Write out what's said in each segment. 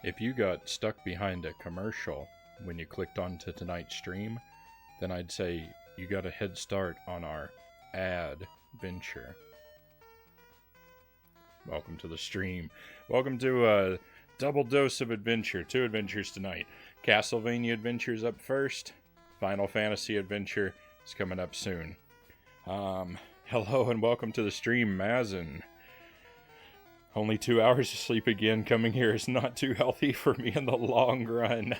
If you got stuck behind a commercial when you clicked onto tonight's stream, then I'd say you got a head start on our adventure. Welcome to the stream. Welcome to a double dose of adventure. 2 adventures tonight. Castlevania adventures up first. Final Fantasy adventure is coming up soon. Hello and welcome to the stream, Mazin. Only 2 hours of sleep again. Coming here is not too healthy for me in the long run.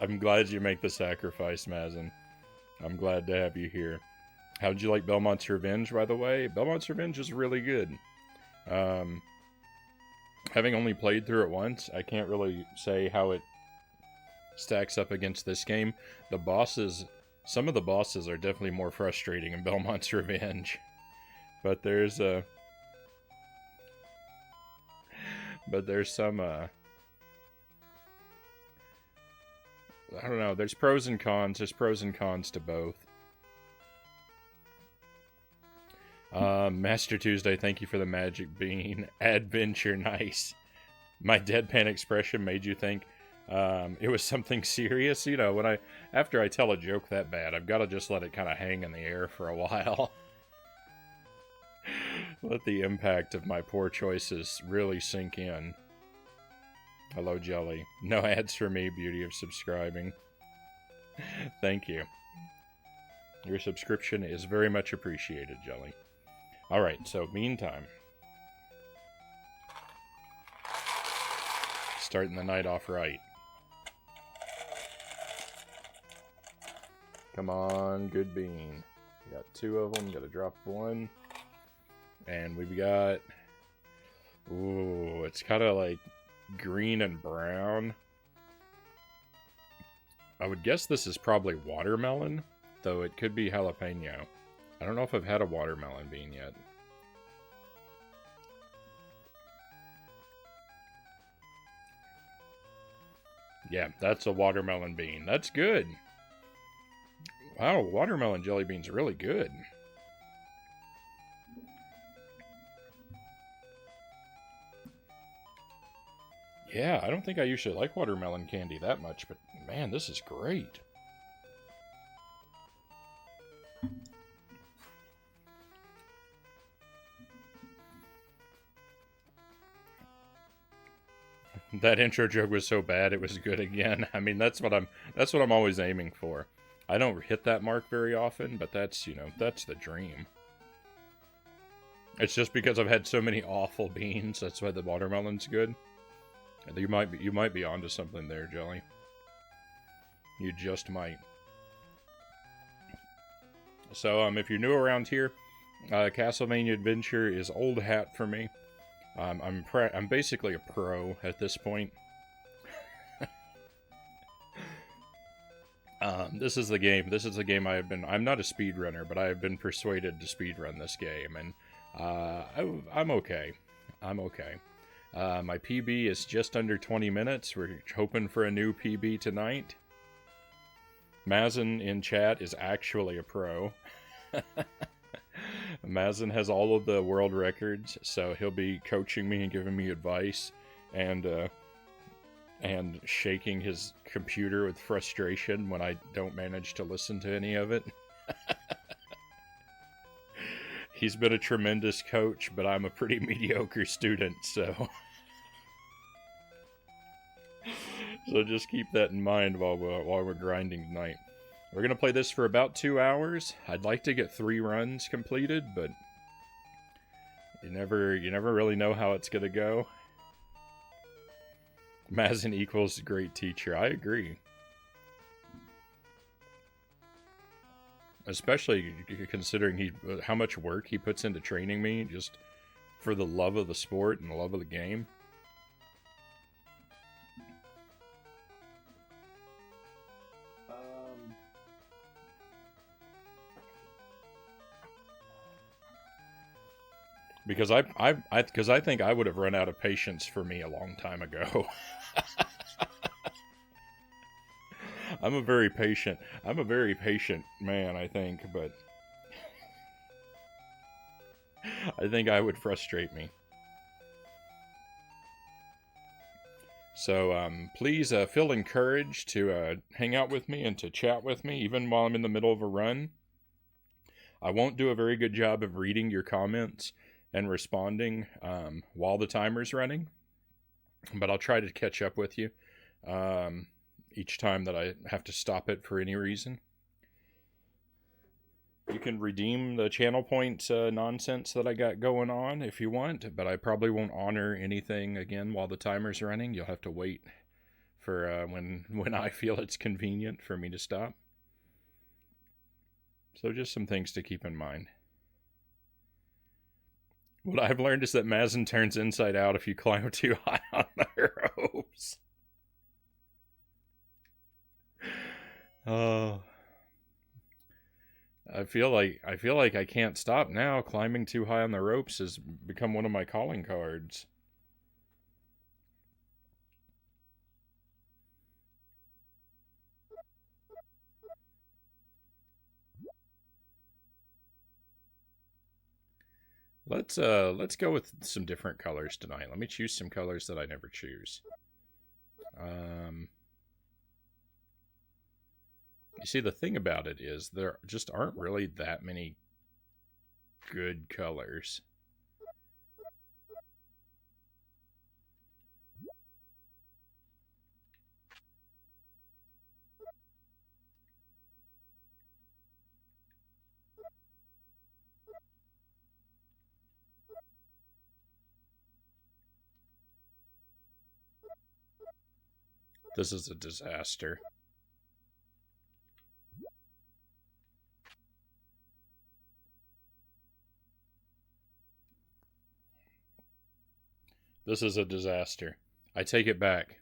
I'm glad you make the sacrifice, Mazin. I'm glad to have you here. How'd you like Belmont's Revenge, by the way? Belmont's Revenge is really good. Having only played through it once, I can't really say how it stacks up against this game. The bosses, some of the bosses are definitely more frustrating in Belmont's Revenge. But there's some, I don't know, there's pros and cons. There's pros and cons to both. Master Tuesday, thank you for the magic bean. Adventure, nice. My deadpan expression made you think it was something serious. You know, after I tell a joke that bad, I've got to just let it kind of hang in the air for a while. Let the impact of my poor choices really sink in. Hello, Jelly. No ads for me, beauty of subscribing. Thank you. Your subscription is very much appreciated, Jelly. Alright, so meantime. Starting the night off right. Come on, good bean. We got 2 of them, gotta drop 1. And we've got... Ooh, it's kind of like green and brown. I would guess this is probably watermelon, though it could be jalapeno. I don't know if I've had a watermelon bean yet. Yeah, that's a watermelon bean. That's good. Wow, watermelon jelly beans are really good. Yeah, I don't think I usually like watermelon candy that much, but man, this is great. That intro joke was so bad it was good again. I mean, that's what I'm always aiming for. I don't hit that mark very often, but that's, you know, that's the dream. It's just because I've had so many awful beans, that's why the watermelon's good. You might be onto something there, Jelly. You just might. So, if you're new around here, Castlevania Adventure is old hat for me. I'm basically a pro at this point. This is the game. This is the game I'm not a speedrunner, but I have been persuaded to speedrun this game, and I'm okay. I'm okay. My PB is just under 20 minutes. We're hoping for a new PB tonight. Mazin in chat is actually a pro. Mazin has all of the world records, so he'll be coaching me and giving me advice, and shaking his computer with frustration when I don't manage to listen to any of it. He's been a tremendous coach, but I'm a pretty mediocre student, so... So just keep that in mind while we're grinding tonight. We're going to play this for about 2 hours. I'd like to get 3 runs completed, but you never really know how it's going to go. Mazin equals great teacher. I agree. Especially considering how much work he puts into training me just for the love of the sport and the love of the game. Because I think I would have run out of patience for me a long time ago. I'm a very patient man, I think, but I think I would frustrate me. So please feel encouraged to hang out with me and to chat with me, even while I'm in the middle of a run. I won't do a very good job of reading your comments and responding while the timer's running, but I'll try to catch up with you each time that I have to stop it for any reason. You can redeem the channel points nonsense that I got going on if you want, but I probably won't honor anything again while the timer's running. You'll have to wait for when I feel it's convenient for me to stop. So just some things to keep in mind. What I've learned is that Mazin turns inside out if you climb too high on the ropes. Oh. I feel like I can't stop now. Climbing too high on the ropes has become one of my calling cards. Let's go with some different colors tonight. Let me choose some colors that I never choose. You see, the thing about it is there just aren't really that many good colors. This is a disaster. This is a disaster. I take it back.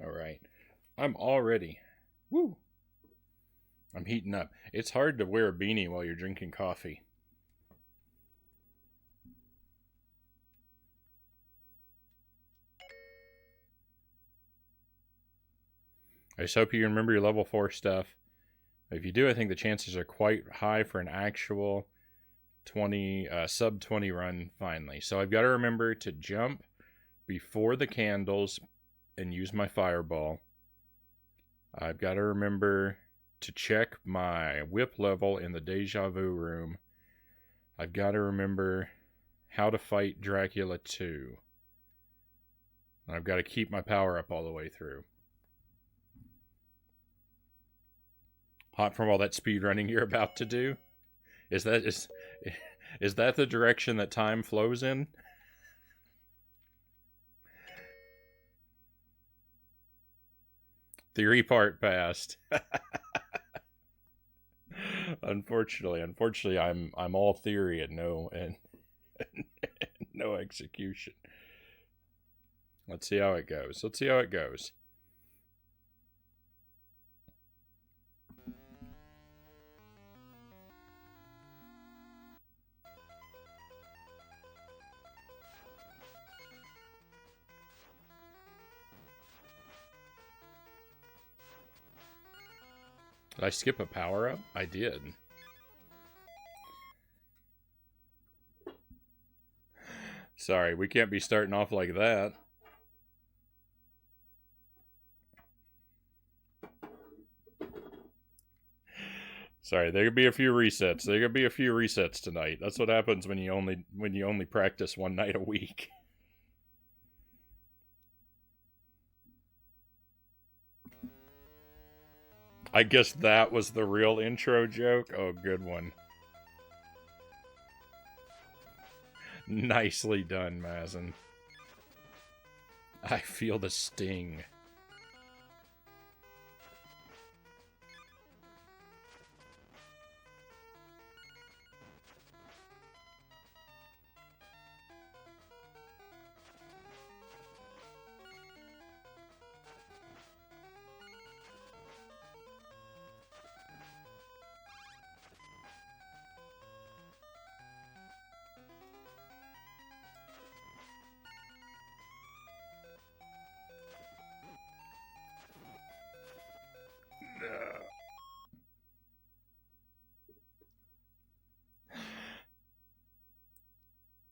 All right. I'm already. Woo. I'm heating up. It's hard to wear a beanie while you're drinking coffee. I just hope you remember your level 4 stuff. If you do, I think the chances are quite high for an actual 20 sub 20 run finally. So I've got to remember to jump before the candles and use my fireball. I've got to remember to check my whip level in the deja vu room. I've got to remember how to fight Dracula 2. And I've got to keep my power up all the way through. Hot from all that speed running you're about to do? Is that the direction that time flows in? Theory part passed. Unfortunately, I'm all theory and no no execution. Let's see how it goes. Did I skip a power up? I did. Sorry, we can't be starting off like that. Sorry, there could be a few resets. Tonight. That's what happens when you only practice one night a week. I guess that was the real intro joke. Oh, good one. Nicely done, Mazin. I feel the sting.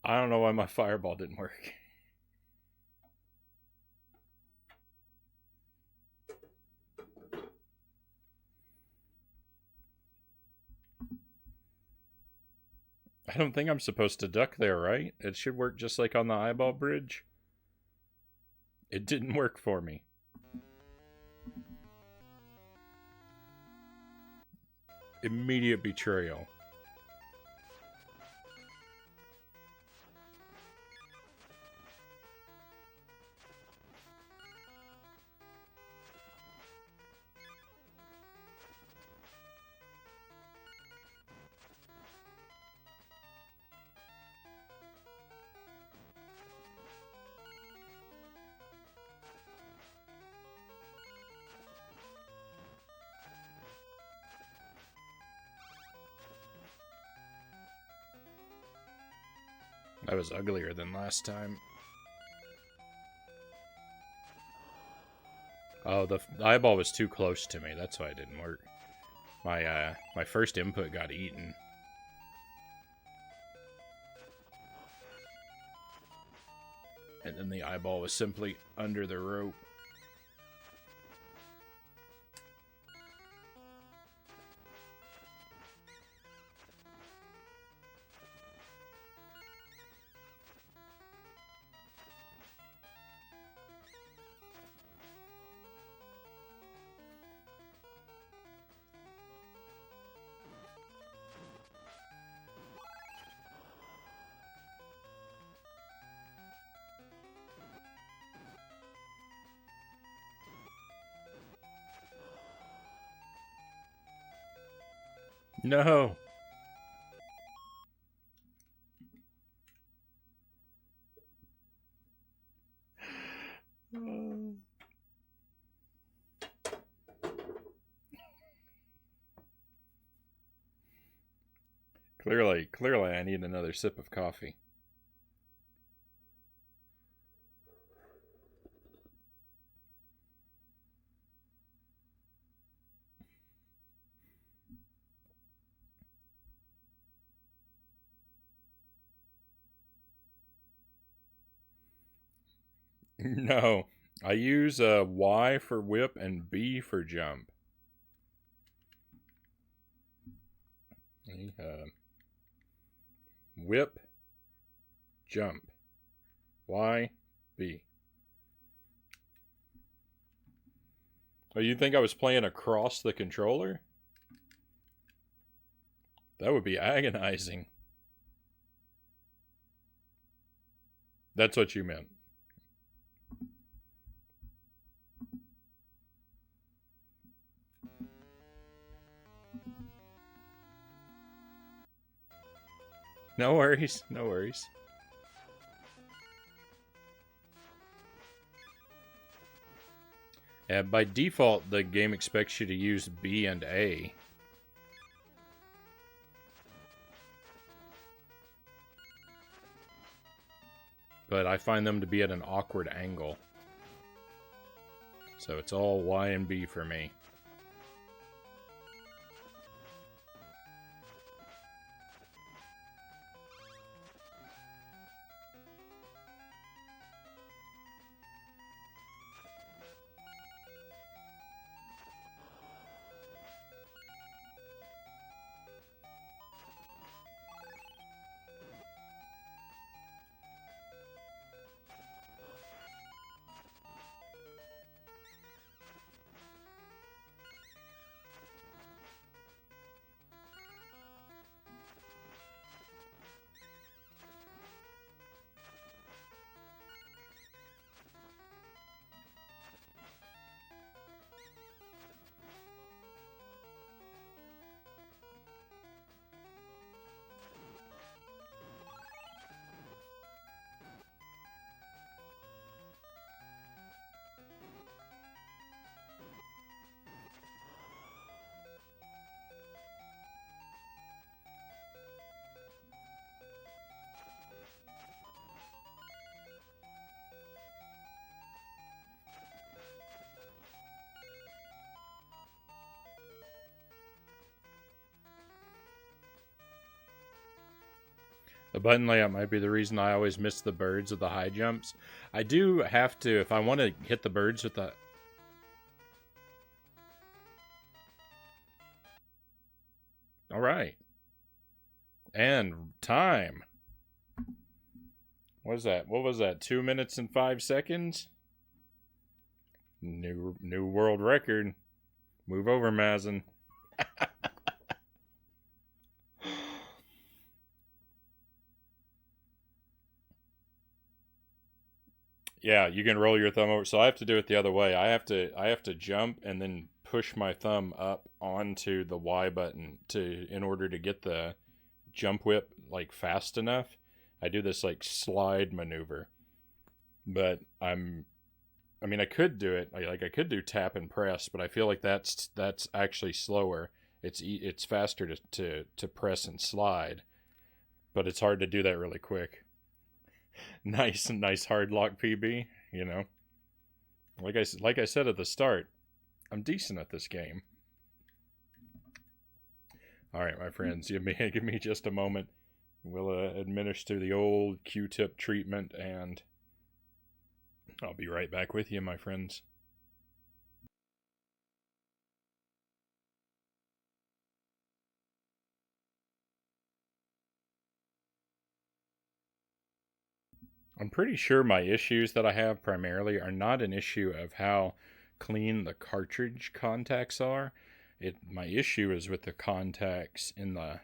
I don't know why my fireball didn't work. I don't think I'm supposed to duck there, right? It should work just like on the eyeball bridge. It didn't work for me. Immediate betrayal. That was uglier than last time. Oh, the eyeball was too close to me. That's why it didn't work. My first input got eaten. And then the eyeball was simply under the rope. No! Clearly I need another sip of coffee. No. I use Y for whip and B for jump. Whip, jump. Y, B. Oh, you think I was playing across the controller? That would be agonizing. That's what you meant. No worries, no worries. By default, the game expects you to use B and A. But I find them to be at an awkward angle. So it's all Y and B for me. The button layout might be the reason I always miss the birds with the high jumps. I do have to, if I want to hit the birds with the... All right. And time. What was that? What was that? 2 minutes and 5 seconds? New world record. Move over, Mazen. Yeah, you can roll your thumb over. So I have to do it the other way. I have to jump and then push my thumb up onto the Y button in order to get the jump whip like fast enough. I do this like slide maneuver. But I mean I could do it. I could do tap and press, but I feel like that's actually slower. It's faster to press and slide, but it's hard to do that really quick. Nice hard lock PB, you know. Like I said at the start, I'm decent at this game. All right, my friends, give me just a moment. We'll administer the old Q-tip treatment, and I'll be right back with you, my friends. I'm pretty sure my issues that I have primarily are not an issue of how clean the cartridge contacts are. My issue is with the contacts in the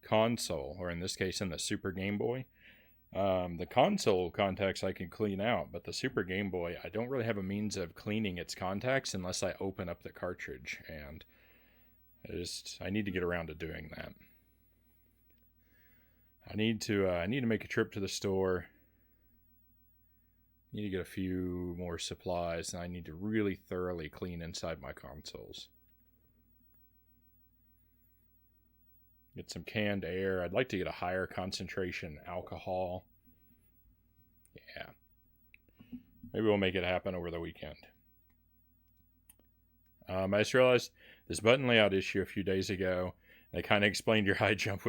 console, or in this case in the Super Game Boy. The console contacts I can clean out, but the Super Game Boy, I don't really have a means of cleaning its contacts unless I open up the cartridge, and I need to get around to doing that. I need to make a trip to the store. I need to get a few more supplies, and I need to really thoroughly clean inside my consoles. Get some canned air. I'd like to get a higher concentration alcohol. Yeah. Maybe we'll make it happen over the weekend. I just realized this button layout issue a few days ago. I kind of explained your high jump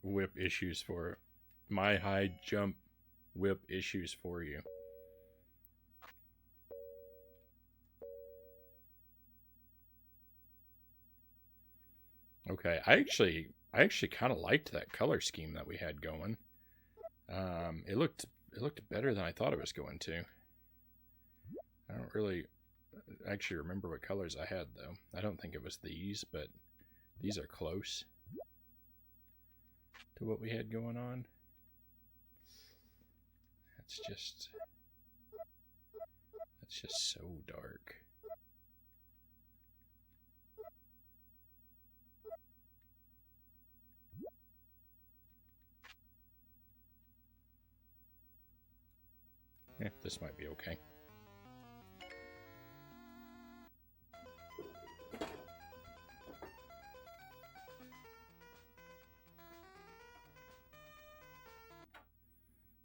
whip issues for my high jump whip issues for you. Okay, I actually kind of liked that color scheme that we had going. It looked better than I thought it was going to. I don't really actually remember what colors I had though. I don't think it was these, but these are close to what we had going on. That's just so dark. Yeah, this might be okay.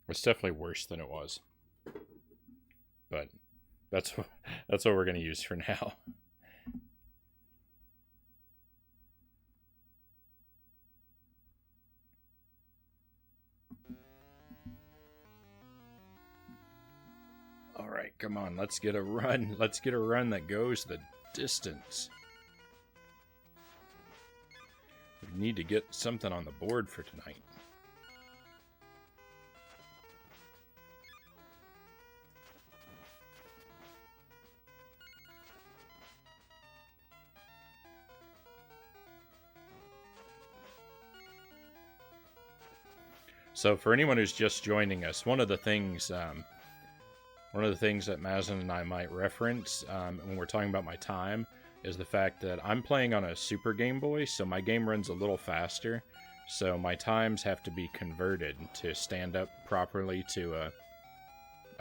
It's definitely worse than it was, but that's what we're going to use for now. All right, come on, let's get a run. Let's get a run that goes the distance. We need to get something on the board for tonight. So for anyone who's just joining us, one of the things that Mazen and I might reference when we're talking about my time is the fact that I'm playing on a Super Game Boy, so my game runs a little faster. So my times have to be converted to stand up properly to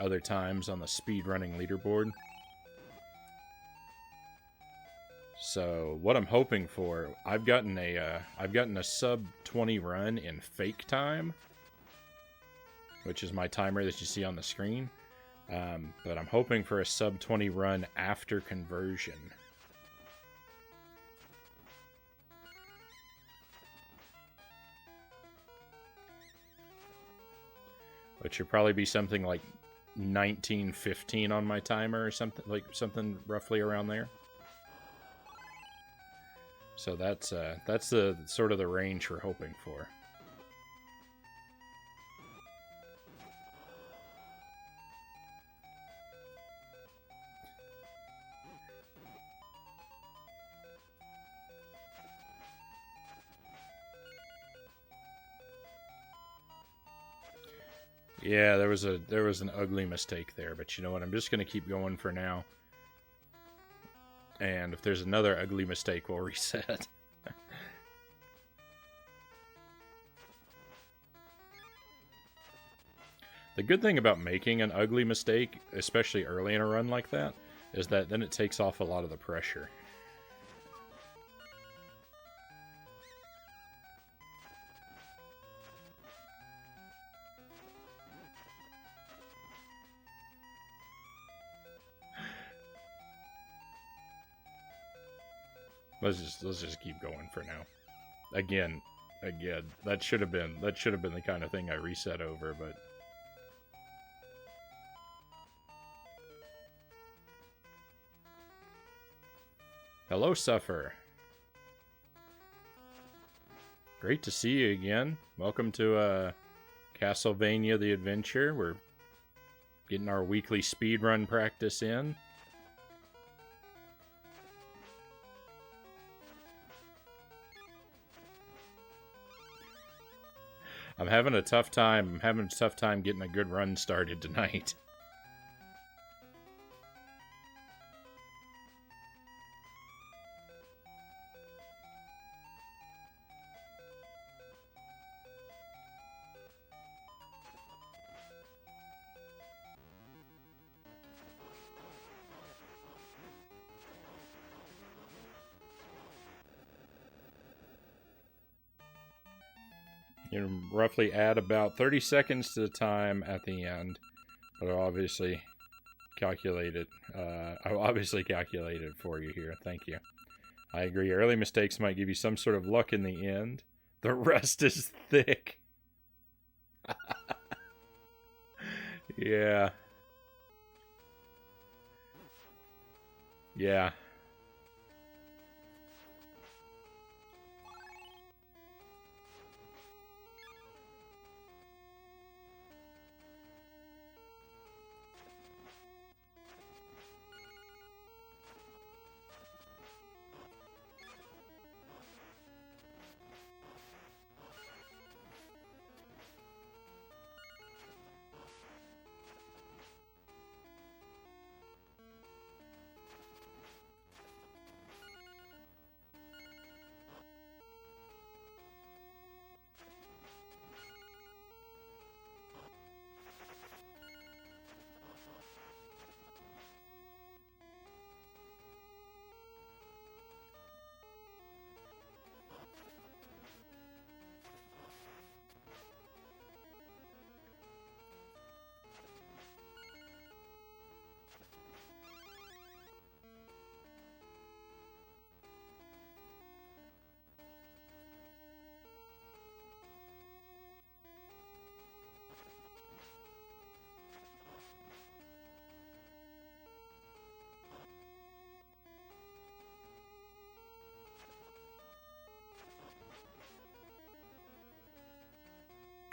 other times on the speedrunning leaderboard. So what I'm hoping for, I've gotten a sub 20 run in fake time, which is my timer that you see on the screen. But I'm hoping for a sub 20 run after conversion. which should probably be something like 1915 on my timer or something roughly around there. So that's the sort of the range we're hoping for. Yeah, there was an ugly mistake there, but you know what? I'm just going to keep going for now. And if there's another ugly mistake, we'll reset. The good thing about making an ugly mistake, especially early in a run like that, is that then it takes off a lot of the pressure. Let's just keep going for now. Again, that should have been the kind of thing I reset over, but hello, Suffer. Great to see you again. Welcome to Castlevania the Adventure. We're getting our weekly speedrun practice in. I'm having a tough time getting a good run started tonight. You roughly add about 30 seconds to the time at the end, but I'll obviously calculate it. I'll obviously calculate it for you here. Thank you. I agree. Early mistakes might give you some sort of luck in the end. The rest is thick. Yeah. Yeah.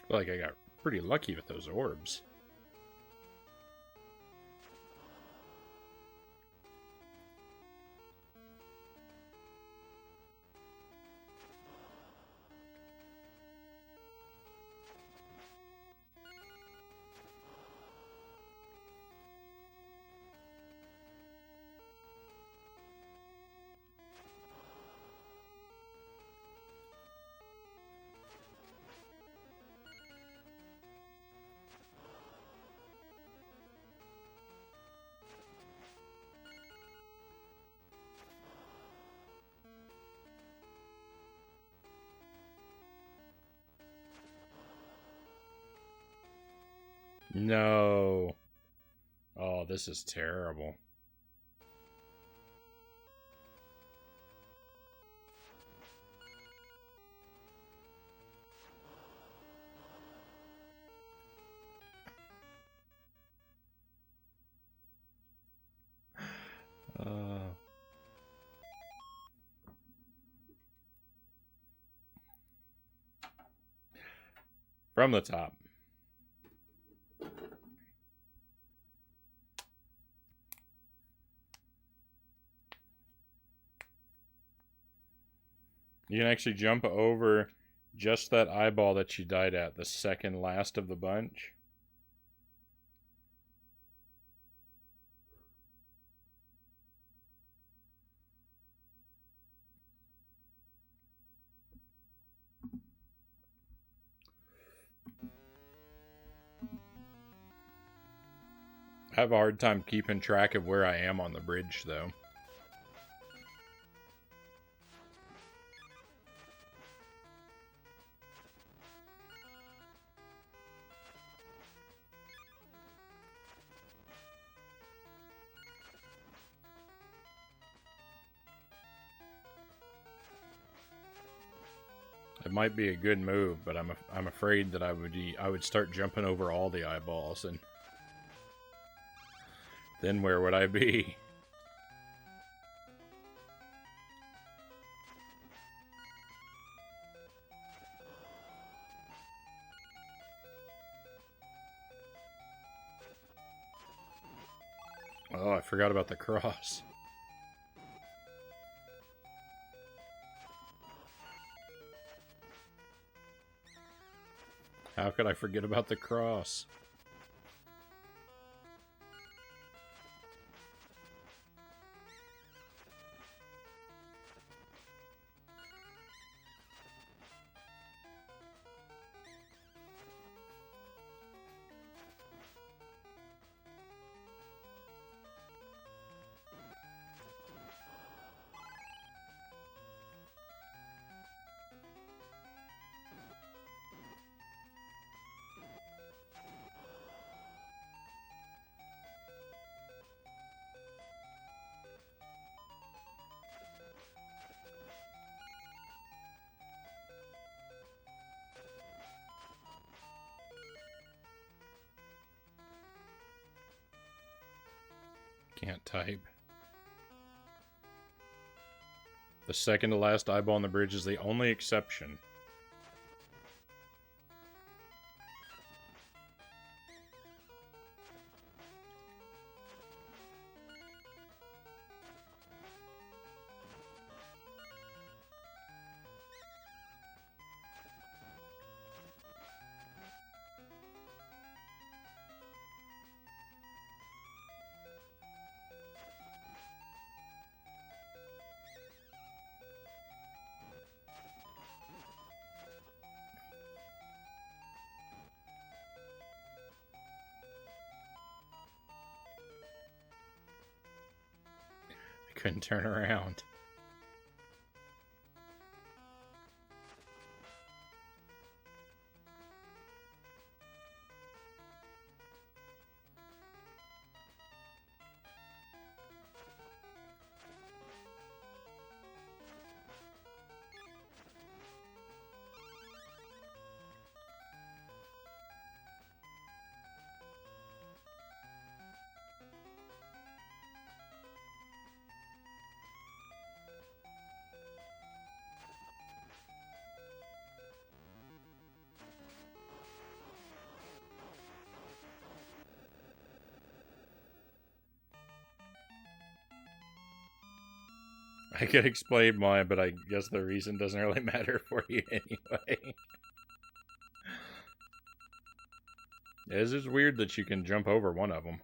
Like I got pretty lucky with those orbs. No. Oh, this is terrible. From the top. You can actually jump over just that eyeball that she died at, the second last of the bunch. I have a hard time keeping track of where I am on the bridge, though. It might be a good move, but I'm afraid that I would start jumping over all the eyeballs, and then where would I be? Oh, I forgot about the cross. How could I forget about the cross? Can't type. The second to last eyeball on the bridge is the only exception. I couldn't turn around. I could explain why, but I guess the reason doesn't really matter for you anyway. It is just weird that you can jump over one of them.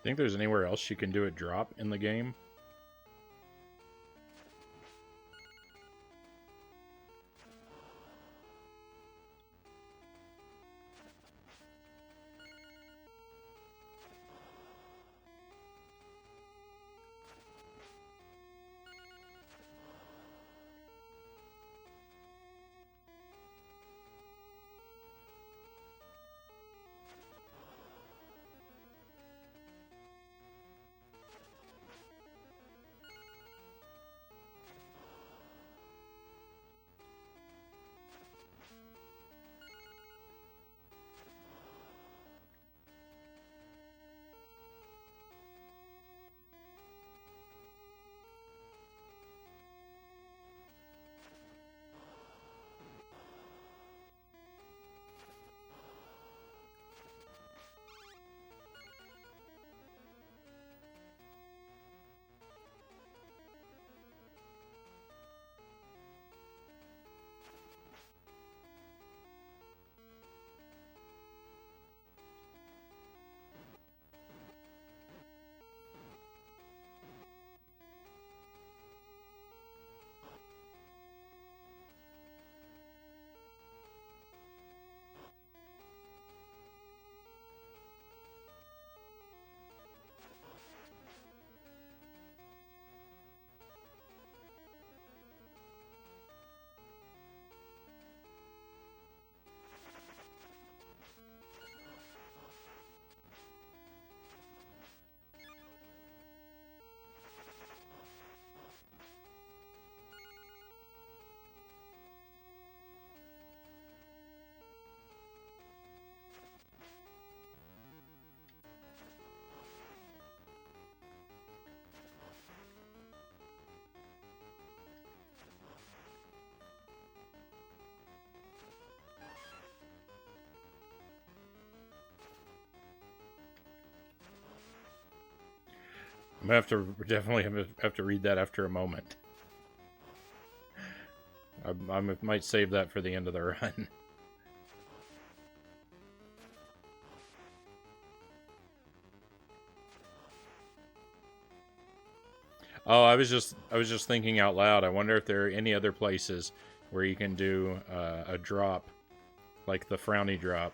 Think there's anywhere else you can do a drop in the game? I'm gonna have to definitely have to read that after a moment. I might save that for the end of the run. Oh, I was just thinking out loud. I wonder if there are any other places where you can do a drop, like the Frownie drop.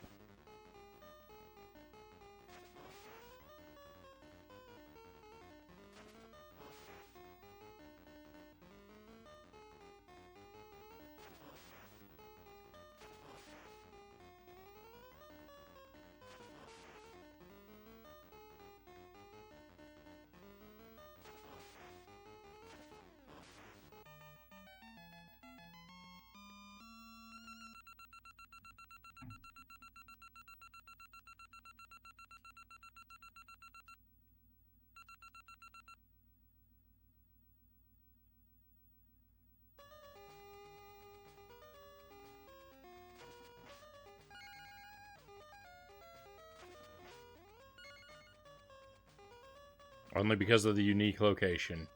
Only because of the unique location.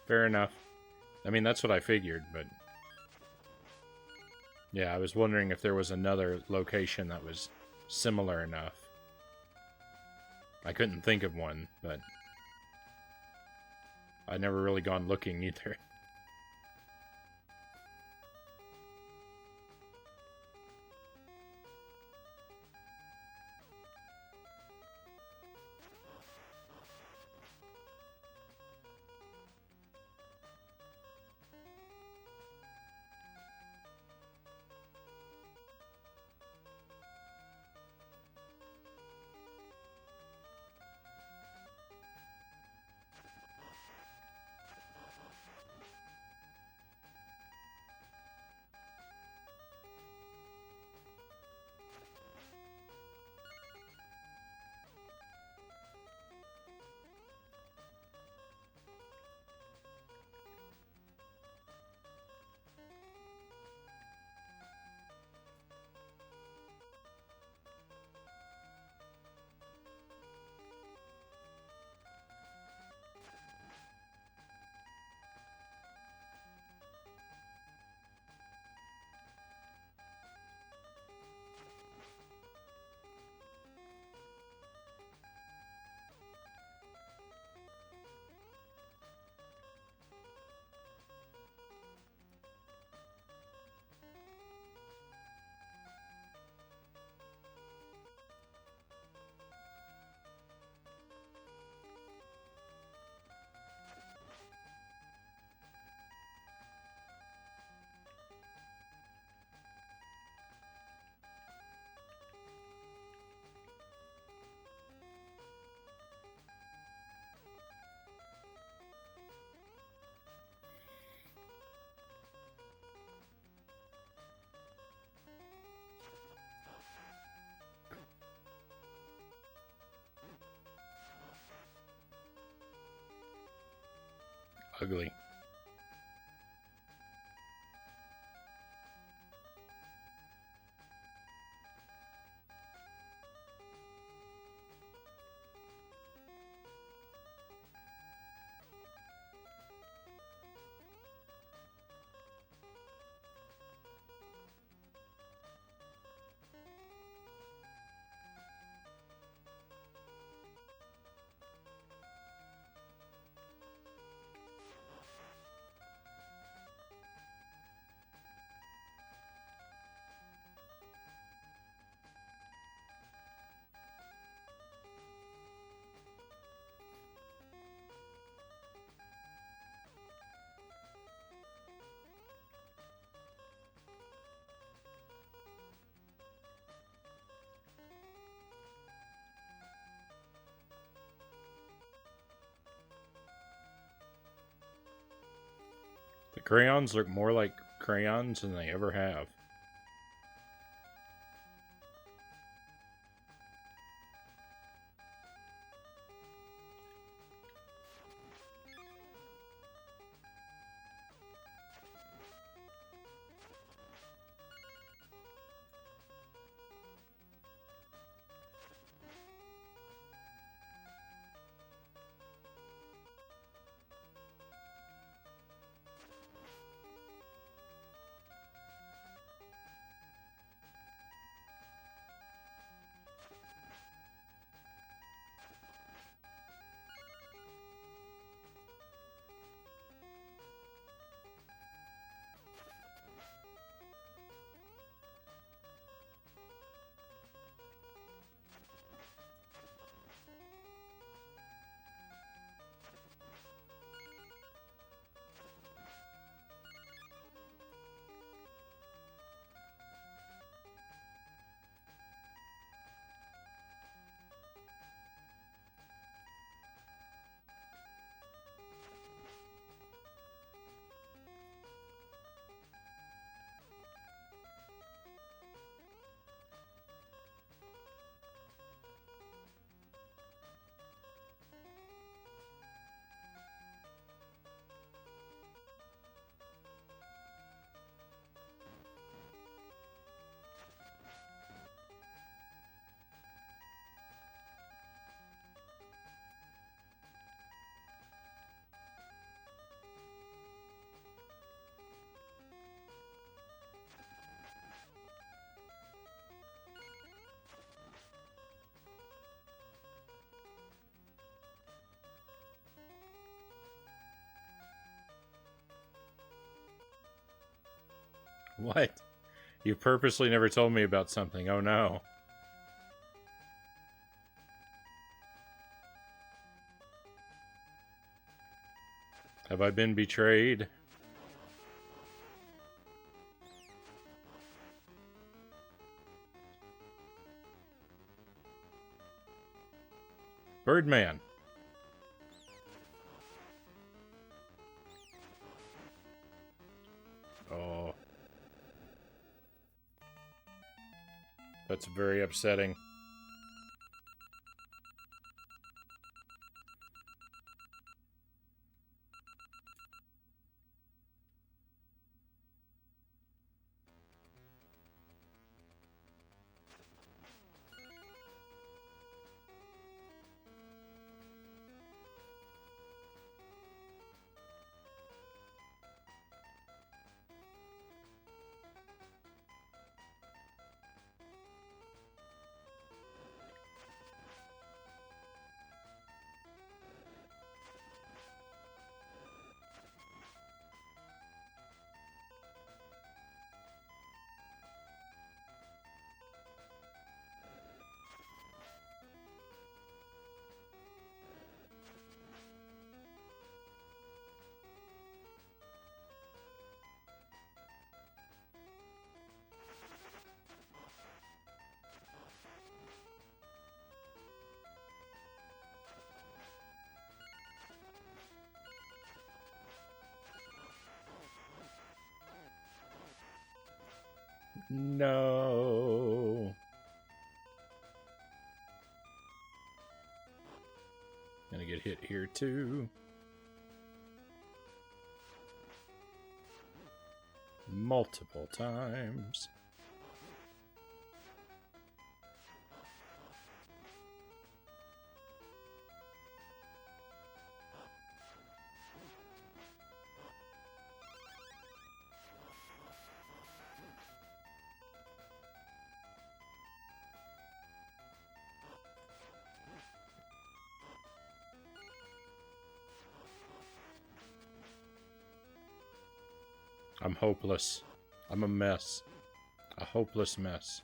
Fair enough. I mean, that's what I figured, but... yeah, I was wondering if there was another location that was similar enough. I couldn't think of one, but... I'd never really gone looking either. ugly. The crayons look more like crayons than they ever have. What? You purposely never told me about something. Oh no. Have I been betrayed? Birdman. Oh. That's very upsetting. No. Gonna get hit here too. multiple times. I'm hopeless. I'm a mess. A hopeless mess.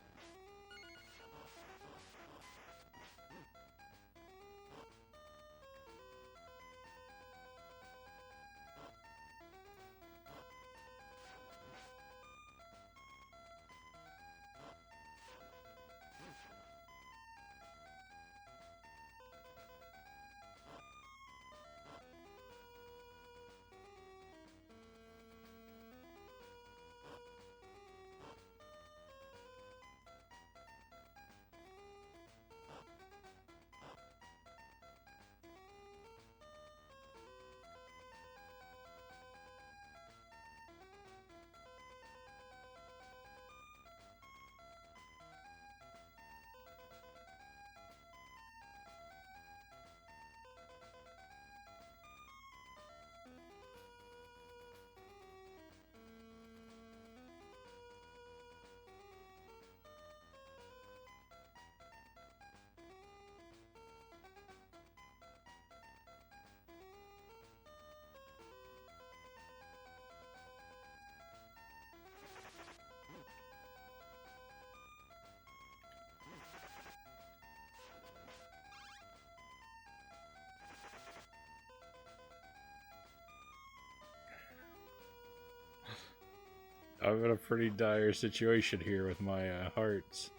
I'm in a pretty dire situation here with my hearts.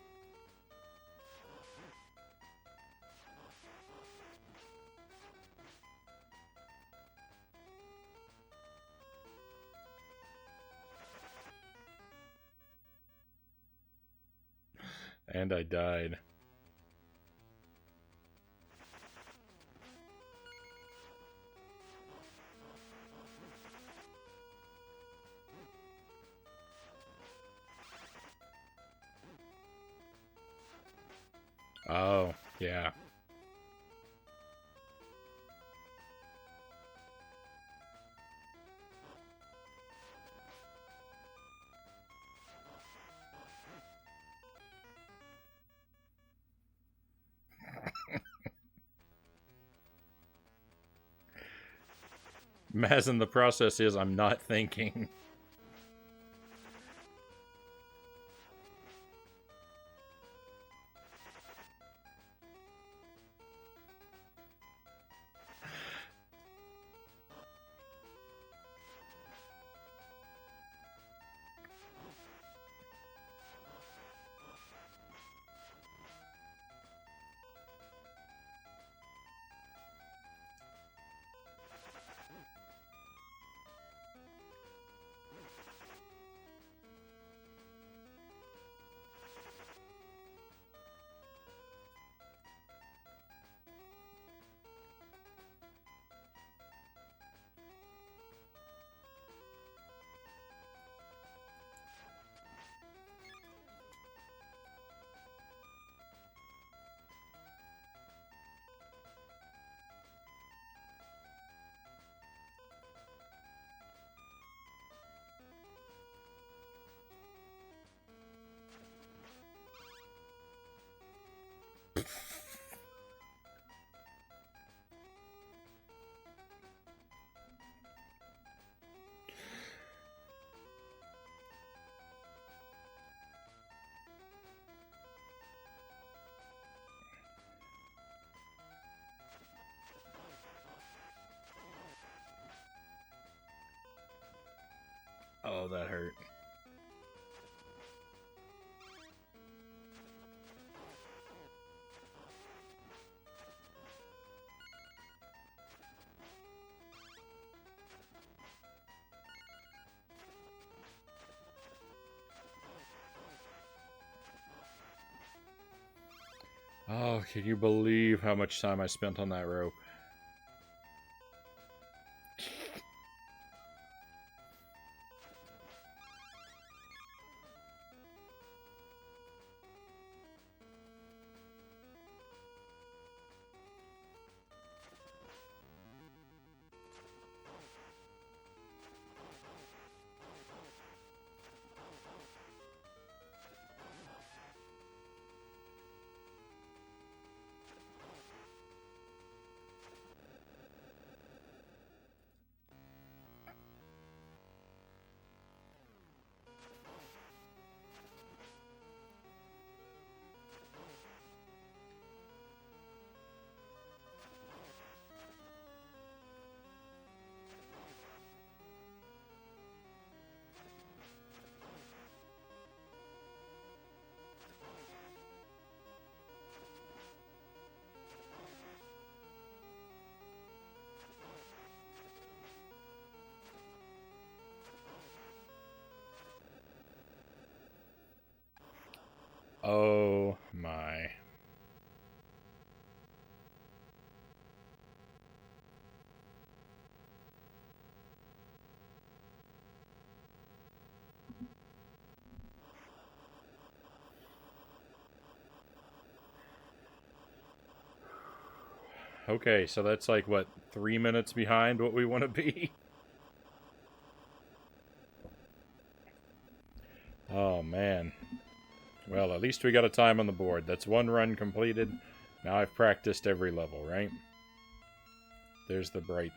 And I died. Oh, yeah. As in the process is I'm not thinking. Oh, that hurt. Oh, can you believe how much time I spent on that rope? Oh my. Okay, so that's like, what, 3 minutes behind what we want to be? Oh, man. Well, at least we got a time on the board. That's one run completed. Now I've practiced every level, right? There's the bright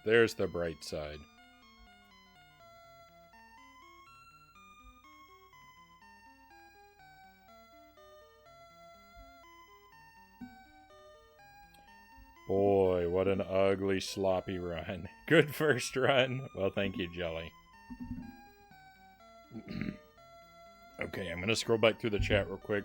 side. Boy, what an ugly, sloppy run. Good first run. Well, thank you, Jelly. Okay, I'm going to scroll back through the chat real quick.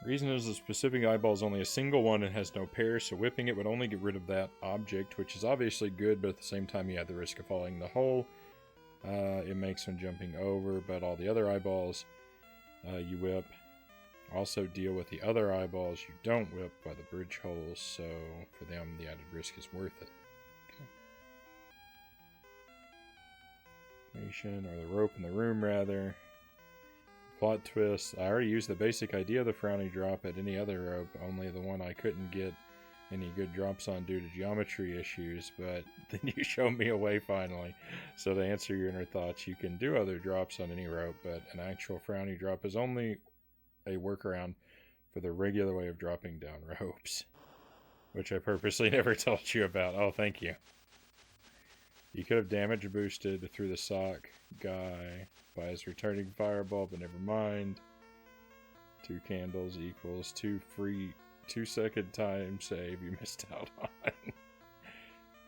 The reason is the specific eyeball is only a single one and has no pair, so whipping it would only get rid of that object, which is obviously good, but at the same time you have the risk of falling in the hole. It makes when jumping over, but all the other eyeballs you whip also deal with the other eyeballs you don't whip by the bridge holes, so for them the added risk is worth it. Okay. Or the rope in the room, rather. Plot twist. I already used the basic idea of the Frownie drop at any other rope, only the one I couldn't get any good drops on due to geometry issues, but then you showed me a way finally. So to answer your inner thoughts, you can do other drops on any rope, but an actual Frownie drop is only a workaround for the regular way of dropping down ropes, which I purposely never told you about. Oh, thank you. You could have damage boosted through the sock guy by his returning fireball, but never mind. 2 candles equals 2 free 2-second time save you missed out on.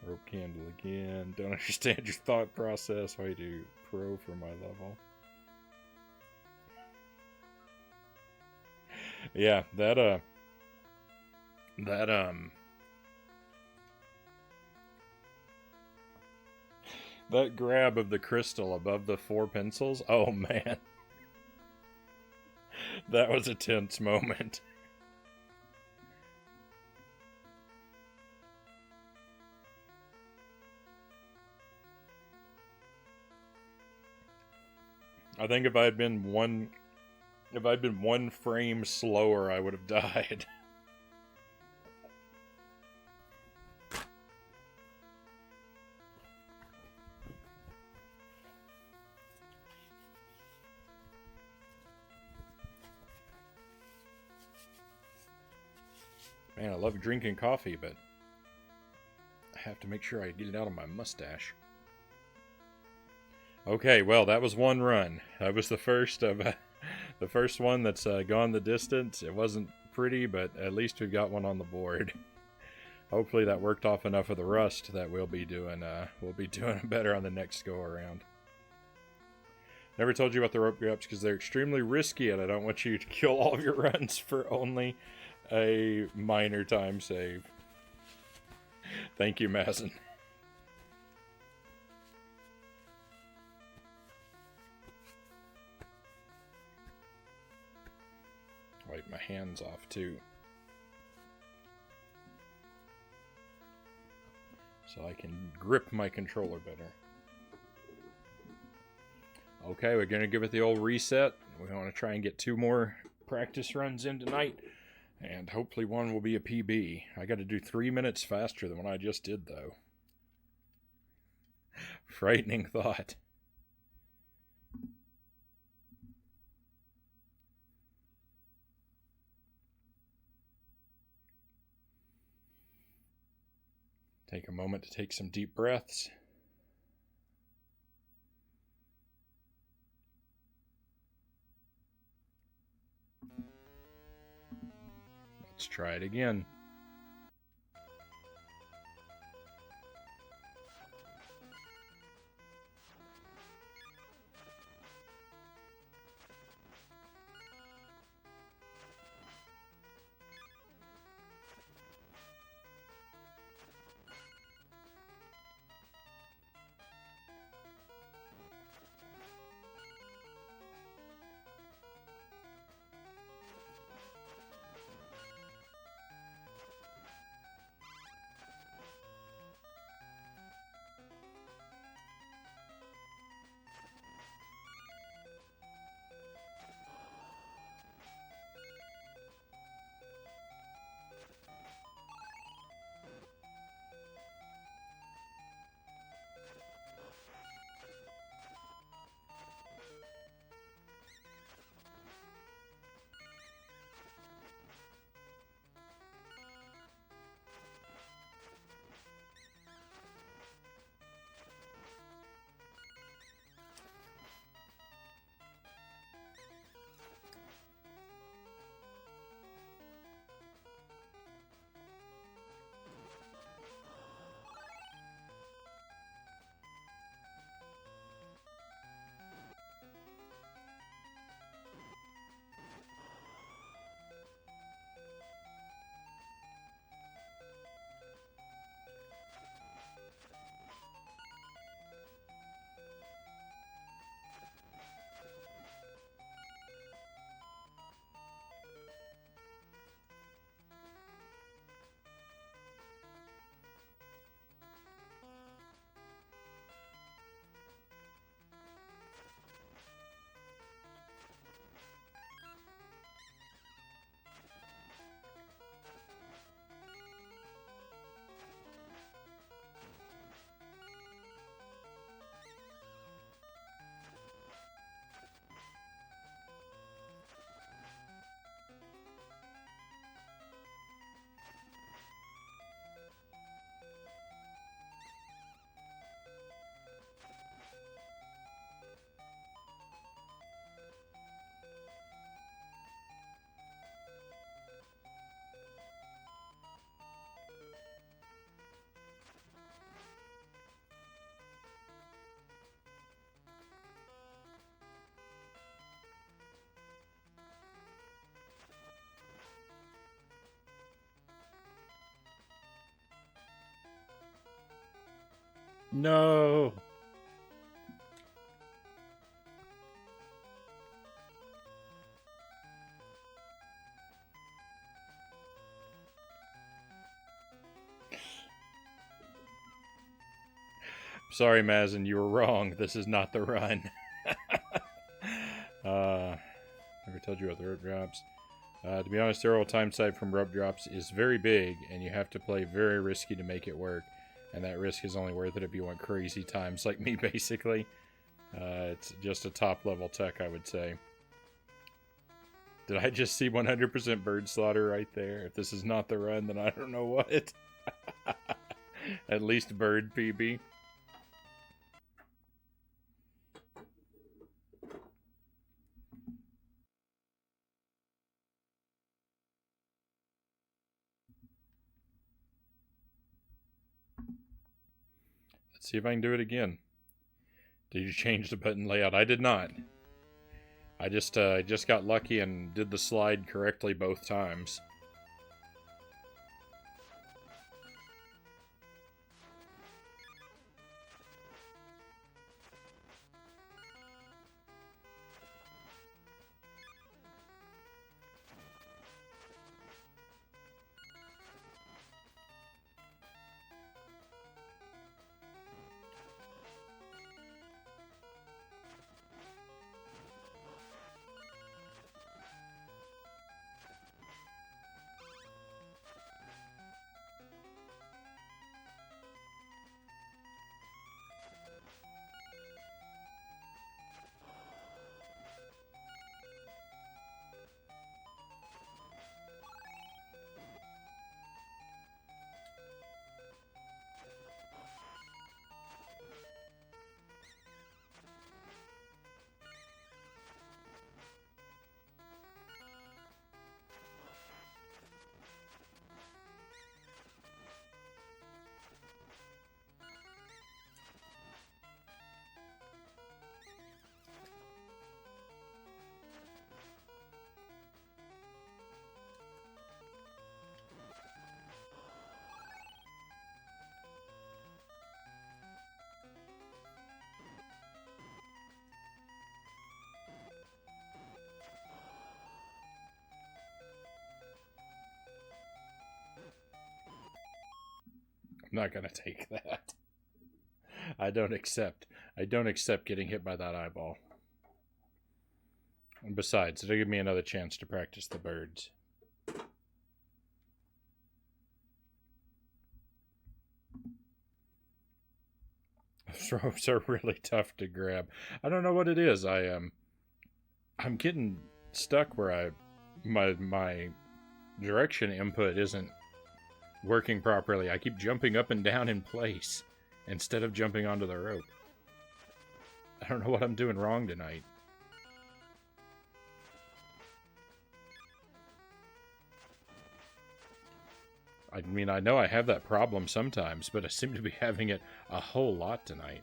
Rope candle again. Don't understand your thought process. Way too pro for my level. Yeah, that grab of the crystal above the 4 pencils, oh man. That was a tense moment. I think if I had been one frame slower, I would have died. Man, I love drinking coffee, but I have to make sure I get it out of my mustache. Okay, well, that was one run. That was the first of the first one that's gone the distance. It wasn't pretty, but at least we've got one on the board. Hopefully that worked off enough of the rust that we'll be doing better on the next go around. Never told you about the rope grabs because they're extremely risky, and I don't want you to kill all of your runs for only a minor time save. Thank you, Mazin. Wipe my hands off too, so I can grip my controller better. Okay, we're gonna give it the old reset. We want to try and get 2 more practice runs in tonight, and hopefully one will be a PB. I got to do 3 minutes faster than what I just did, though. Frightening thought. Take a moment to take some deep breaths. Let's try it again. No! Sorry, Mazin, you were wrong. This is not the run. Never told you about the rope drops. To be honest, the roll time side from rope drops is very big, and you have to play very risky to make it work. And that risk is only worth it if you want crazy times like me, basically. It's just a top-level tech, I would say. Did I just see 100% bird slaughter right there? If this is not the run, then I don't know what. At least bird PB. Let's see if I can do it again. Did you change the button layout? I did not. I just got lucky and did the slide correctly both times. I'm not gonna take that. I don't accept getting hit by that eyeball. And besides, it'll give me another chance to practice the birds. Those ropes are really tough to grab. I don't know what it is. I'm getting stuck where my direction input isn't working properly. I keep jumping up and down in place instead of jumping onto the rope. I don't know what I'm doing wrong tonight. I mean, I know I have that problem sometimes, but I seem to be having it a whole lot tonight.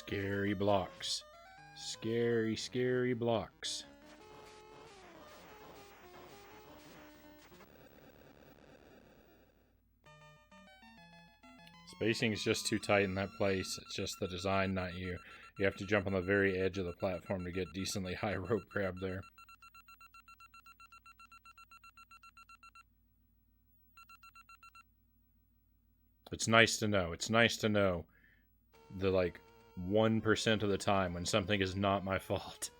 Scary blocks. Scary, scary blocks. Spacing is just too tight in that place. It's just the design, not you. You have to jump on the very edge of the platform to get decently high rope grab there. It's nice to know. It's nice to know the, like, 1% of the time when something is not my fault.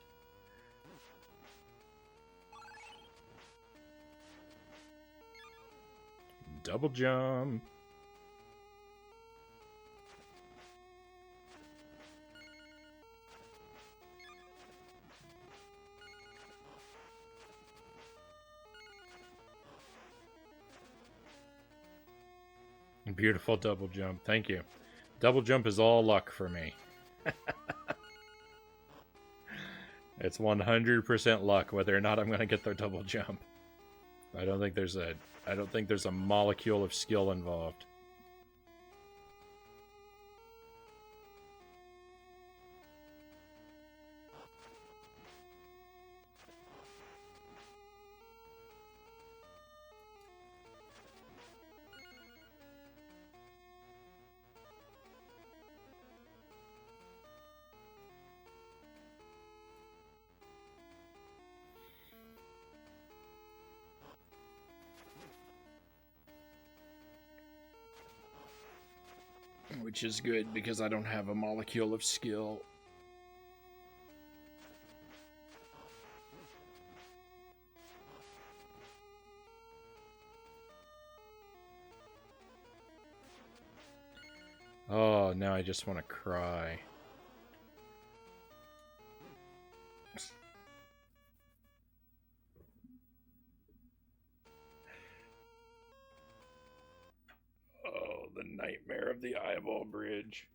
Double jump. Beautiful double jump. Thank you. Double jump is all luck for me. It's 100% luck whether or not I'm going to get the double jump. I don't think there's a molecule of skill involved. Which is good because I don't have a molecule of skill. Oh, now I just want to cry. Oh, the nightmare of the eyeball bridge.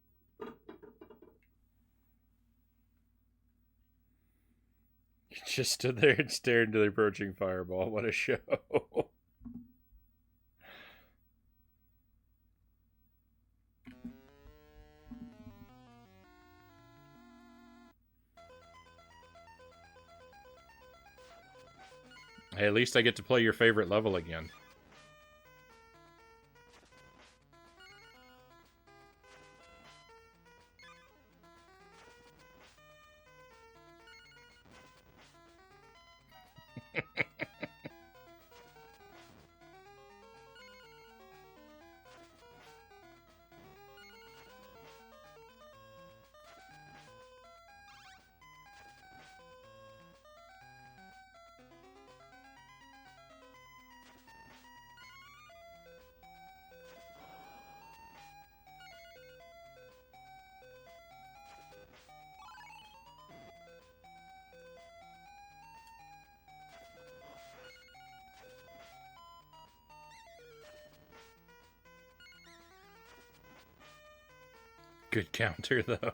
He just stood there and stared into the approaching fireball. What a show. Hey, at least I get to play your favorite level again. Good counter, though.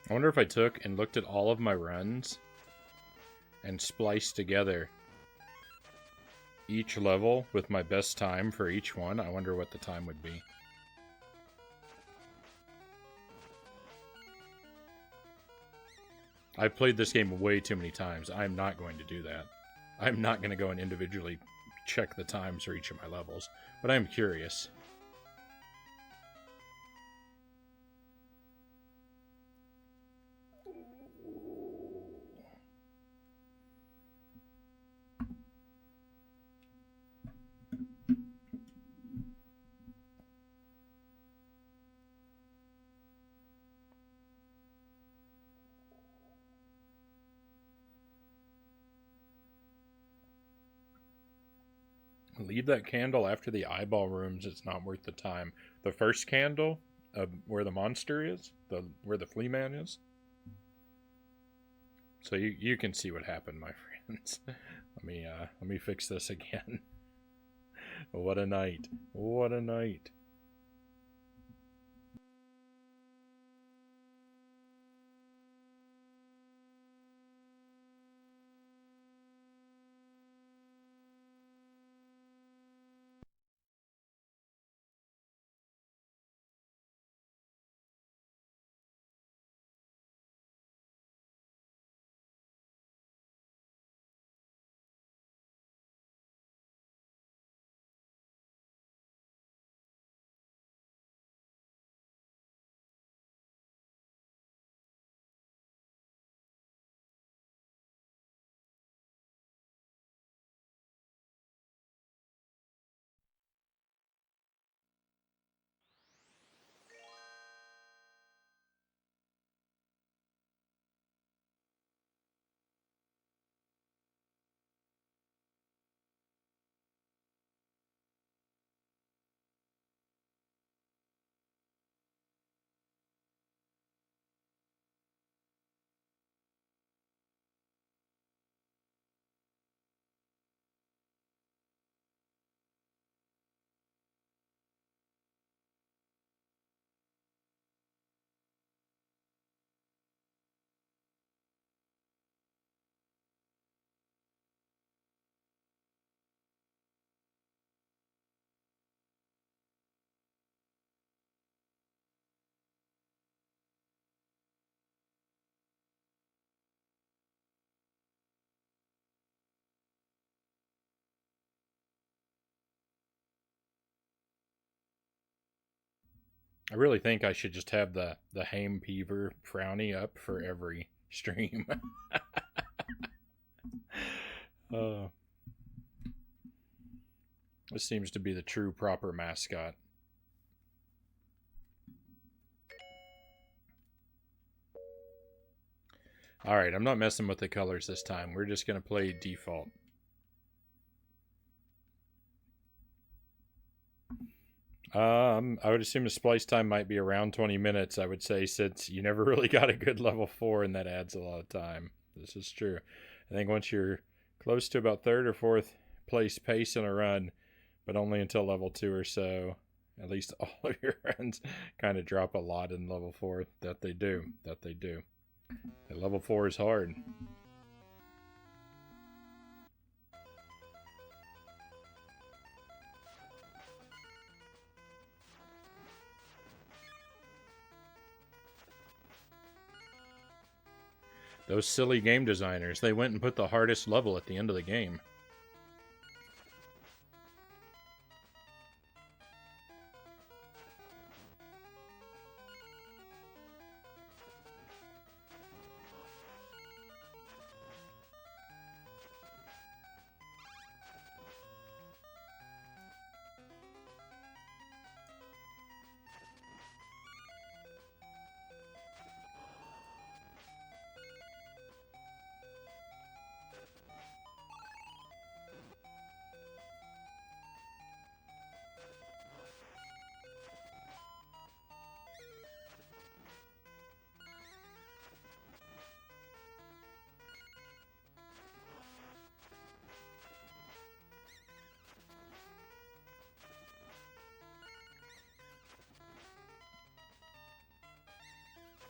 I wonder if I took and looked at all of my runs and spliced together each level with my best time for each one. I wonder what the time would be. I've played this game way too many times. I'm not going to do that. I'm not going to go and individually check the times for each of my levels, but I'm curious. Leave that candle after the eyeball rooms. It's not worth the time. The first candle, where the monster is, where the flea man is. So you can see what happened, my friends. Let me fix this again. What a night! What a night! I really think I should just have the Hame Peever Frownie up for every stream. uh, this seems to be the true proper mascot. Alright, I'm not messing with the colors this time. We're just going to play default. I would assume the splice time might be around 20 minutes, I would say, since you never really got a good level 4, and that adds a lot of time. This is true. I think once you're close to about 3rd or 4th place pace in a run, but only until level 2 or so, at least all of your runs kind of drop a lot in level 4. That they do. And level 4 is hard. Those silly game designers, they went and put the hardest level at the end of the game.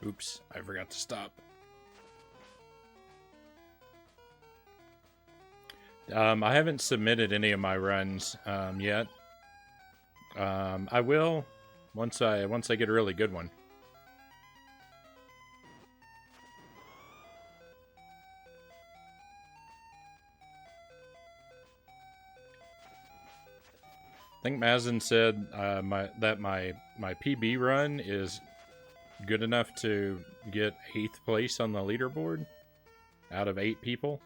Oops, I forgot to stop. I haven't submitted any of my runs yet. I will once I get a really good one. I think Mazin said that my PB run is good enough to get 8th place on the leaderboard out of 8 people.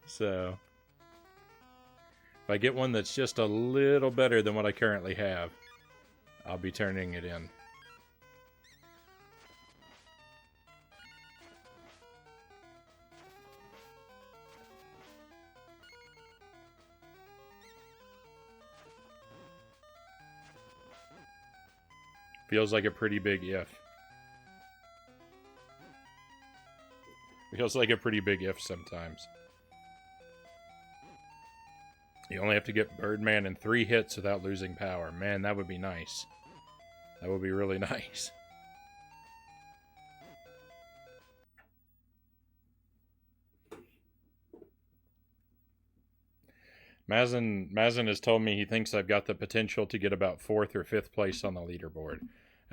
So if I get one that's just a little better than what I currently have, I'll be turning it in. Feels like a pretty big if. Feels like a pretty big if sometimes. You only have to get Birdman in 3 hits without losing power. Man, that would be nice. That would be really nice. Mazin has told me he thinks I've got the potential to get about 4th or 5th place on the leaderboard.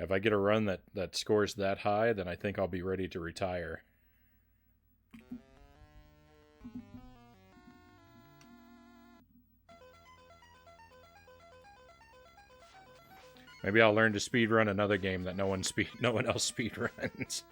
If I get a run that scores that high, then I think I'll be ready to retire. Maybe I'll learn to speedrun another game that no one else speedruns.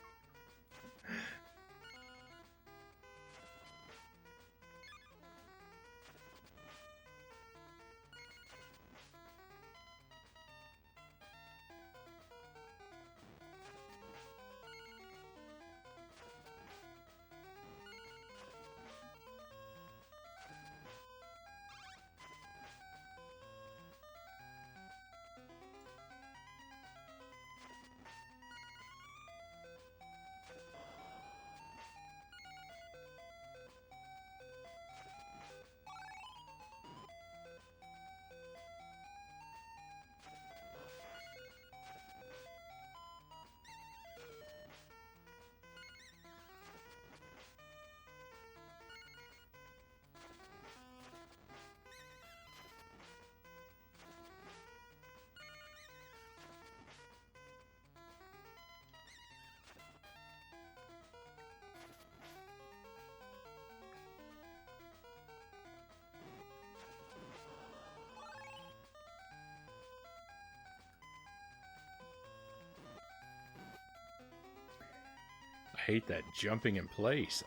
I hate that jumping in place.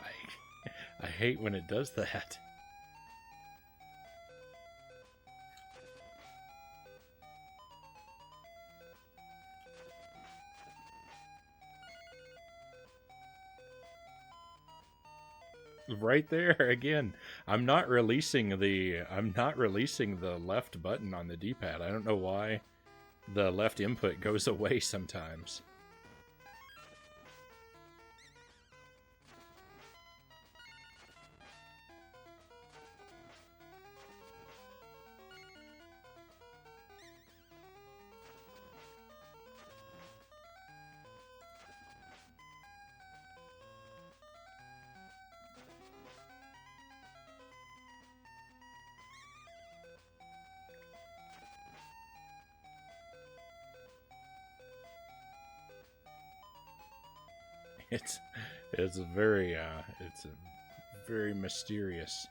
I hate when it does that. Right there again. I'm not releasing the left button on the D-pad. I don't know why the left input goes away sometimes. It's very mysterious.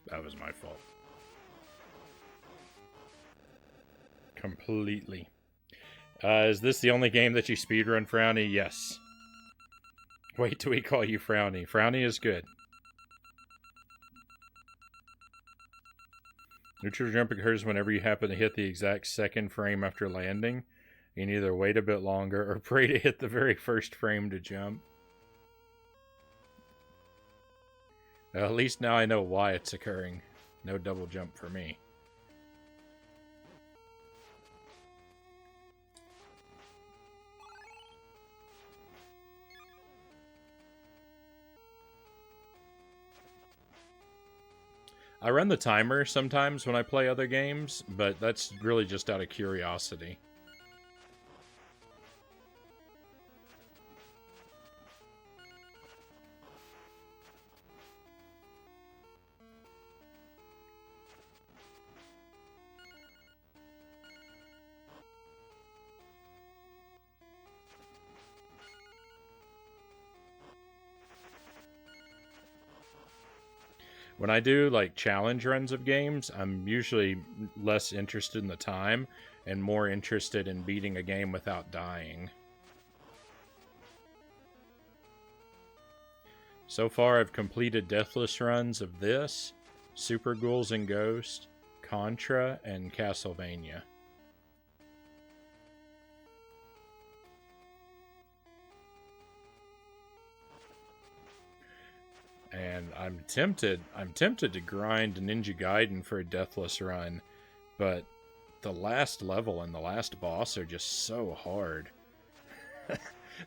That was my fault. Completely. Is this the only game that you speedrun, Frownie? Yes. Wait till we call you Frownie. Frownie is good. Neutral jump occurs whenever you happen to hit the exact second frame after landing. You can either wait a bit longer or pray to hit the very first frame to jump. At least now I know why it's occurring. No double jump for me. I run the timer sometimes when I play other games, but that's really just out of curiosity. When I do, like, challenge runs of games, I'm usually less interested in the time and more interested in beating a game without dying. So far, I've completed deathless runs of this, Super Ghouls and Ghosts, Contra, and Castlevania. And I'm tempted to grind Ninja Gaiden for a deathless run, but the last level and the last boss are just so hard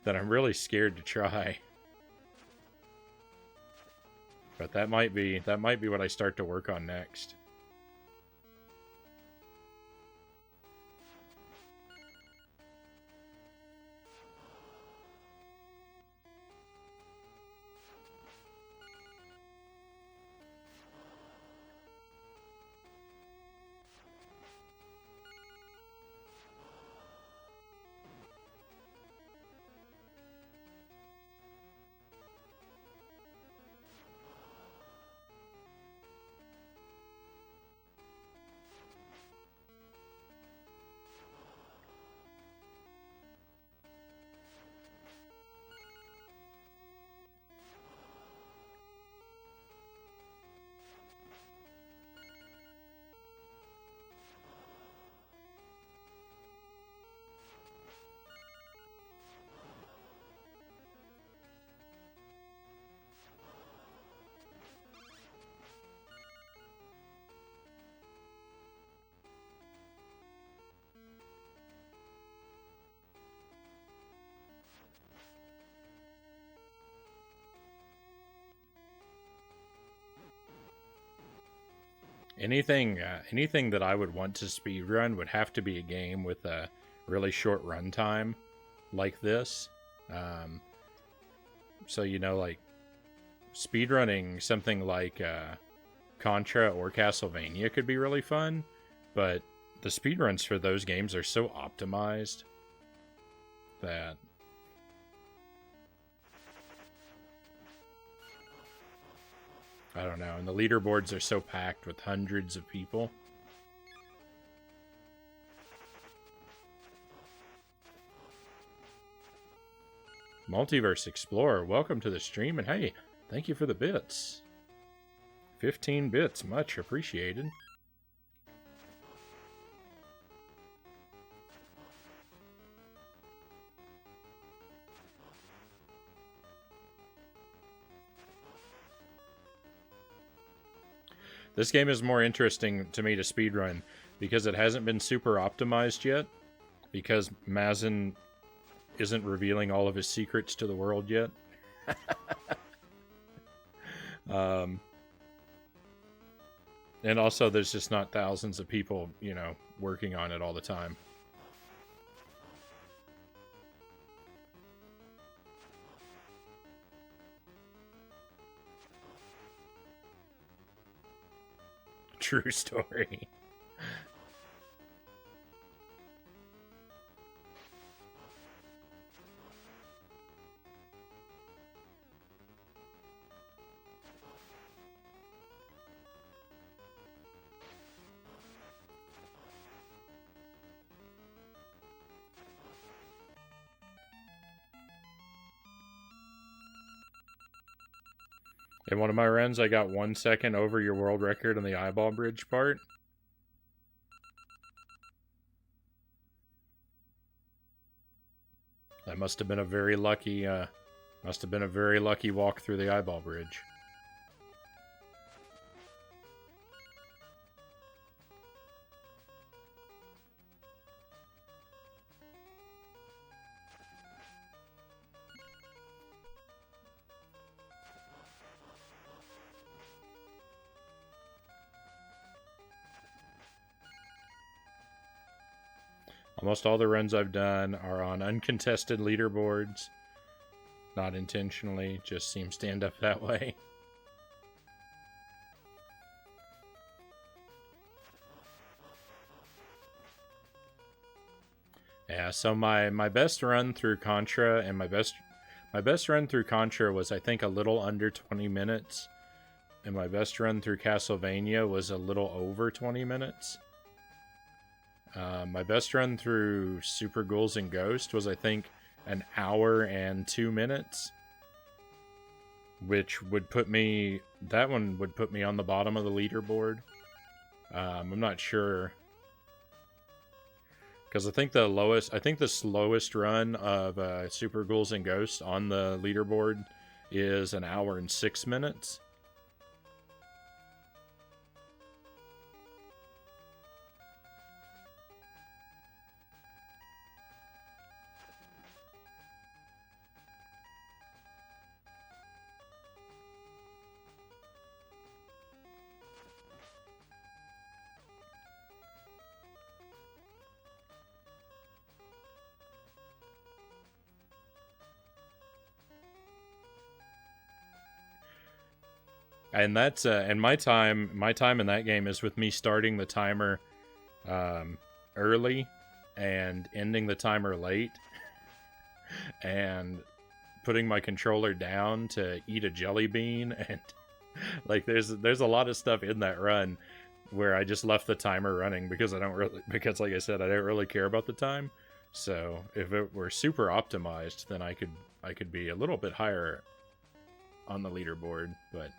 that I'm really scared to try. But that might be what I start to work on next. Anything that I would want to speedrun would have to be a game with a really short runtime like this. So, you know, like speedrunning something like Contra or Castlevania could be really fun, but the speedruns for those games are so optimized that... I don't know, and the leaderboards are so packed with hundreds of people. Multiverse Explorer, welcome to the stream, and hey, thank you for the bits. 15 bits, much appreciated. This game is more interesting to me to speedrun because it hasn't been super optimized yet, because Mazin isn't revealing all of his secrets to the world yet. And also, there's just not thousands of people, you know, working on it all the time. True story. In one of my runs, I got 1 second over your world record on the eyeball bridge part. That must have been a very lucky, walk through the eyeball bridge. Almost all the runs I've done are on uncontested leaderboards. Not intentionally, just seems to end up that way. Yeah, so my best run through Contra and my best run through Contra was, I think, a little under 20 minutes. And my best run through Castlevania was a little over 20 minutes. My best run through Super Ghouls and Ghosts was, I think, an hour and 2 minutes. which would put me, that one would put me on the bottom of the leaderboard. I'm not sure, because I think the slowest run of Super Ghouls and Ghosts on the leaderboard is 1 hour and 6 minutes. And that's and my time in that game is with me starting the timer early and ending the timer late, and putting my controller down to eat a jelly bean, and like there's a lot of stuff in that run where I just left the timer running because because like I said, I don't really care about the time. So if it were super optimized, then I could be a little bit higher on the leaderboard, but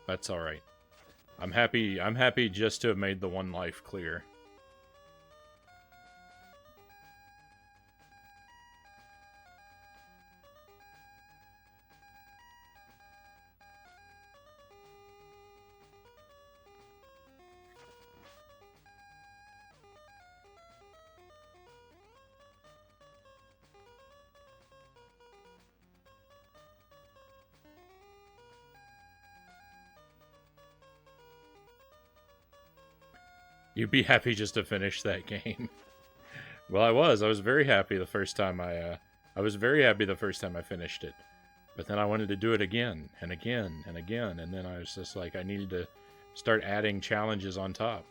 that's all right. I'm happy just to have made the one life clear. You'd be happy just to finish that game. Well, I was very happy the first time I was very happy the first time I finished it. But then I wanted to do it again and again and again, and then I was just like, I needed to start adding challenges on top.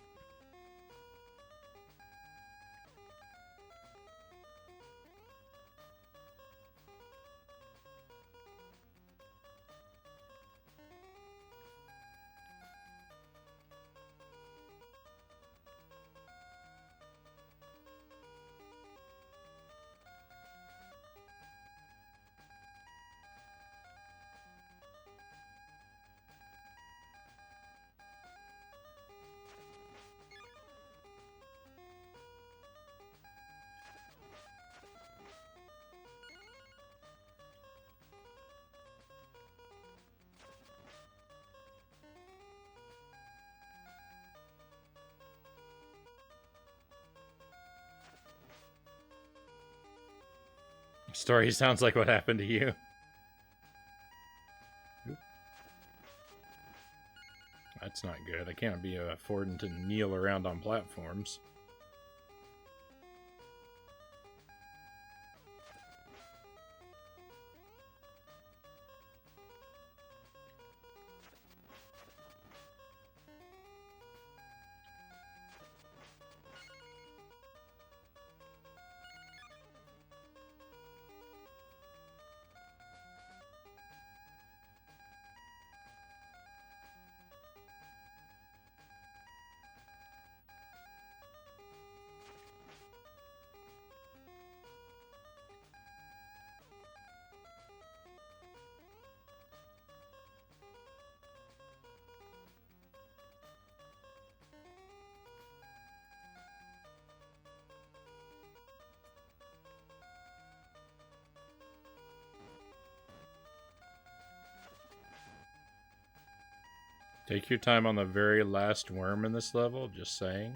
Story sounds like what happened to you. That's not good. I can't be affording to kneel around on platforms. Take your time on the very last worm in this level, just saying.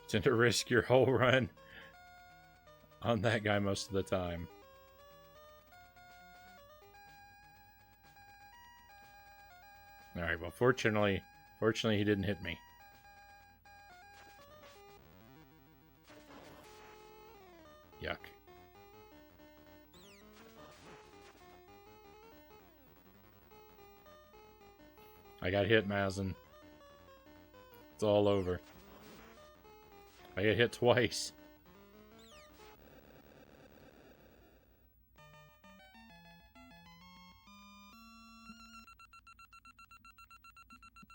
Tend to risk your whole run on that guy most of the time. Alright, well, fortunately he didn't hit me. Yuck. I got hit, Mazen. It's all over. I got hit twice.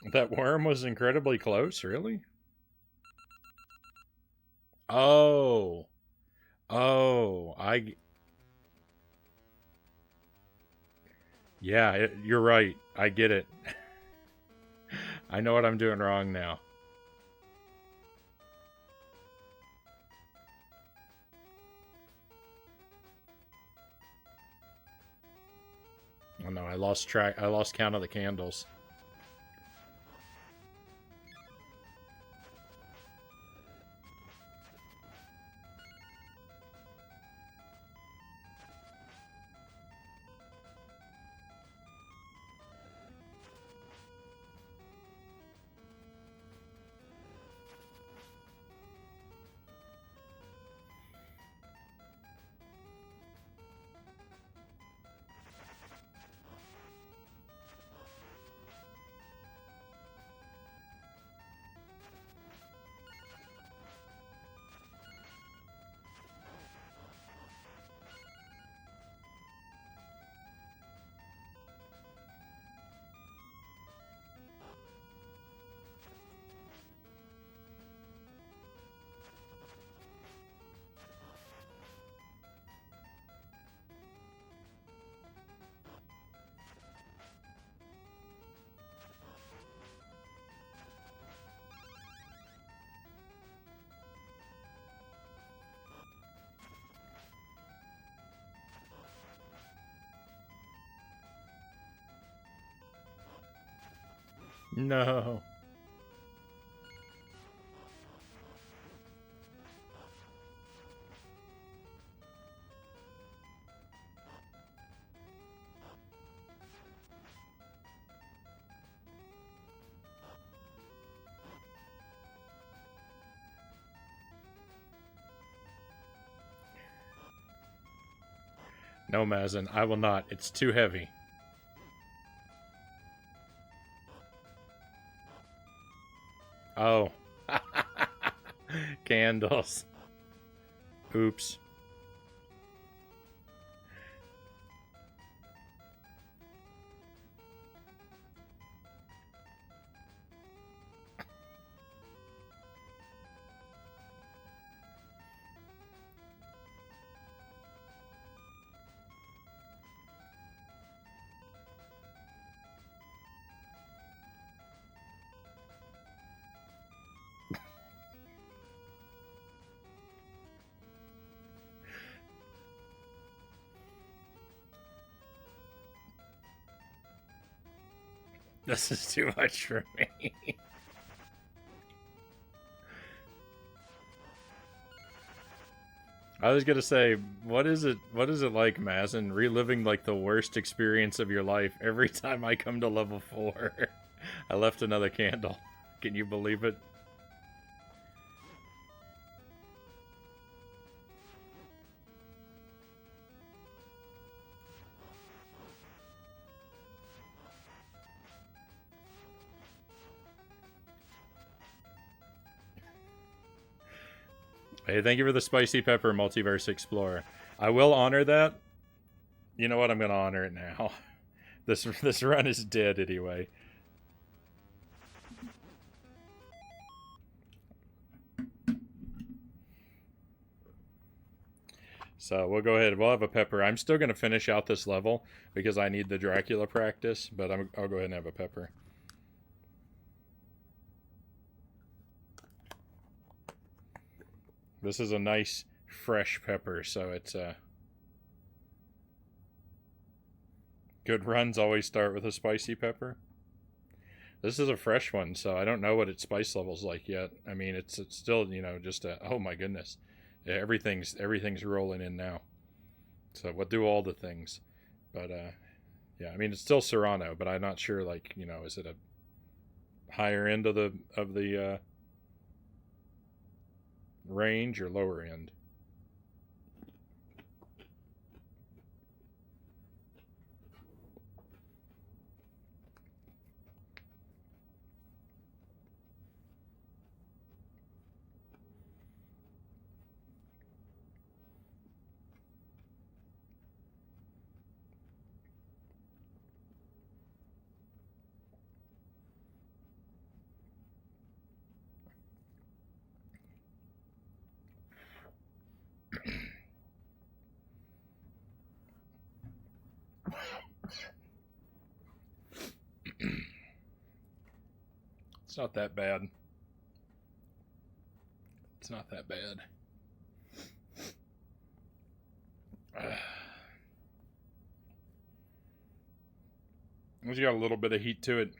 That worm was incredibly close, really? Oh. Oh, yeah, you're right. I get it. I know what I'm doing wrong now. Oh no, I lost track. I lost count of the candles. No. No, Mazin, I will not. It's too heavy. Oh. Candles. Oops. This is too much for me. I was gonna say, what is it? What is it like, Mazin, reliving like the worst experience of your life every time I come to level 4? I left another candle. Can you believe it? Hey, thank you for the spicy pepper, Multiverse Explorer. I will honor that. You know what? I'm gonna honor it now. This run is dead anyway. So we'll go ahead. We'll have a pepper. I'm still gonna finish out this level because I need the Dracula practice. But I'll go ahead and have a pepper. This is a nice fresh pepper, so it's good runs always start with a spicy pepper. This is a fresh one, so I don't know what its spice level's like yet. I mean, it's still, you know, just a, oh my goodness. Yeah, everything's rolling in now. So we'll do all the things. But yeah, I mean it's still Serrano, but I'm not sure like, you know, is it a higher end of the range or lower end? It's not that bad. It's not that bad. It's got a little bit of heat to it.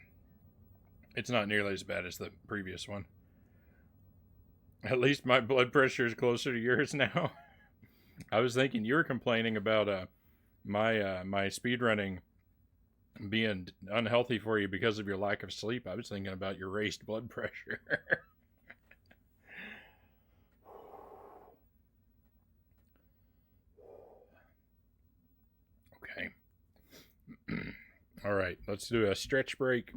It's not nearly as bad as the previous one. At least my blood pressure is closer to yours now. I was thinking you were complaining about my speedrunning being unhealthy for you because of your lack of sleep. I was thinking about your raised blood pressure. Okay. All right, let's do a stretch break.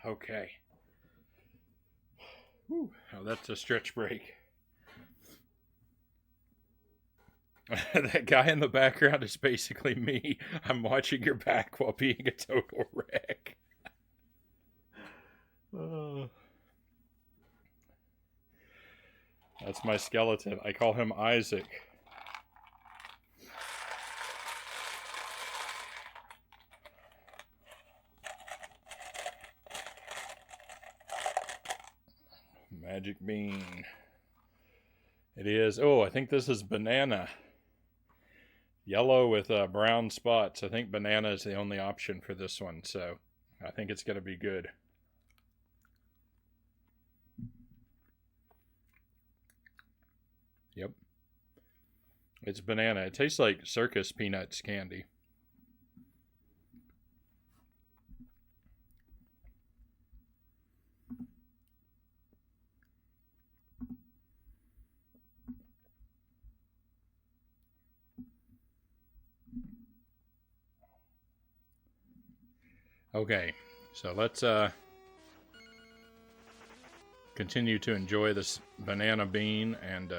Okay. Whew. Oh, that's a stretch break. That guy in the background is basically me. I'm watching your back while being a total wreck. That's my skeleton. I call him Isaac. Magic bean. It is. Oh, I think this is banana. Yellow with brown spots. I think banana is the only option for this one, so I think it's going to be good. Yep. It's banana. It tastes like circus peanuts candy. Okay, so let's continue to enjoy this banana bean and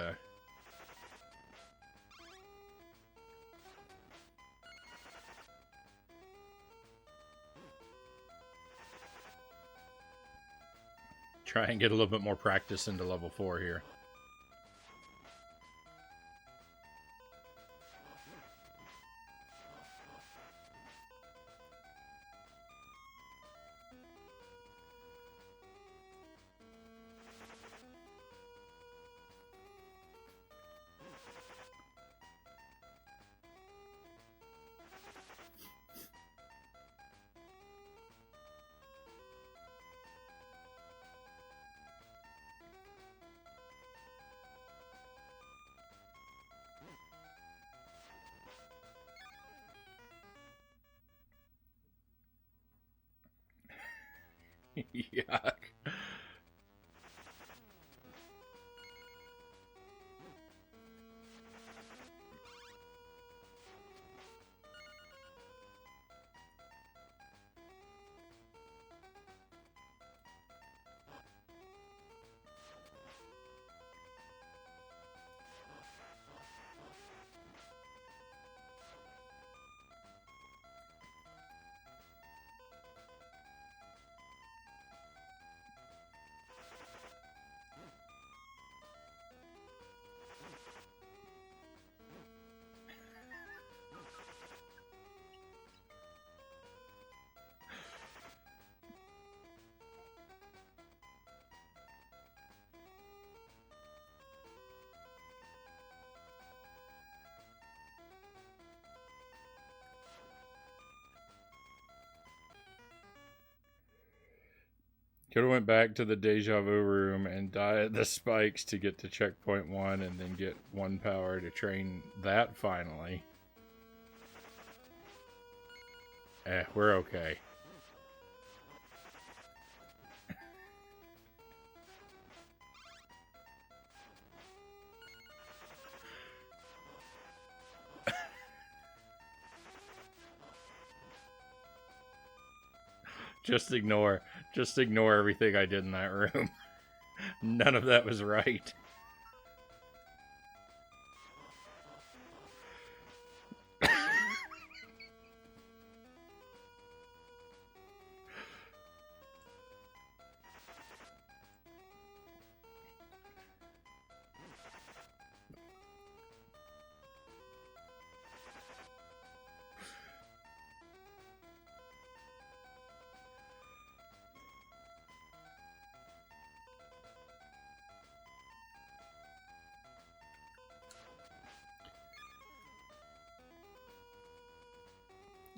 try and get a little bit more practice into level 4 here. Yuck. Could have went back to the deja vu room and died the spikes to get to checkpoint 1 and then get 1 power to train that finally. We're okay. Just ignore everything I did in that room. None of that was right.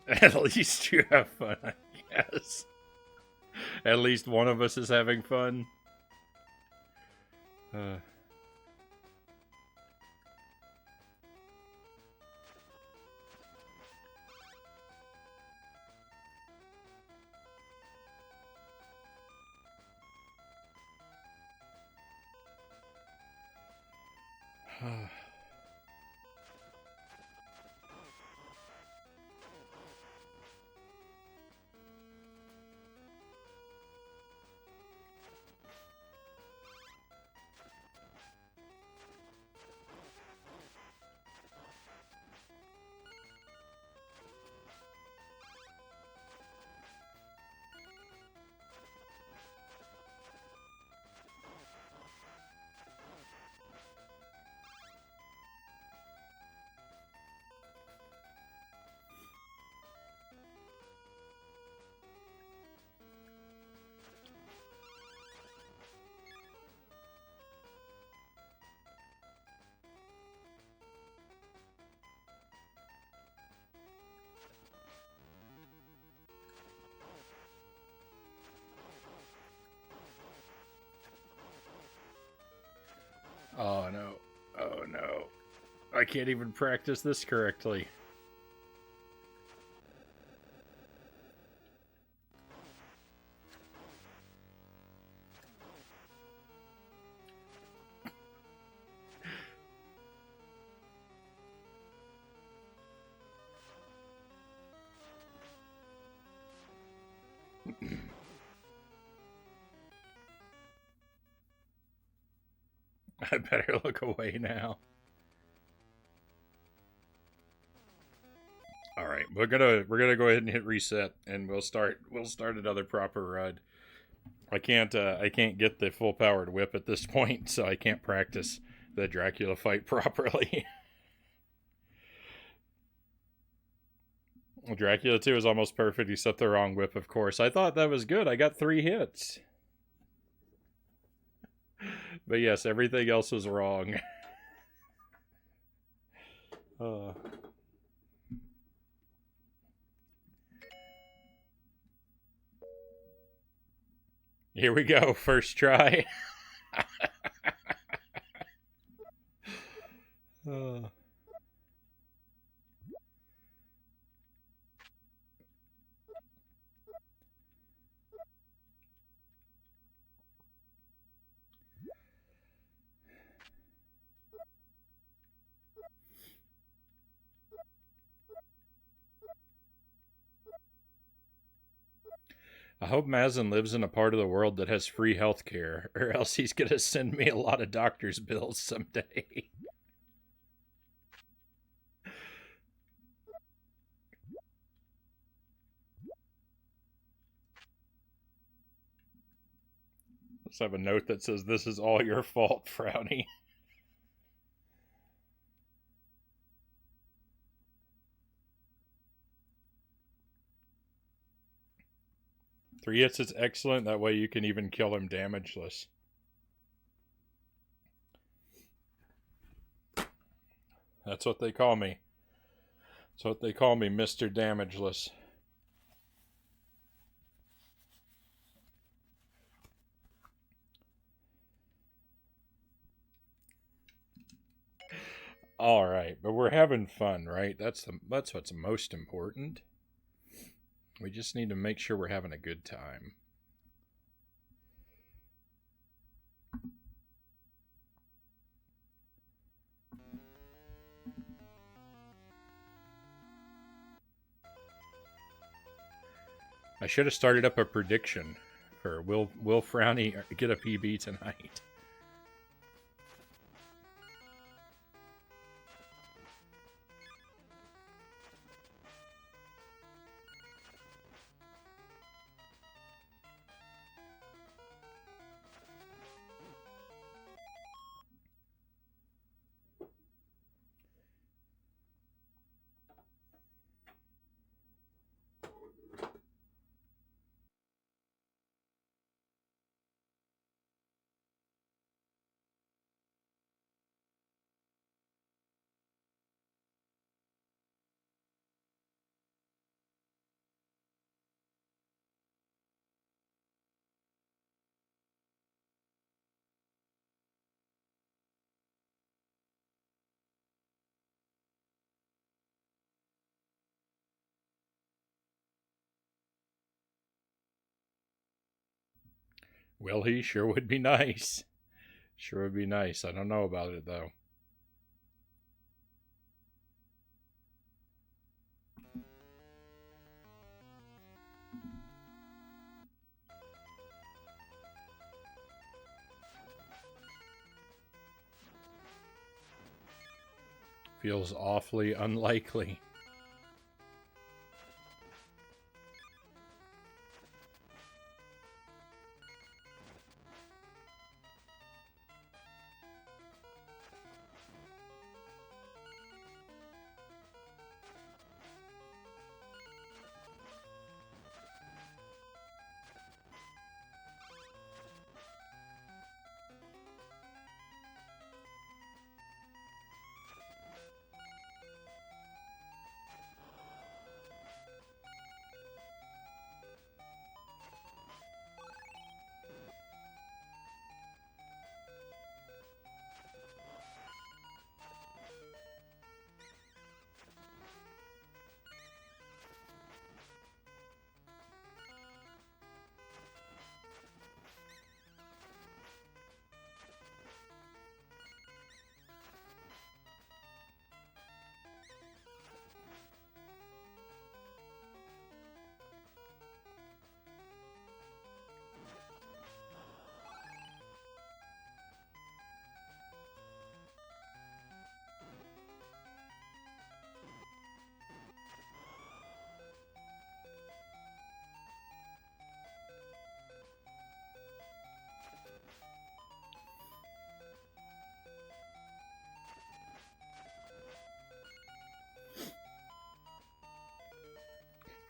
At least you have fun, I guess. At least one of us is having fun. Oh no. Oh no. I can't even practice this correctly. I better look away now. All right, we're gonna go ahead and hit reset, and we'll start another proper run. I can't get the full powered whip at this point, so I can't practice the Dracula fight properly. Dracula 2 is almost perfect, except the wrong whip, of course. I thought that was good. I got 3 hits. But yes, everything else was wrong. Here we go, first try. I hope Mazin lives in a part of the world that has free healthcare, or else he's gonna send me a lot of doctor's bills someday. Let's have a note that says, "This is all your fault, Frownie." Three hits is excellent. That way you can even kill him damageless. That's what they call me. That's what they call me, Mr. Damageless. All right, but we're having fun, right? That's what's most important. We just need to make sure we're having a good time. I should have started up a prediction for will Frownie get a PB tonight? Will he? Sure would be nice. Sure would be nice. I don't know about it though. Feels awfully unlikely.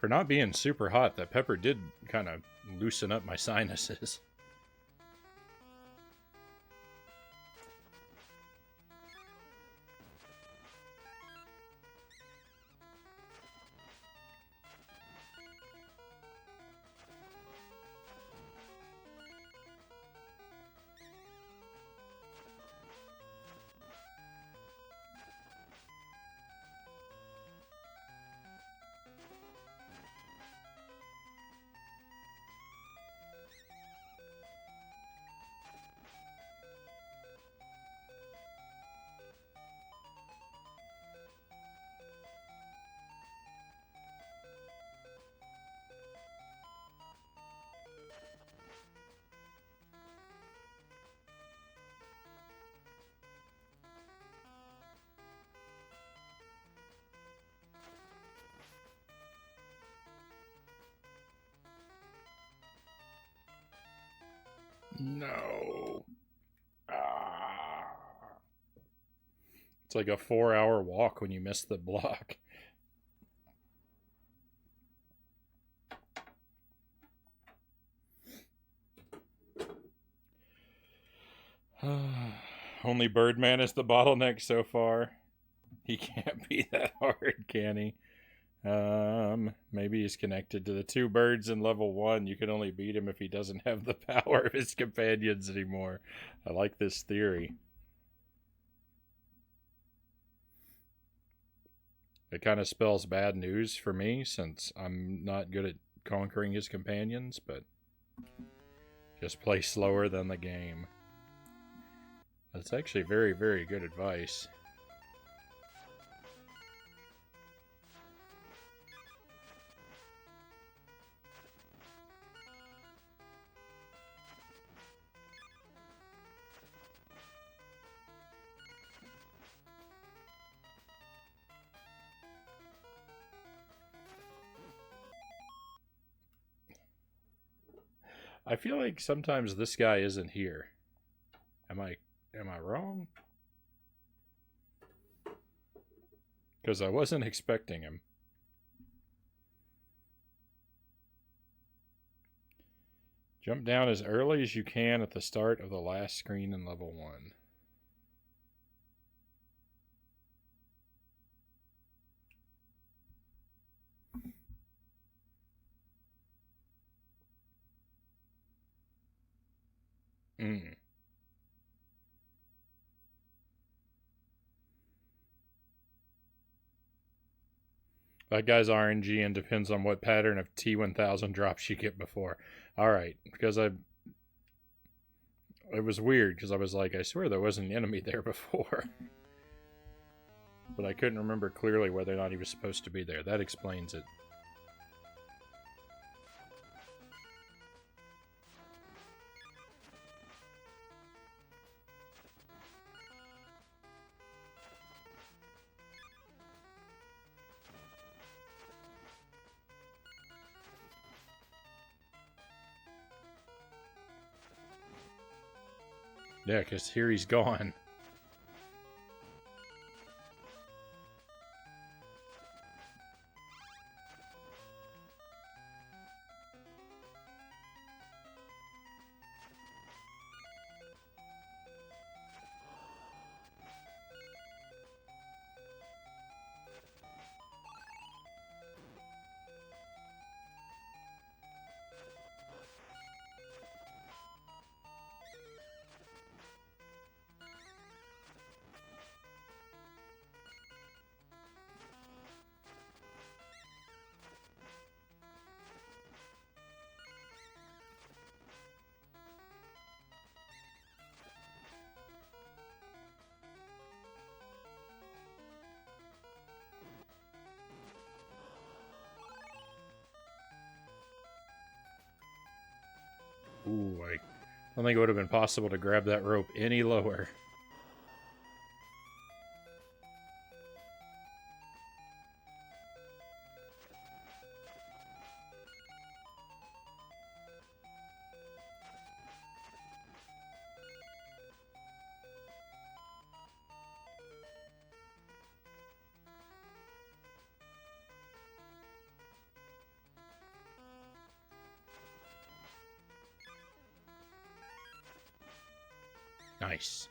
For not being super hot, that pepper did kind of loosen up my sinuses. No. Ah. It's like a 4-hour walk when you miss the block. Only Birdman is the bottleneck so far. He can't be that hard, can he? Maybe he's connected to the two birds in level 1. You can only beat him if he doesn't have the power of his companions anymore. I like this theory. It kind of spells bad news for me since I'm not good at conquering his companions, but just play slower than the game. That's actually very, very good advice. I feel like sometimes this guy isn't here. Am I wrong? Because I wasn't expecting him. Jump down as early as you can at the start of the last screen in level 1. That guy's RNG and depends on what pattern of T1000 drops you get before. Alright, because it was weird, because I was like, I swear there wasn't an enemy there before. But I couldn't remember clearly whether or not he was supposed to be there. That explains it. Yeah, because here he's gone. Ooh, I don't think it would have been possible to grab that rope any lower. Nice.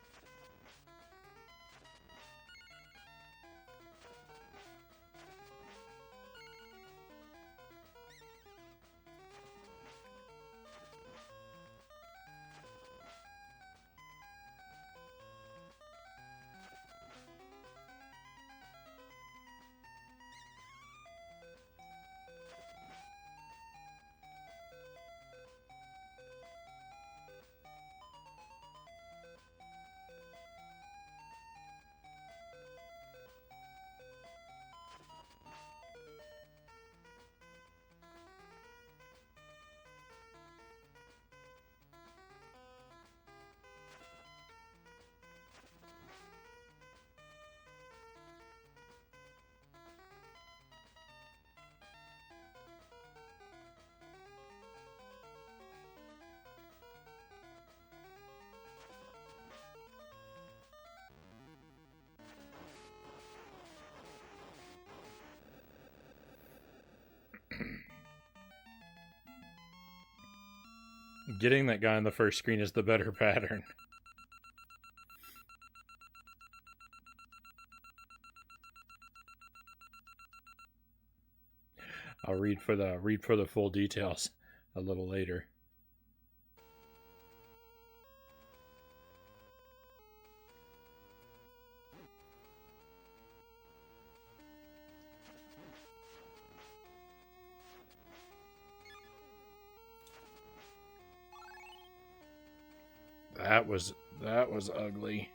Getting that guy on the first screen is the better pattern. I'll read for the full details a little later. That was ugly.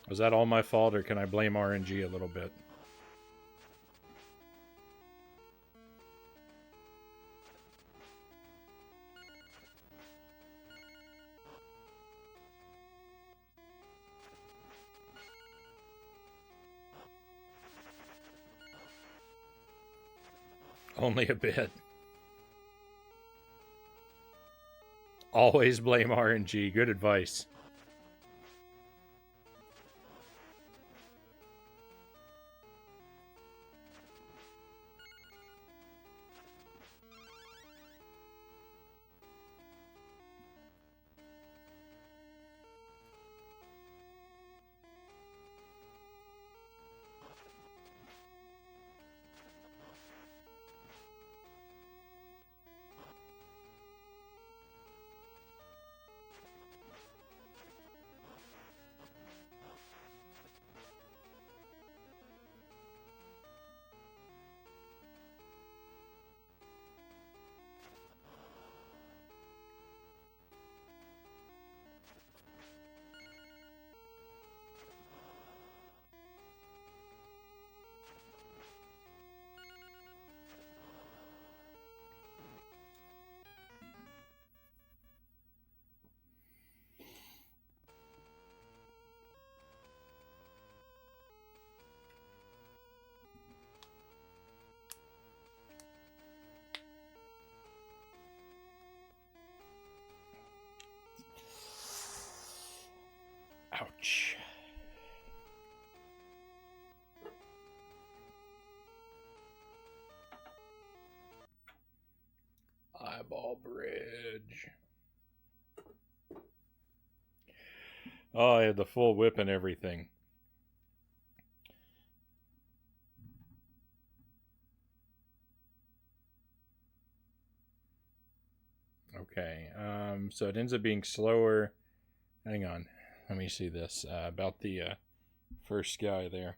Was that all my fault, or can I blame RNG a little bit? Only a bit. Always blame RNG. Good advice. Ouch. Eyeball bridge. Oh, I had the full whip and everything. Okay, so it ends up being slower. Hang on, let me see this. About the first guy there.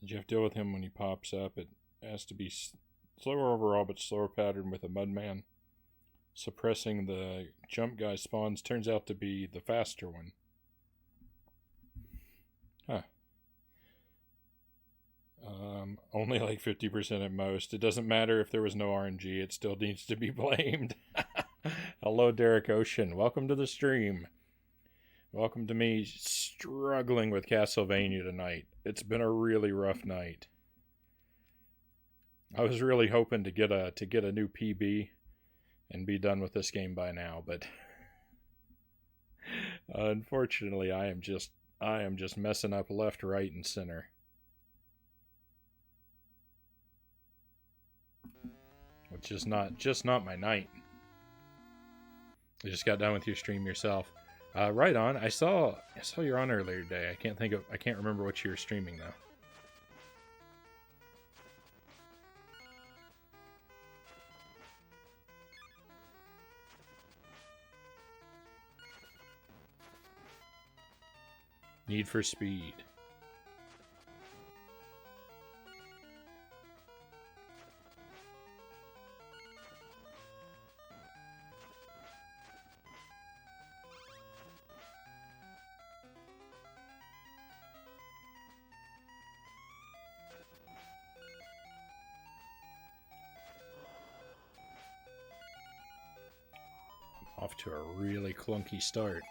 Did you have to deal with him when he pops up? It has to be slower overall, but slower pattern with a Mudman. Suppressing the jump guy spawns turns out to be the faster one. Huh. Only like 50% at most. It doesn't matter if there was no RNG, it still needs to be blamed. Hello, Derek Ocean. Welcome to the stream. Welcome to me struggling with Castlevania tonight. It's been a really rough night. I was really hoping to get a new PB and be done with this game by now, but unfortunately I am just messing up left, right, and center. Which is not my night. You just got done with your stream yourself. Right on. I saw you're on earlier today. I can't remember what you were streaming though. Need for Speed. Off to a really clunky start.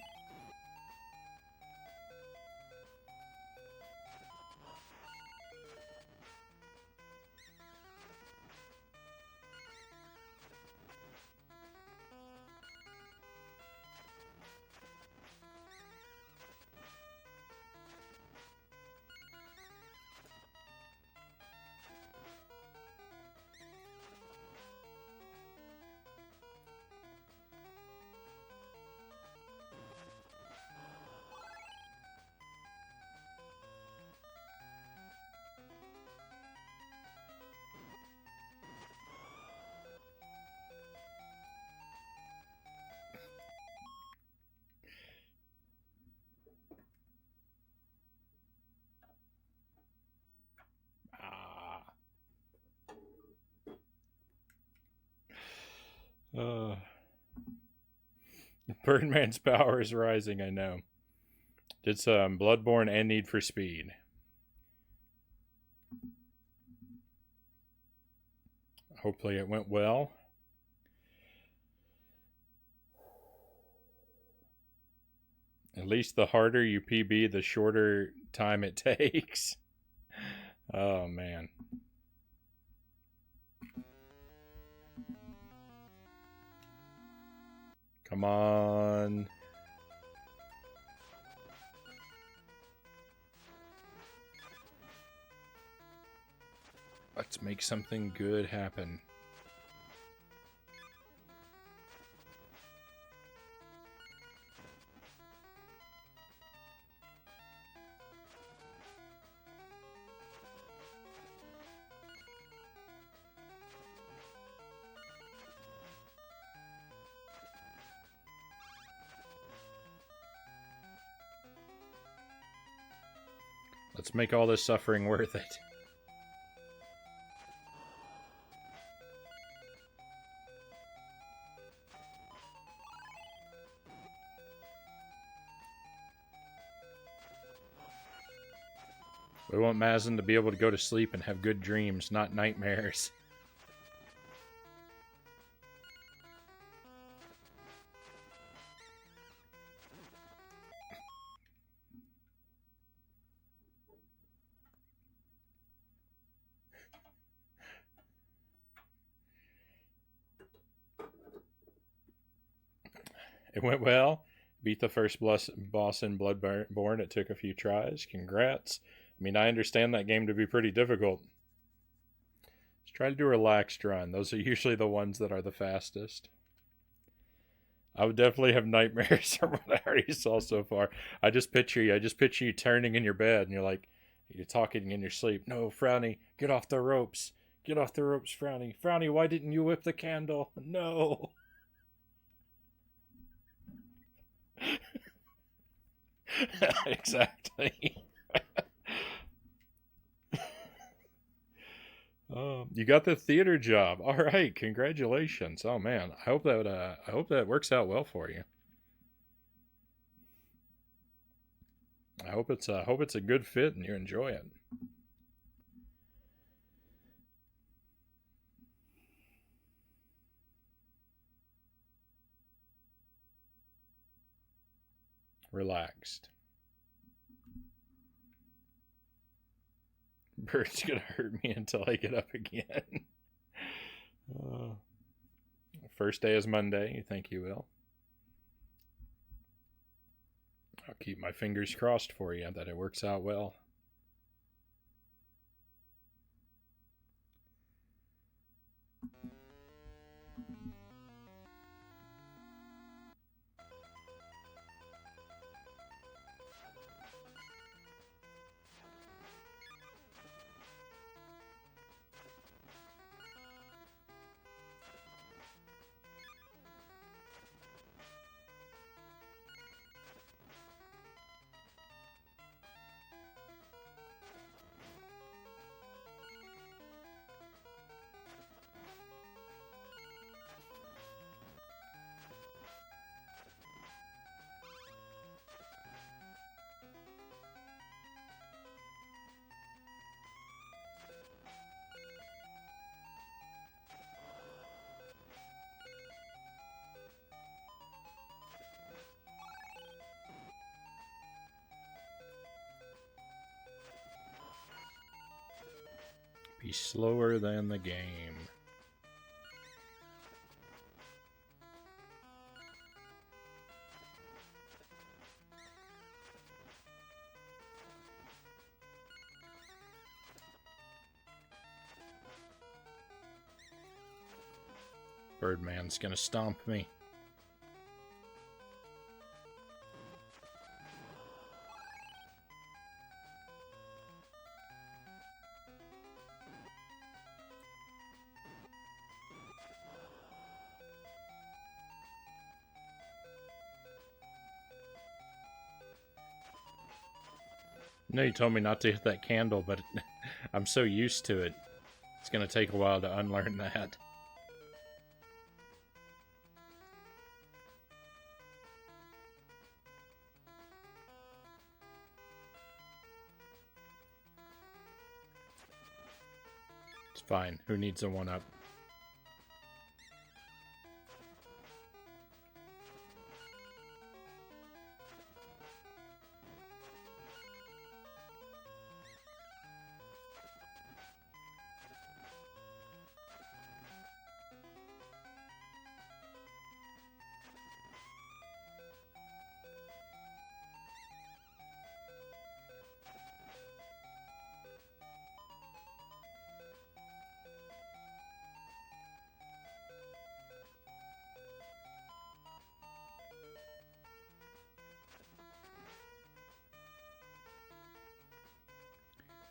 Uh, Birdman's power is rising, I know. Did some Bloodborne and Need for Speed. Hopefully it went well. At least the harder you PB, the shorter time it takes. Oh, man. Come on. Let's make something good happen. Let's make all this suffering worth it. We want Mazin to be able to go to sleep and have good dreams, not nightmares. It went well. Beat the first boss in Bloodborne. It took a few tries. Congrats. I mean, I understand that game to be pretty difficult. Let's try to do a relaxed run. Those are usually the ones that are the fastest. I would definitely have nightmares from what I already saw so far. I just picture you turning in your bed and you're talking in your sleep. No, Frownie, get off the ropes. Get off the ropes, Frownie. Frownie, why didn't you whip the candle? No. Exactly. You got the theater job. All right, congratulations. Oh man, I hope that works out well for you. I hope it's a good fit and you enjoy it. Relaxed. Bird's gonna hurt me until I get up again. uh, First day is Monday. You think you will? I'll keep my fingers crossed for you that it works out well. Be slower than the game. Birdman's gonna stomp me. No, you told me not to hit that candle, but I'm so used to it. It's gonna take a while to unlearn that. Fine. Who needs a 1-up?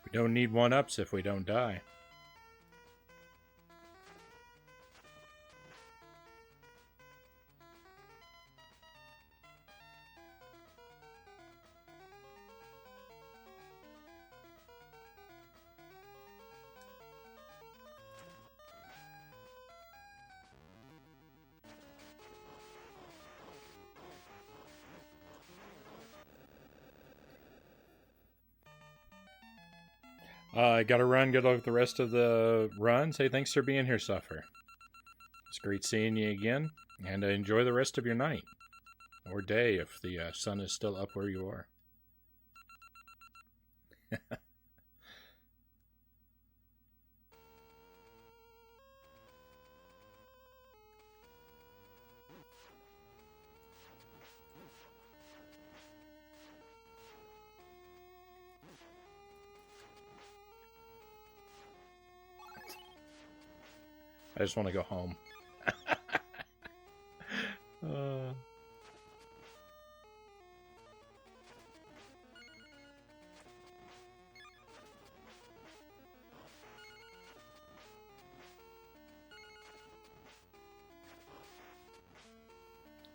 We don't need 1-ups if we don't die. I gotta run. Good luck with the rest of the run. Say thanks for being here, Suffer. It's great seeing you again. And enjoy the rest of your night. Or day if the sun is still up where you are. I just want to go home.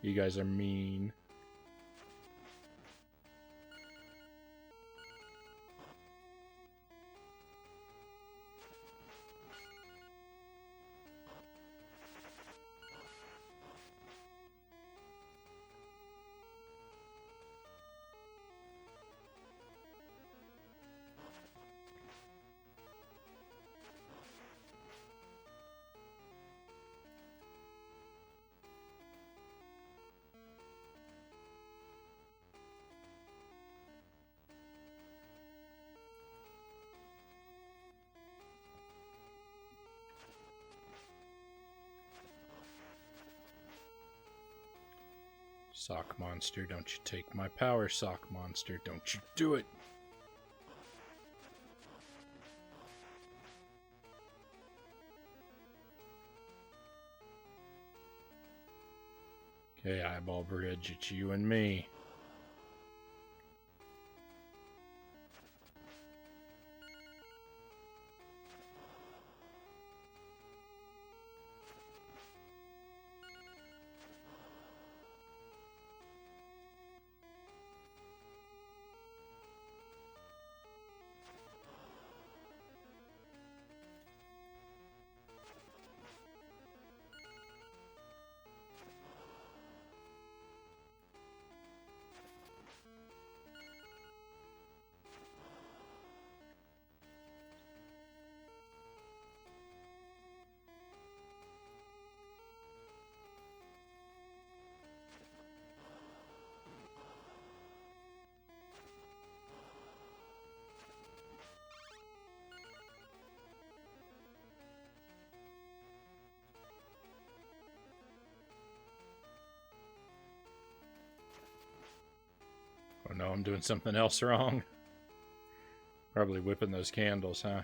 You guys are mean. Sock monster, don't you take my power, sock monster. Don't you do it. Okay, eyeball bridge, it's you and me. Oh no, I'm doing something else wrong. Probably whipping those candles, huh?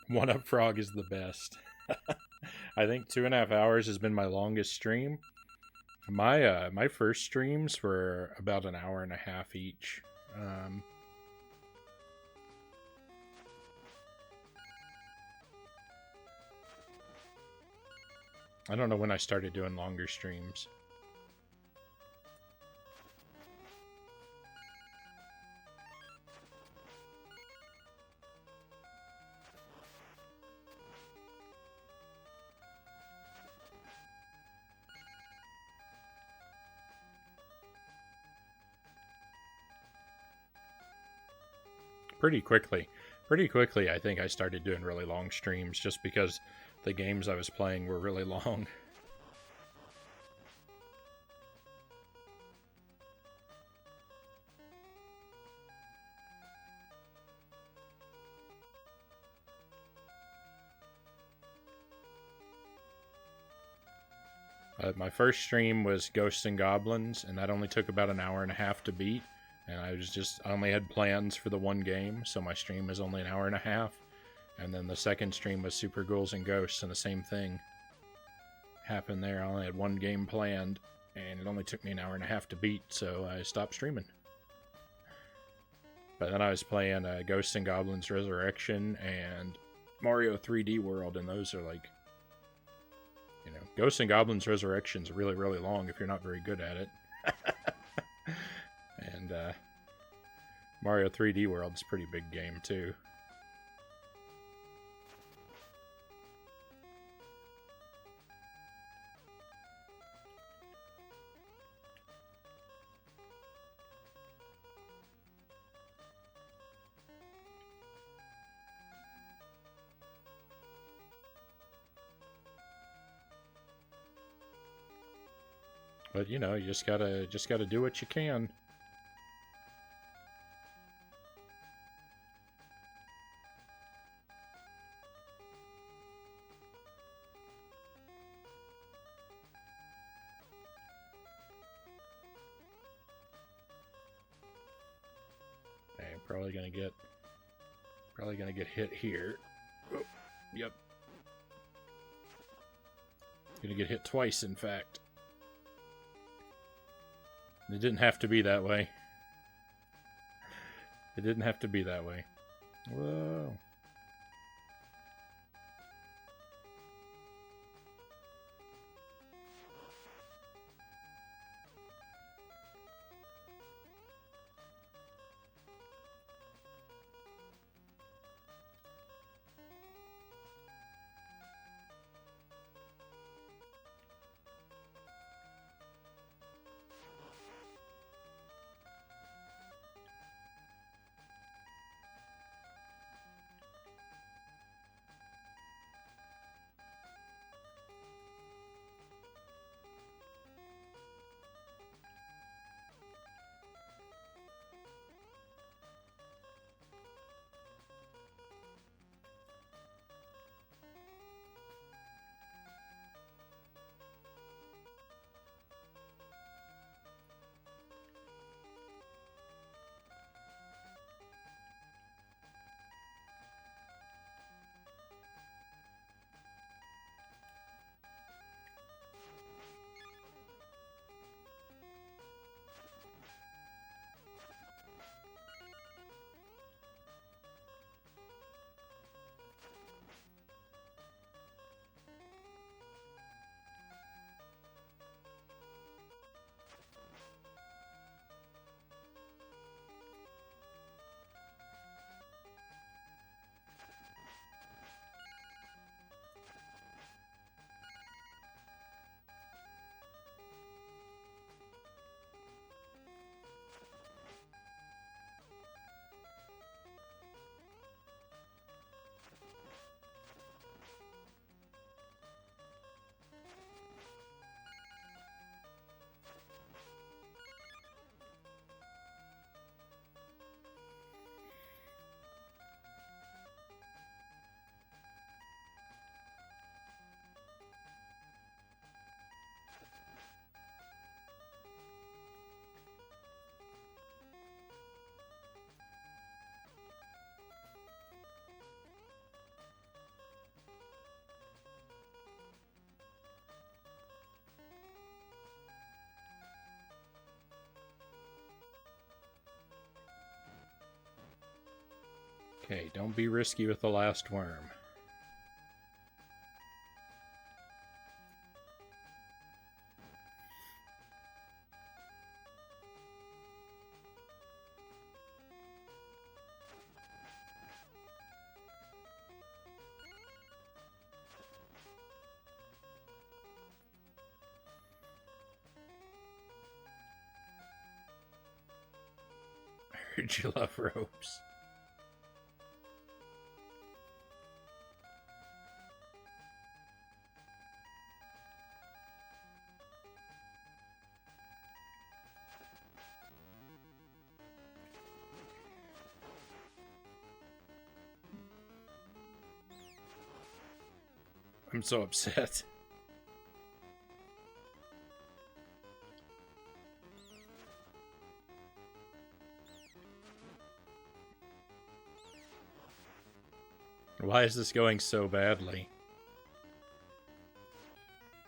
One Up Frog is the best. I think 2.5 hours has been my longest stream. My first streams were about an hour and a half each. I don't know when I started doing longer streams. Pretty quickly, I think I started doing really long streams just because the games I was playing were really long. My first stream was Ghosts and Goblins, and that only took about an hour and a half to beat. And I only had plans for the one game, so my stream was only an hour and a half. And then the second stream was Super Ghouls and Ghosts, and the same thing happened there. I only had one game planned, and it only took me an hour and a half to beat, so I stopped streaming. But then I was playing Ghosts and Goblins Resurrection and Mario 3D World, and those are like, you know, Ghosts and Goblins Resurrection's really, really long if you're not very good at it. And Mario 3D World's a pretty big game, too. But you know, you just gotta do what you can. I'm probably gonna get hit here. Oh, yep. Gonna get hit twice, in fact. It didn't have to be that way. It didn't have to be that way. Whoa. Okay, don't be risky with the last worm. I heard you love ropes. I'm so upset. Why is this going so badly?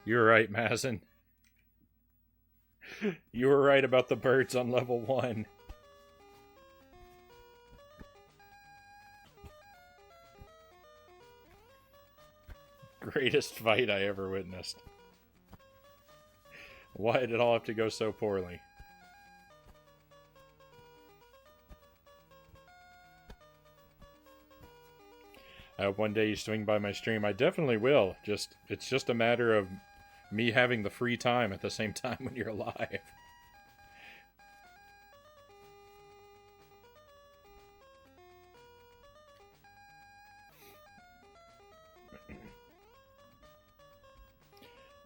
You're right, Mazin. You were right about the birds on level 1. Greatest fight I ever witnessed. Why did it all have to go so poorly? I hope one day you swing by my stream. I definitely will. It's just a matter of me having the free time at the same time when you're alive.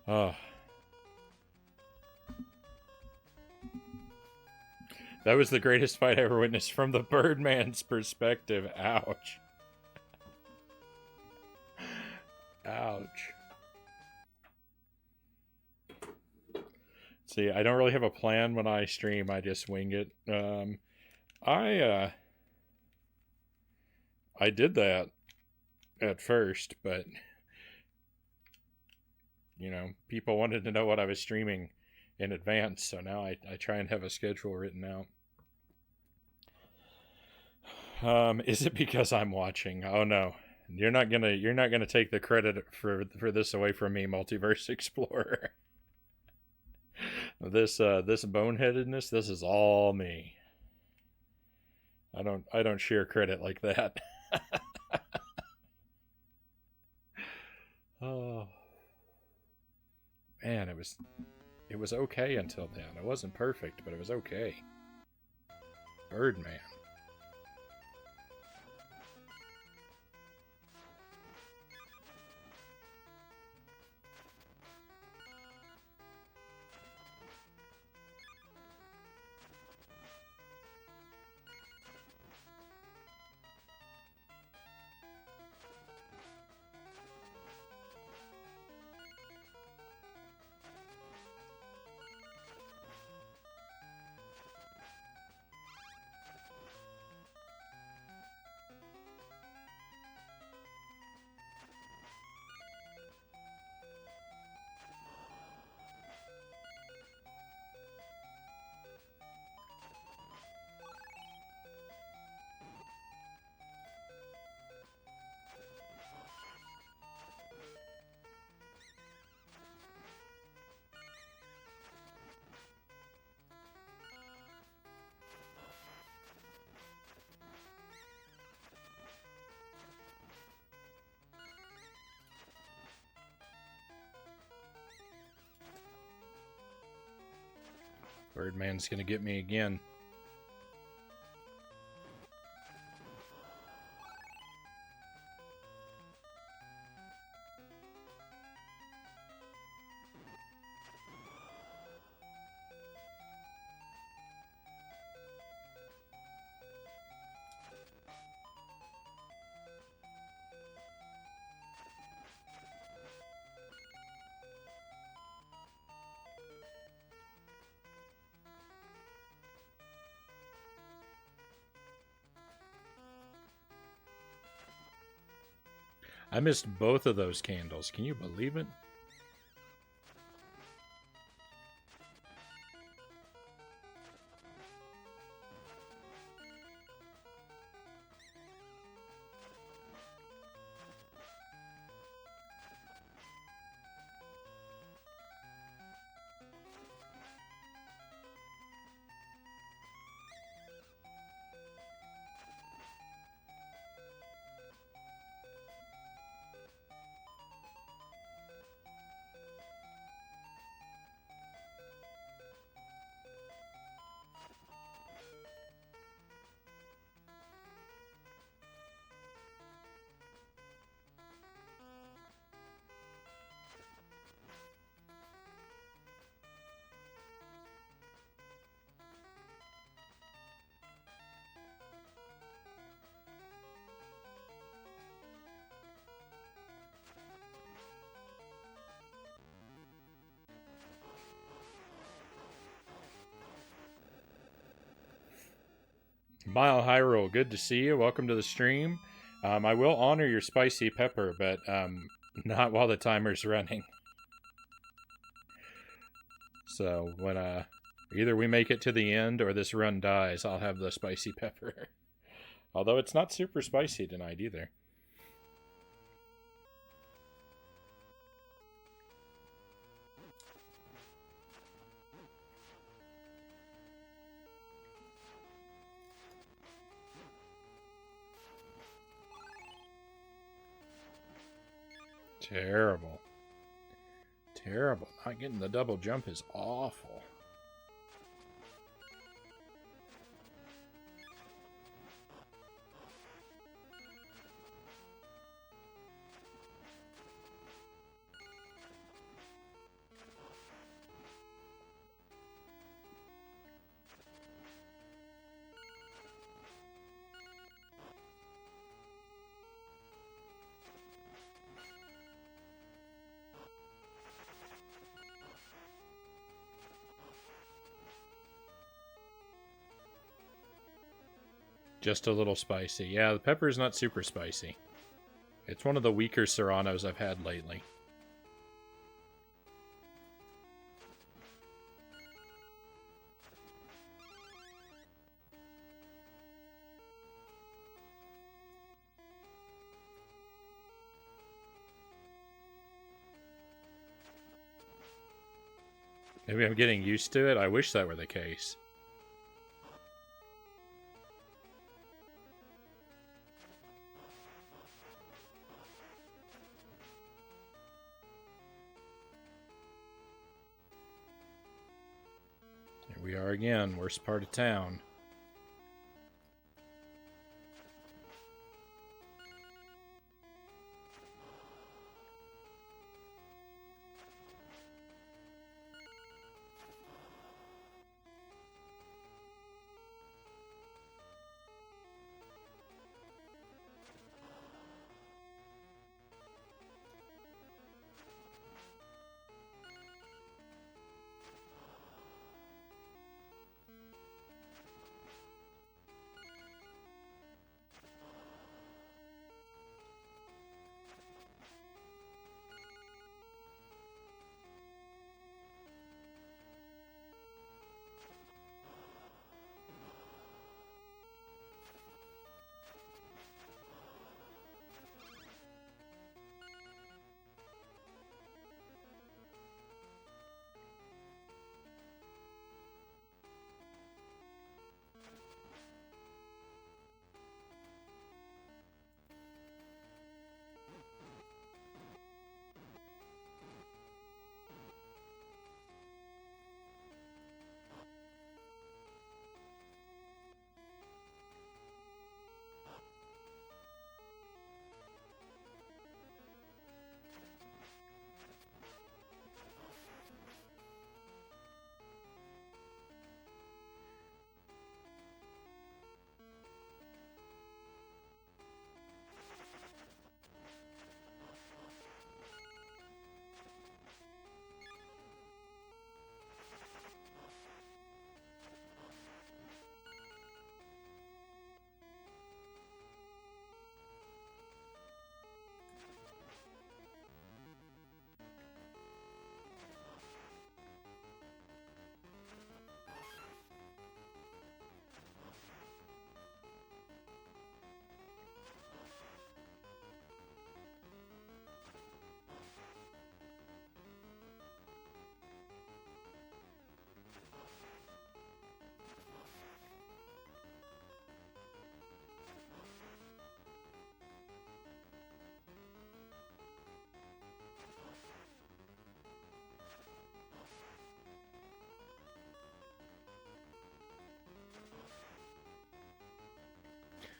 Oh. That was the greatest fight I ever witnessed from the Birdman's perspective. Ouch. Ouch. See, I don't really have a plan when I stream. I just wing it. I did that at first, but you know, people wanted to know what I was streaming in advance, so now I try and have a schedule written out. Is it because I'm watching? Oh no. You're not gonna take the credit for this away from me, Multiverse Explorer. This boneheadedness, this is all me. I don't share credit like that. Oh man, it was okay until then. It wasn't perfect, but it was okay. Birdman. Birdman's gonna get me again. I missed both of those candles. Can you believe it? Mile Hyrule, good to see you. Welcome to the stream. I will honor your spicy pepper, but not while the timer's running. So when either we make it to the end or this run dies, I'll have the spicy pepper. Although it's not super spicy tonight either. Terrible. Terrible. Not getting the double jump is awful. Just a little spicy. Yeah, the pepper's not super spicy. It's one of the weaker serranos I've had lately. Maybe I'm getting used to it. I wish that were the case. Here we are again, worst part of town.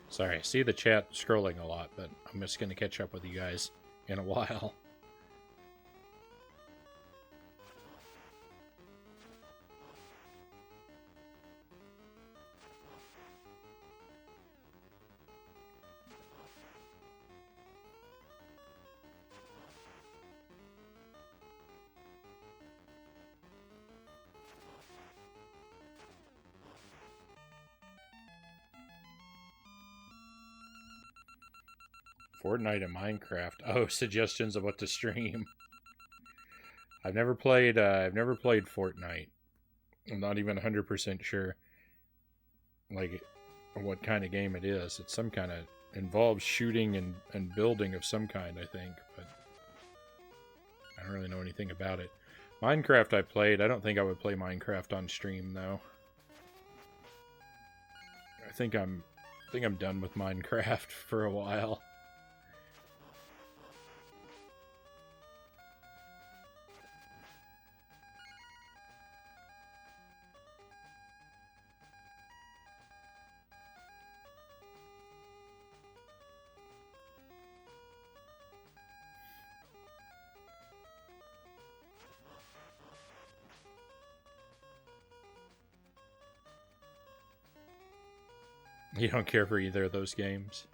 Sorry, I see the chat scrolling a lot, but I'm just going to catch up with you guys in a while. Fortnite and Minecraft. Oh, suggestions of what to stream. I've never played Fortnite. I'm not even 100% sure like what kind of game it is. It's some kind of involves shooting and building of some kind, I think, but I don't really know anything about it. Minecraft I played. I don't think I would play Minecraft on stream though. I think I'm done with Minecraft for a while. You don't care for either of those games?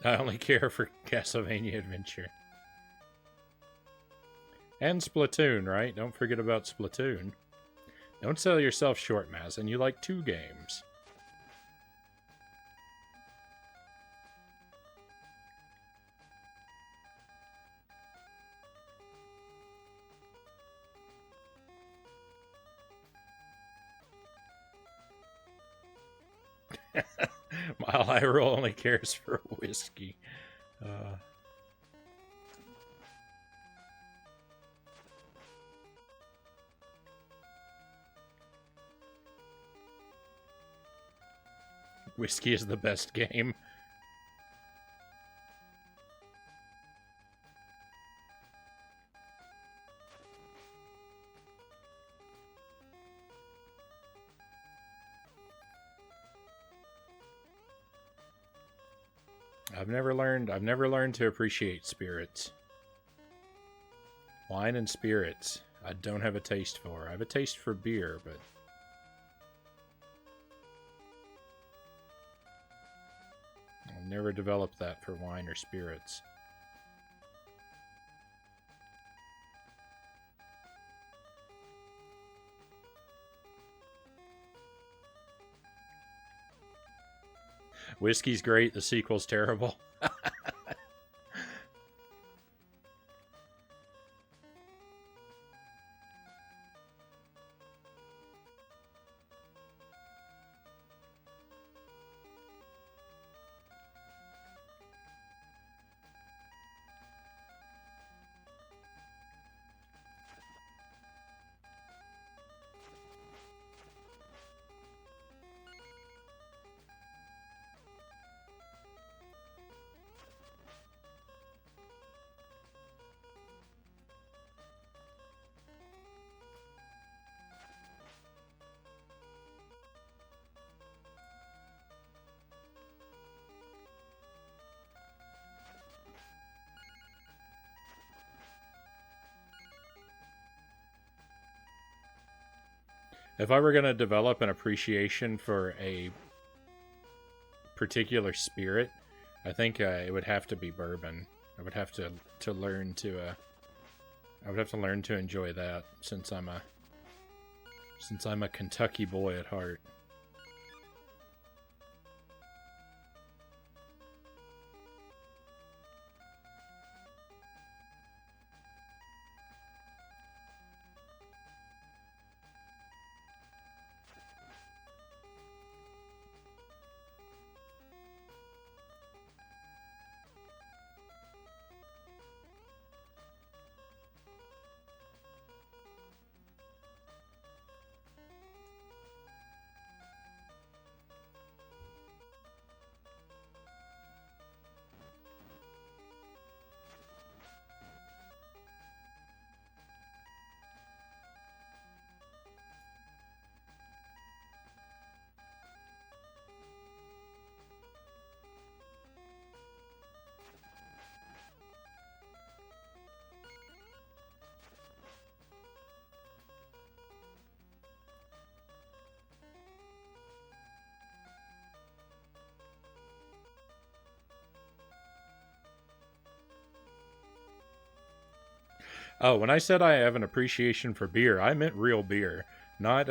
I only care for Castlevania Adventure. And Splatoon, right? Don't forget about Splatoon. Don't sell yourself short, Mazin. You like 2 games. Mile High Roll only cares for whiskey. Whiskey is the best game. I've never learned to appreciate spirits. Wine and spirits, I don't have a taste for. I have a taste for beer, but I've never developed that for wine or spirits. Whiskey's great, the sequel's terrible. If I were going to develop an appreciation for a particular spirit, I think it would have to be bourbon. I would have to learn to I would have to learn to enjoy that since I'm a Kentucky boy at heart. Oh, when I said I have an appreciation for beer, I meant real beer, not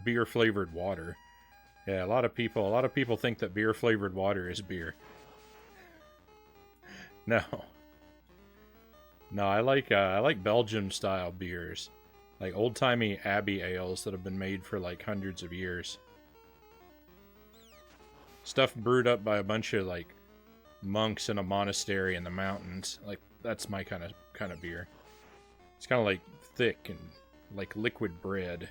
beer flavored water. Yeah, a lot of people think that beer flavored water is beer. No, no, I like Belgium style beers, like old timey abbey ales that have been made for like hundreds of years. Stuff brewed up by a bunch of like monks in a monastery in the mountains. Like that's my kind of beer. It's kind of like thick and like liquid bread.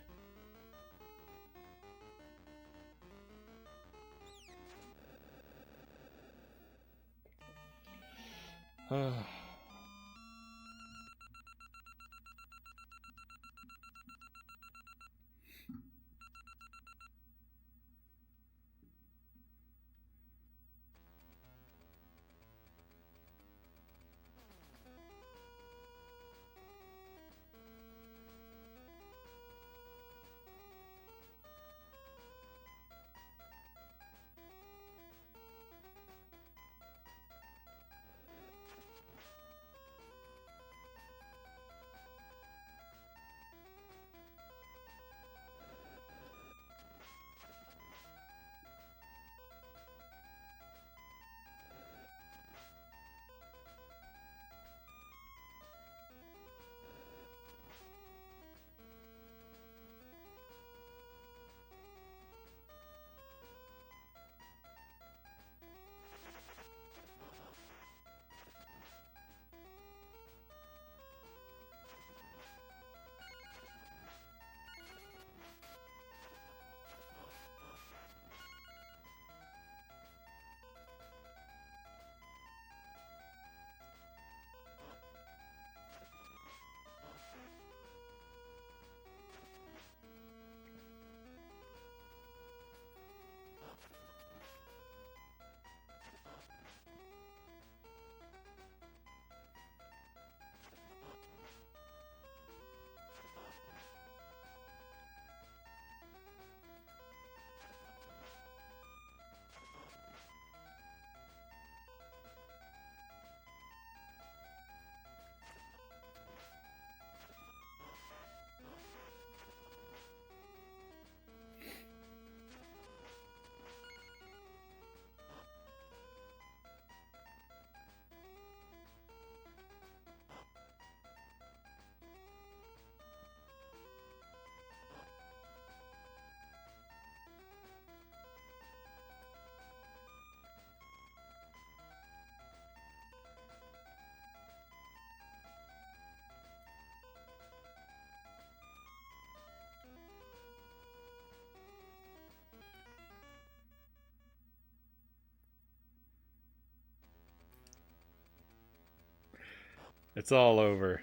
It's all over.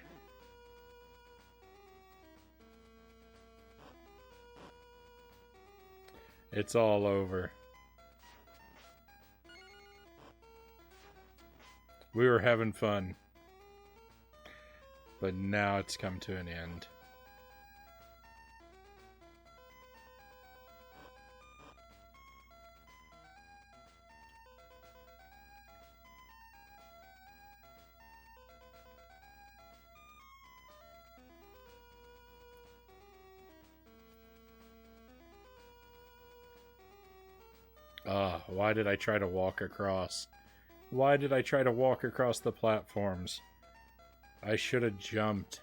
It's all over. We were having fun, but now it's come to an end. Why did I try to walk across? Why did I try to walk across the platforms? I should have jumped.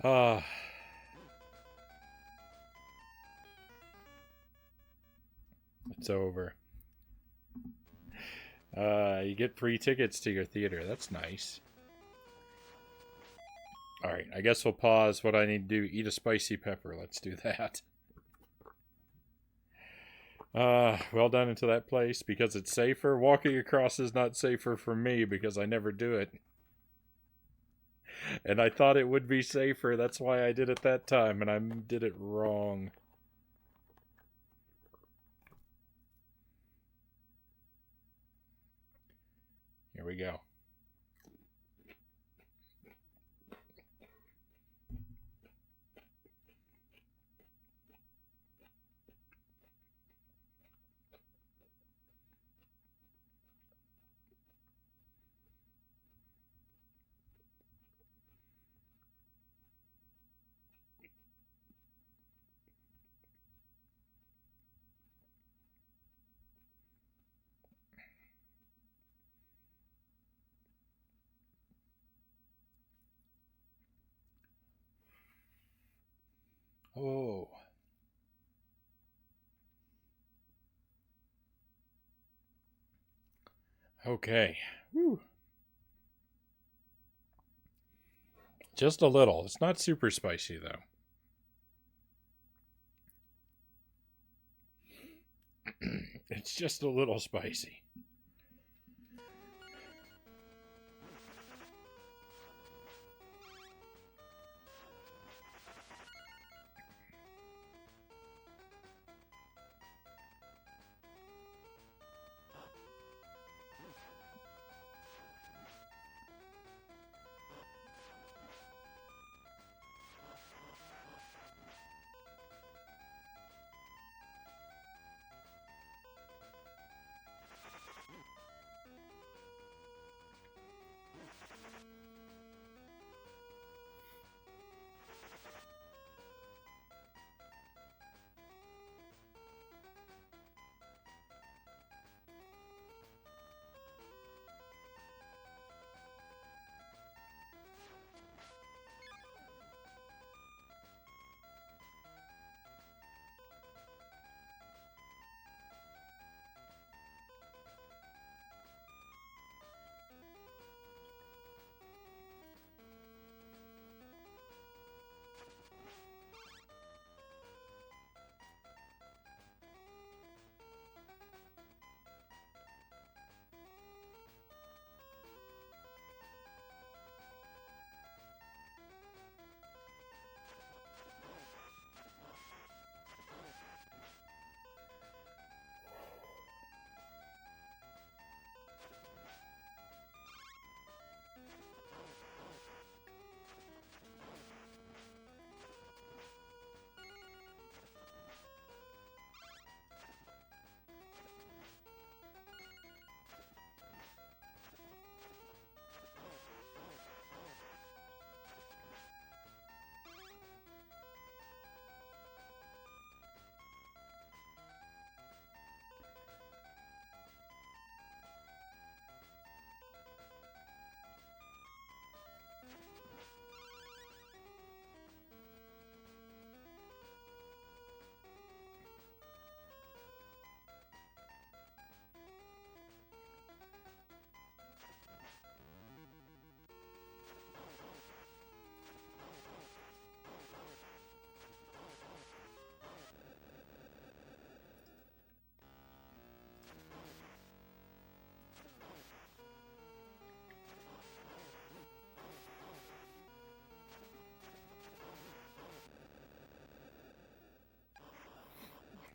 Ah. It's over. You get free tickets to your theater. That's nice. Alright, I guess we'll pause. What I need to do, eat a spicy pepper. Let's do that. Well done into that place because it's safer. Walking across is not safer for me because I never do it. And I thought it would be safer. That's why I did it that time, and I did it wrong. Here we go. Oh. Okay. Whew. Just a little. It's not super spicy, though. It's just a little spicy.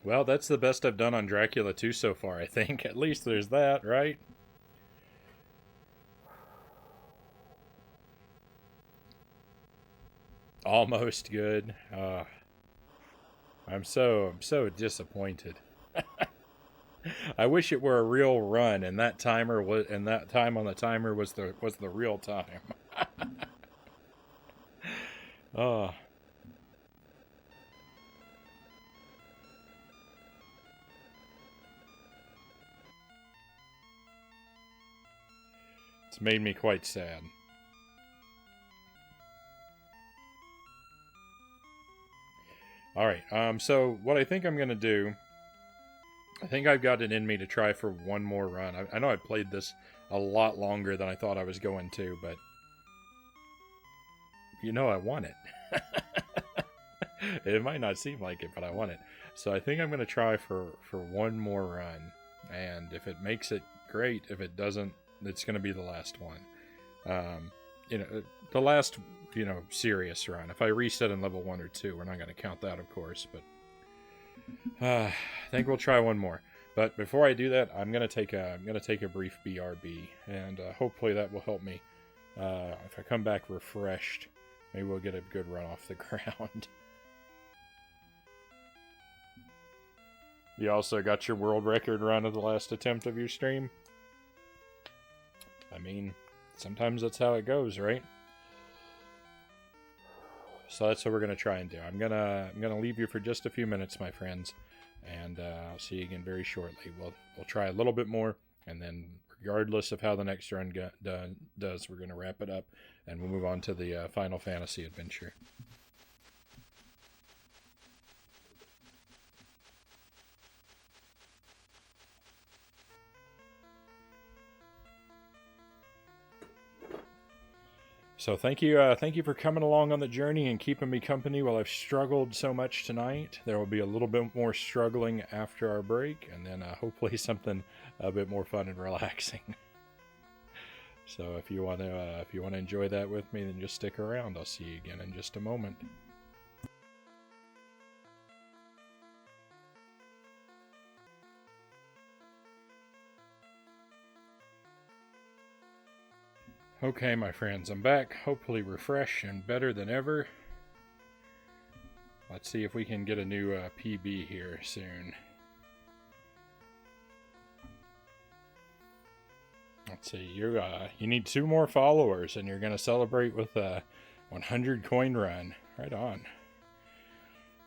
Well, that's the best I've done on Dracula 2 so far, I think. At least there's that, right? Almost good. I'm so disappointed. I wish it were a real run, and that timer was, and that time on the timer was the real time. Oh, it's made me quite sad. All right. So what I think I'm gonna do, I think I've got it in me to try for one more run. I know I've played this a lot longer than I thought I was going to, but I want it. It might not seem like it, but I want it. So I think I'm gonna try for one more run, and if it makes it, great. If it doesn't, it's gonna be the last one. Um, the last serious run. If I reset in level 1 or 2, we're not gonna count that, of course, but I think we'll try one more. But before I do that, I'm gonna take a brief BRB, and hopefully that will help me. If I come back refreshed, maybe we'll get a good run off the ground. You also got your world record run of the last attempt of your stream. I mean, sometimes that's how it goes, right? So that's what we're gonna try and do. I'm gonna leave you for just a few minutes, my friends, and I'll see you again very shortly. We'll try a little bit more, and then regardless of how the next run does, we're gonna wrap it up, and we'll move on to the Final Fantasy adventure. So thank you for coming along on the journey and keeping me company while I've struggled so much tonight. There will be a little bit more struggling after our break, and then hopefully something a bit more fun and relaxing. So if you want to enjoy that with me, then just stick around. I'll see you again in just a moment. Okay, my friends, I'm back, hopefully refreshed and better than ever. Let's see if we can get a new PB here soon. Let's see, you need 2 more followers, and you're going to celebrate with a 100 coin run. Right on.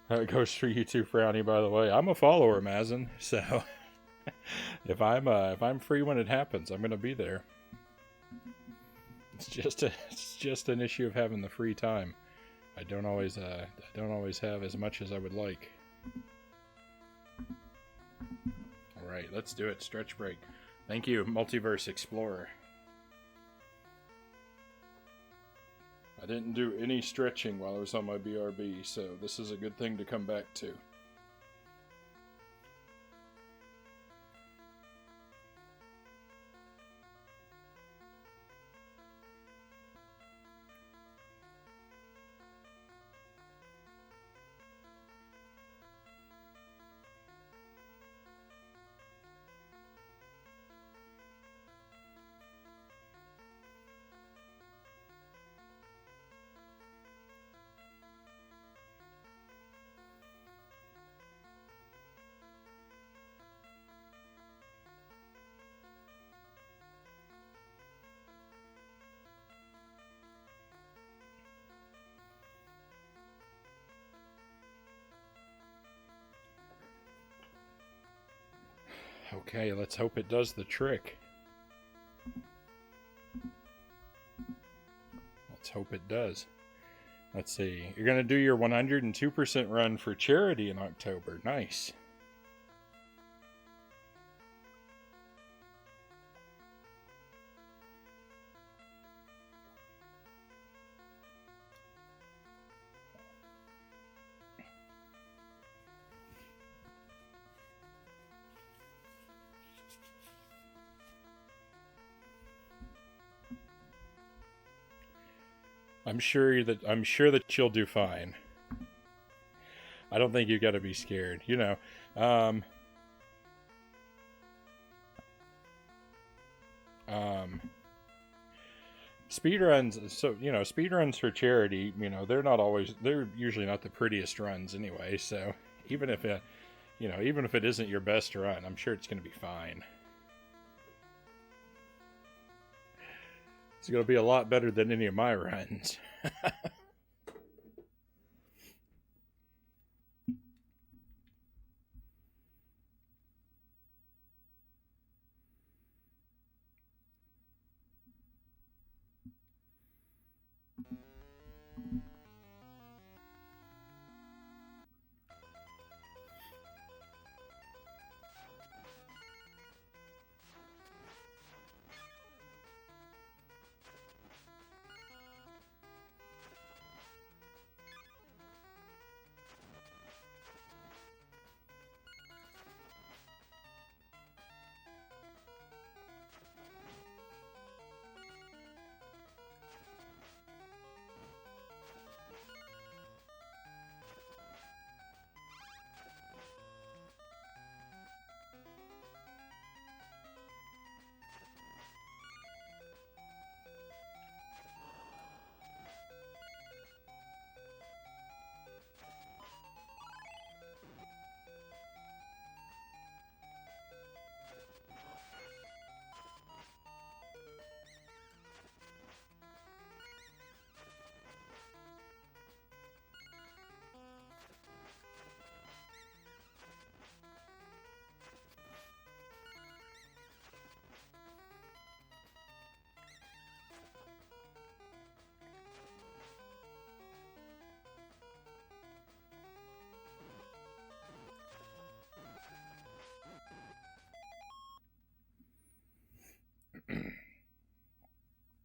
That goes for you too, Frownie, by the way. I'm a follower, Mazin, so if I'm free when it happens, I'm going to be there. It's just an issue of having the free time. I don't always have as much as I would like. All right, let's do it. Stretch break. Thank you, Multiverse Explorer. I didn't do any stretching while I was on my BRB, so this is a good thing to come back to. Okay, let's hope it does the trick. Let's hope it does. Let's see. You're going to do your 102% run for charity in October. Nice. I'm sure that you'll do fine. I don't think you got to be scared. Speedruns. So speedruns for charity. They're usually not the prettiest runs anyway. So even if it isn't your best run, I'm sure it's going to be fine. It's going to be a lot better than any of my runs.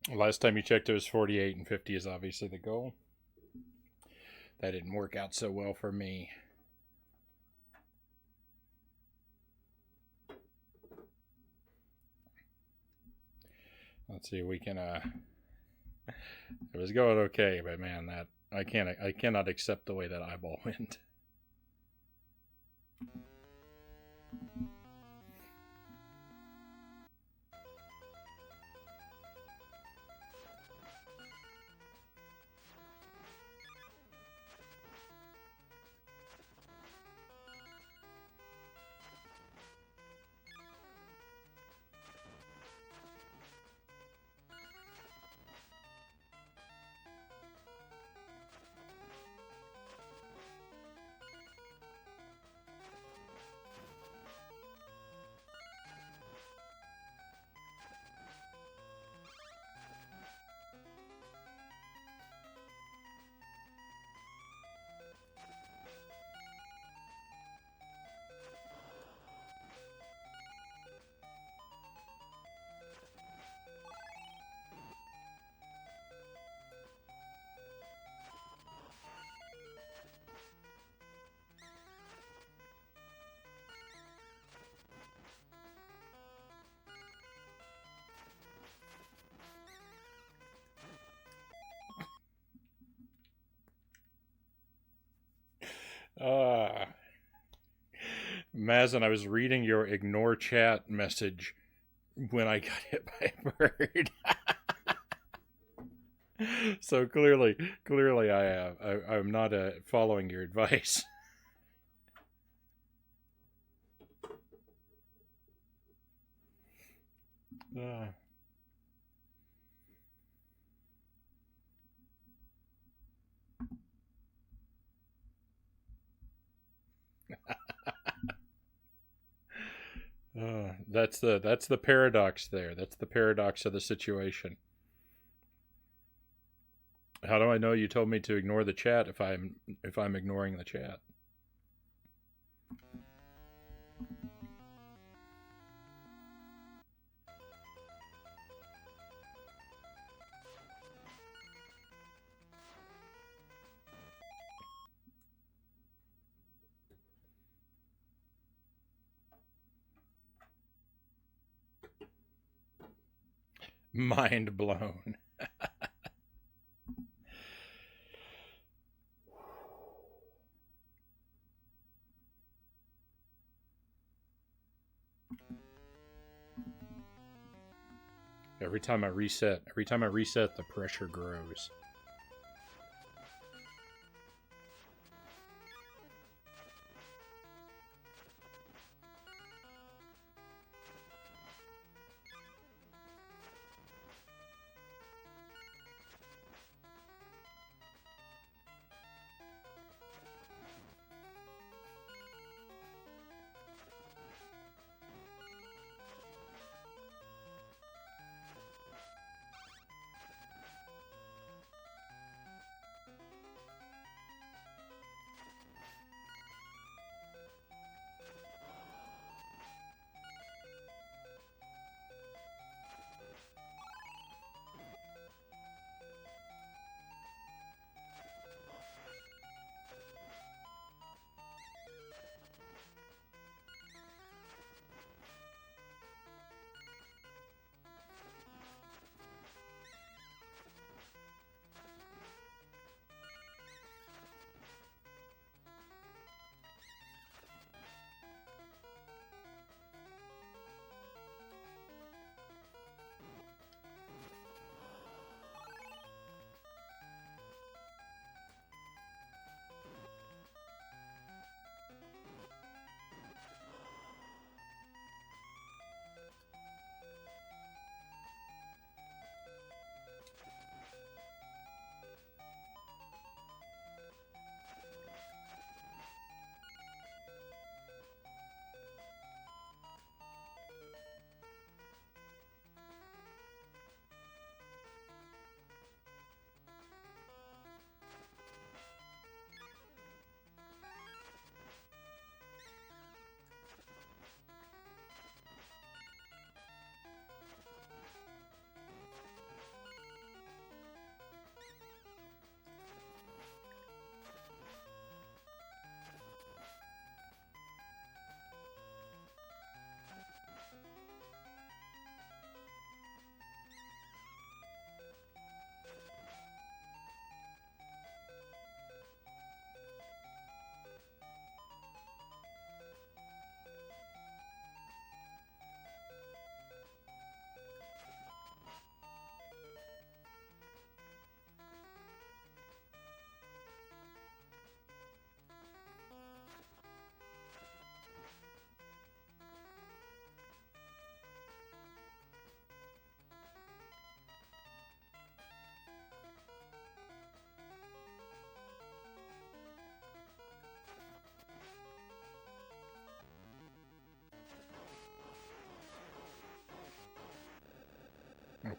Last time you checked, it was 48, and 50 is obviously the goal. That didn't work out so well for me. Let's see, we can, it was going okay, but man, that, I cannot accept the way that eyeball went. Mazen, I was reading your ignore chat message when I got hit by a bird. So clearly, I'm not following your advice. That's the paradox there. That's the paradox of the situation. How do I know you told me to ignore the chat if I'm ignoring the chat? Mind blown. Every time I reset, the pressure grows.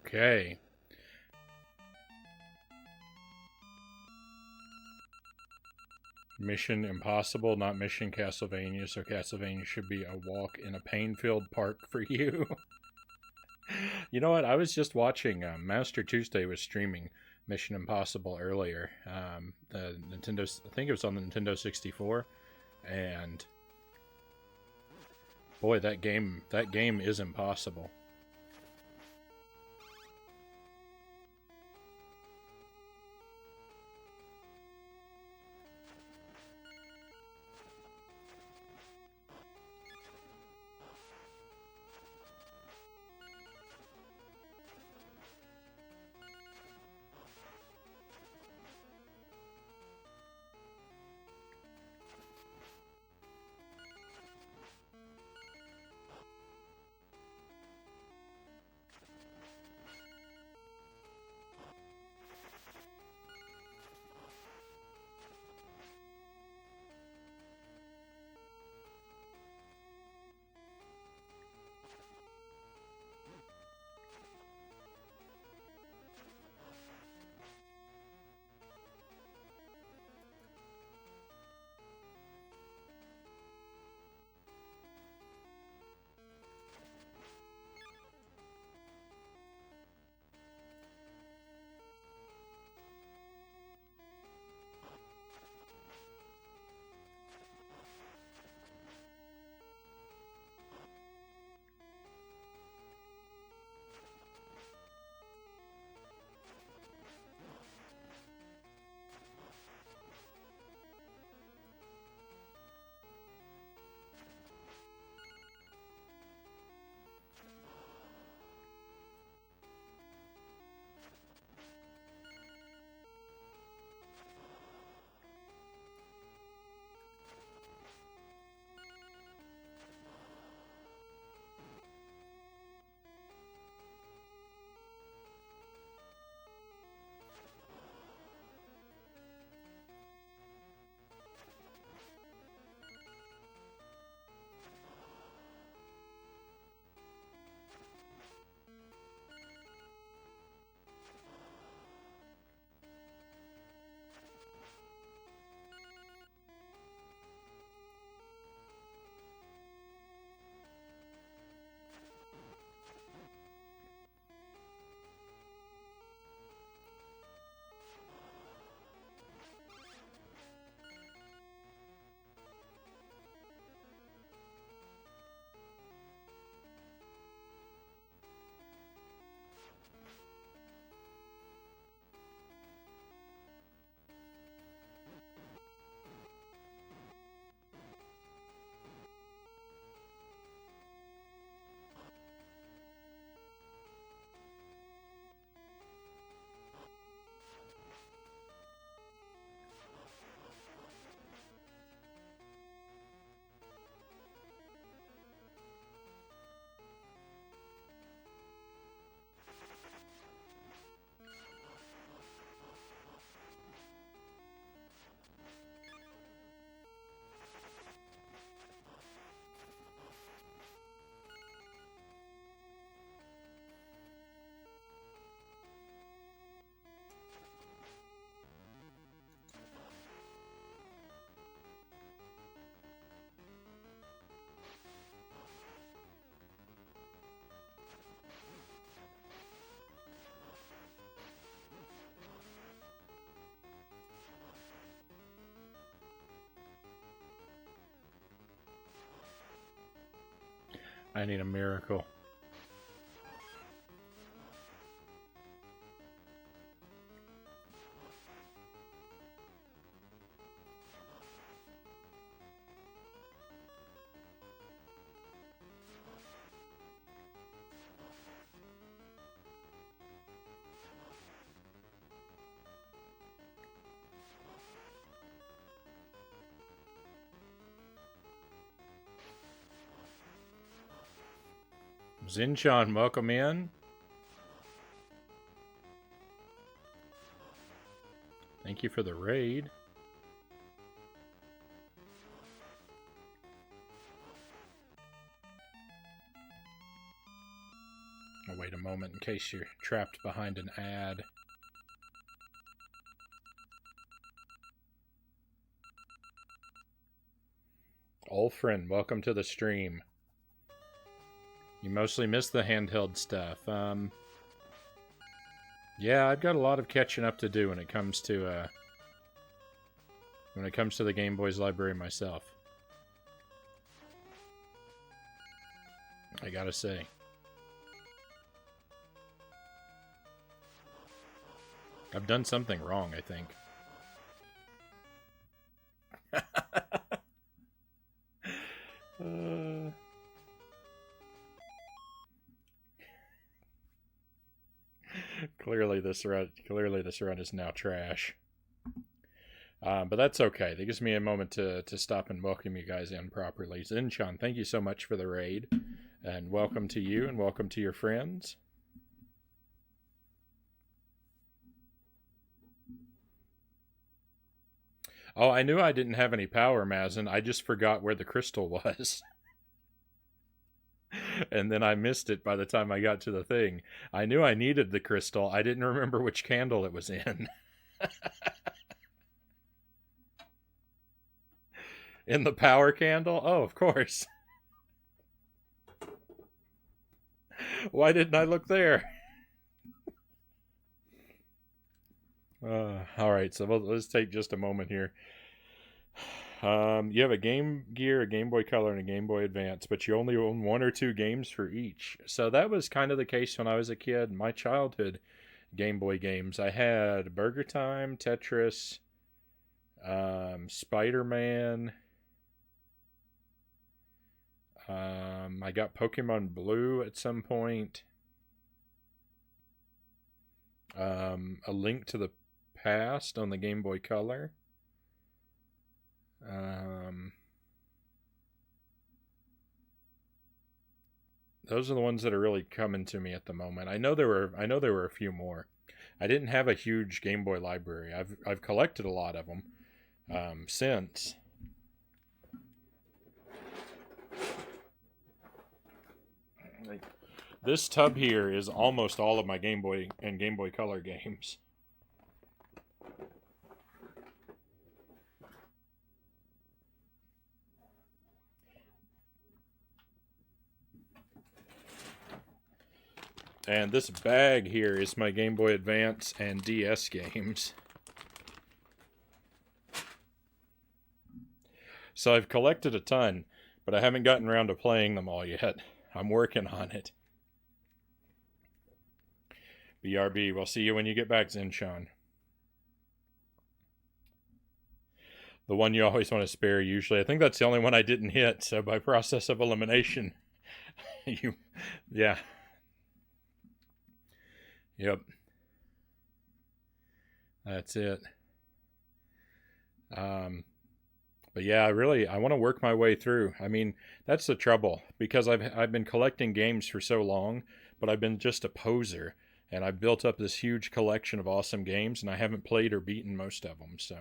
Okay. Mission Impossible, not Mission Castlevania, so Castlevania should be a walk in a pain-filled park for you. You know what? I was just watching Master Tuesday was streaming Mission Impossible earlier. The Nintendo, I think it was on the Nintendo 64, and boy, that game is impossible. I need a miracle. Zinchan, welcome in. Thank you for the raid. I'll wait a moment case you're trapped behind an ad. Old friend, welcome to the stream. You mostly miss the handheld stuff. Yeah, I've got a lot of catching up to do when it comes to the Game Boy's library myself. I gotta say. I've done something wrong, I think. Clearly this run is now trash. But that's okay. That gives me a moment to stop and welcome you guys in properly. Zinchan, thank you so much for the raid. And welcome to you and welcome to your friends. Oh, I knew I didn't have any power, Mazin. I just forgot where the crystal was. And then I missed it by the time I got to the thing. I knew I needed the crystal. I didn't remember which candle it was in. In the power candle? Oh, of course. Why didn't I look there? All right, so let's take just a moment here. You have a Game Gear, a Game Boy Color, and a Game Boy Advance, but you only own 1 or 2 games for each. So that was kind of the case when I was a kid. My childhood Game Boy games, I had Burger Time, Tetris, Spider-Man. I got Pokemon Blue at some point. A Link to the Past on the Game Boy Color. Those are the ones that are really coming to me at the moment. I know there were a few more. I didn't have a huge Game Boy library. I've collected a lot of them since. This tub here is almost all of my Game Boy and Game Boy Color games. And this bag here is my Game Boy Advance and DS games. So I've collected a ton, but I haven't gotten around to playing them all yet. I'm working on it. BRB, we'll see you when you get back, Zinchan. The one you always want to spare, usually. I think that's the only one I didn't hit, so by process of elimination, yeah. Yep. That's it. But yeah, I want to work my way through. I mean, that's the trouble, because I've been collecting games for so long, but I've been just a poser, and I've built up this huge collection of awesome games, and I haven't played or beaten most of them, so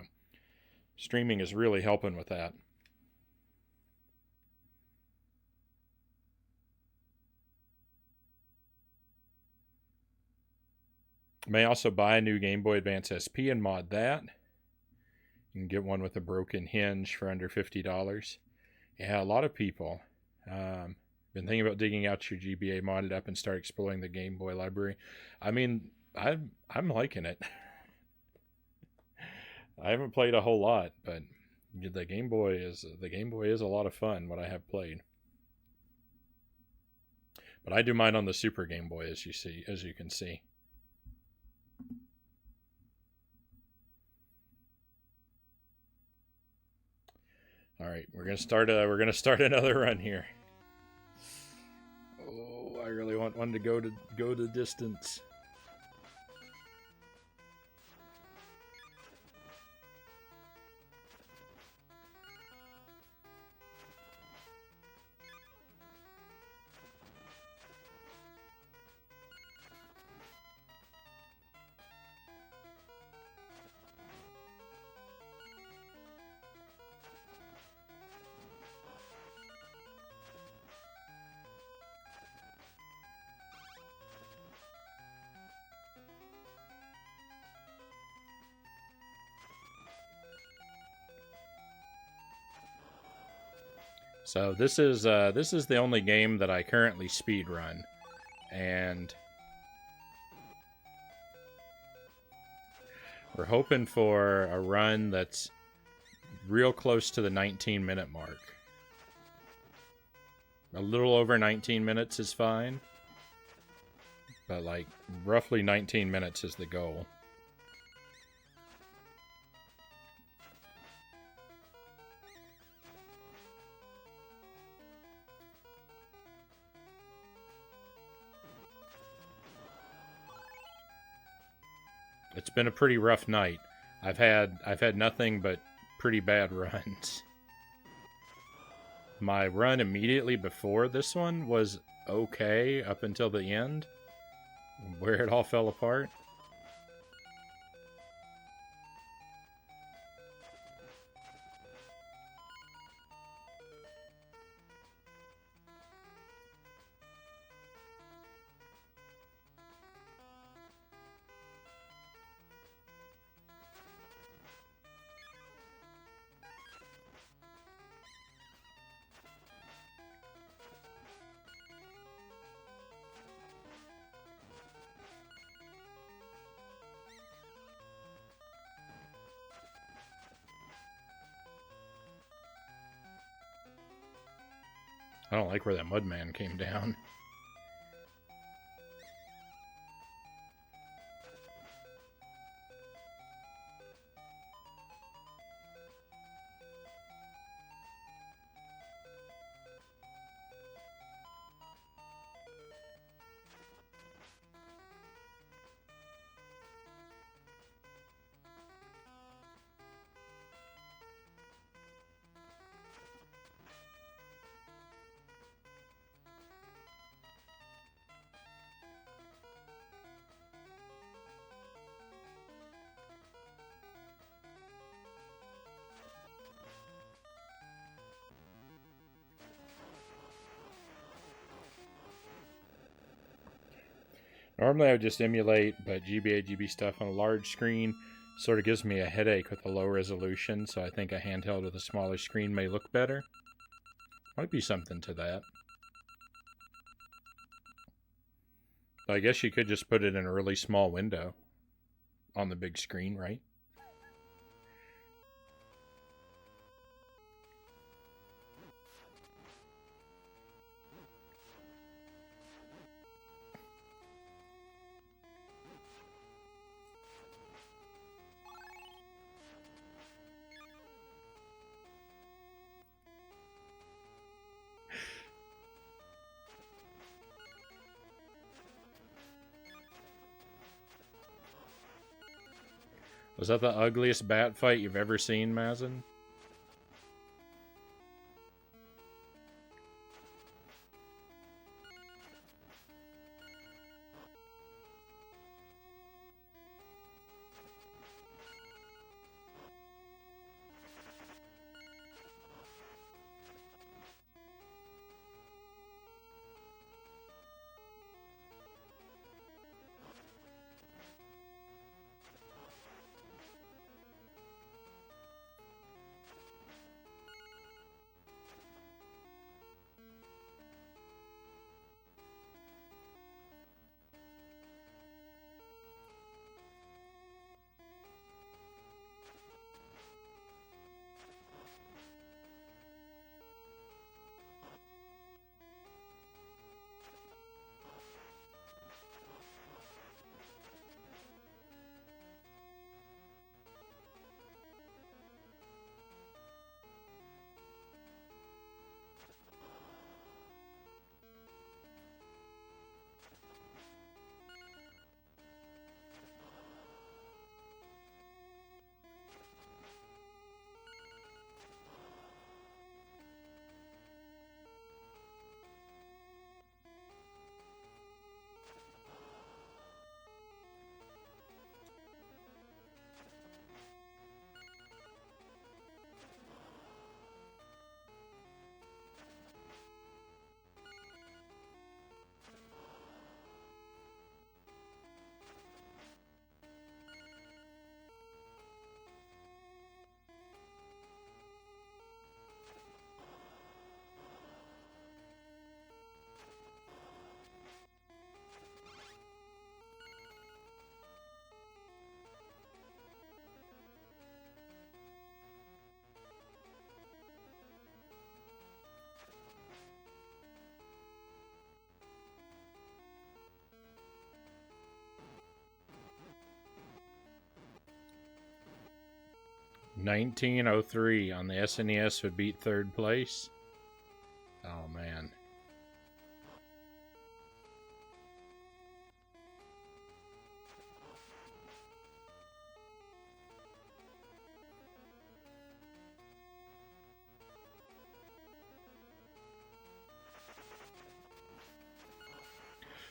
streaming is really helping with that. May also buy a new Game Boy Advance SP and mod that. You can get one with a broken hinge for under $50. Yeah, a lot of people. Been thinking about digging out your GBA, mod it up, and start exploring the Game Boy library. I mean, I'm liking it. I haven't played a whole lot, but the Game Boy is a lot of fun. What I have played, but I do mine on the Super Game Boy, as you can see. All right, we're gonna start another run here. Oh, I really want one to go the distance. So this is the only game that I currently speed run, and we're hoping for a run that's real close to the 19-minute mark. A little over 19 minutes is fine, but like roughly 19 minutes is the goal. It's been a pretty rough night. I've had nothing but pretty bad runs. My run immediately before this one was okay up until the end, where it all fell apart. I don't like where that Mudman came down. Normally I would just emulate, but GBA stuff on a large screen sort of gives me a headache with the low resolution, so I think a handheld with a smaller screen may look better. Might be something to that. I guess you could just put it in a really small window on the big screen, right? Was that the ugliest bat fight you've ever seen, Mazin? 1903 on the SNES would beat third place. Oh, man.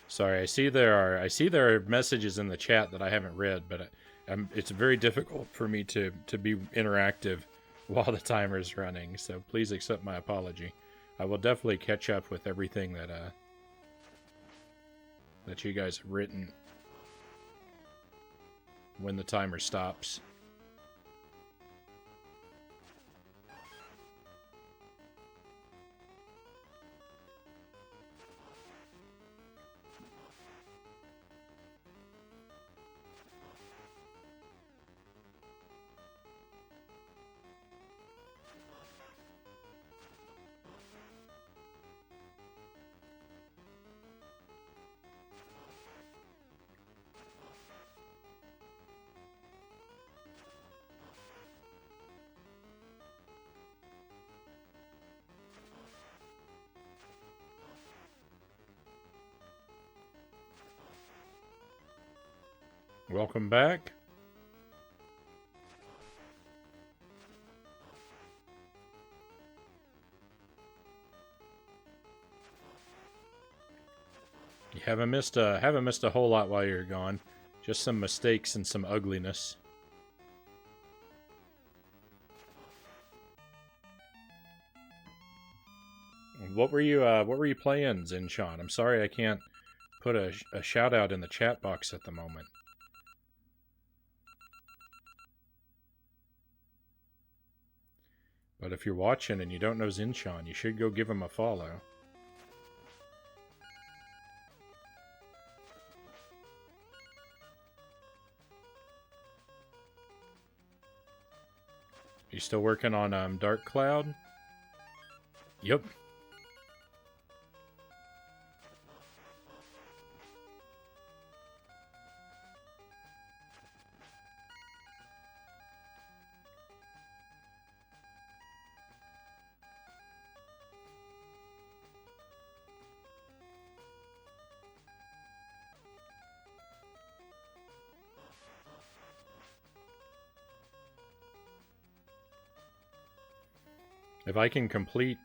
Sorry, I see there are messages in the chat that I haven't read, but it's very difficult for me to be interactive while the timer is running. So please accept my apology. I will definitely catch up with everything that you guys have written when the timer stops. Welcome back. You haven't missed a whole lot while you're gone. Just some mistakes and some ugliness. What were you playing, Zinshan? I'm sorry I can't put a shout out in the chat box at the moment. But if you're watching and you don't know Zinshan, you should go give him a follow. You still working on Dark Cloud? Yep. If I can complete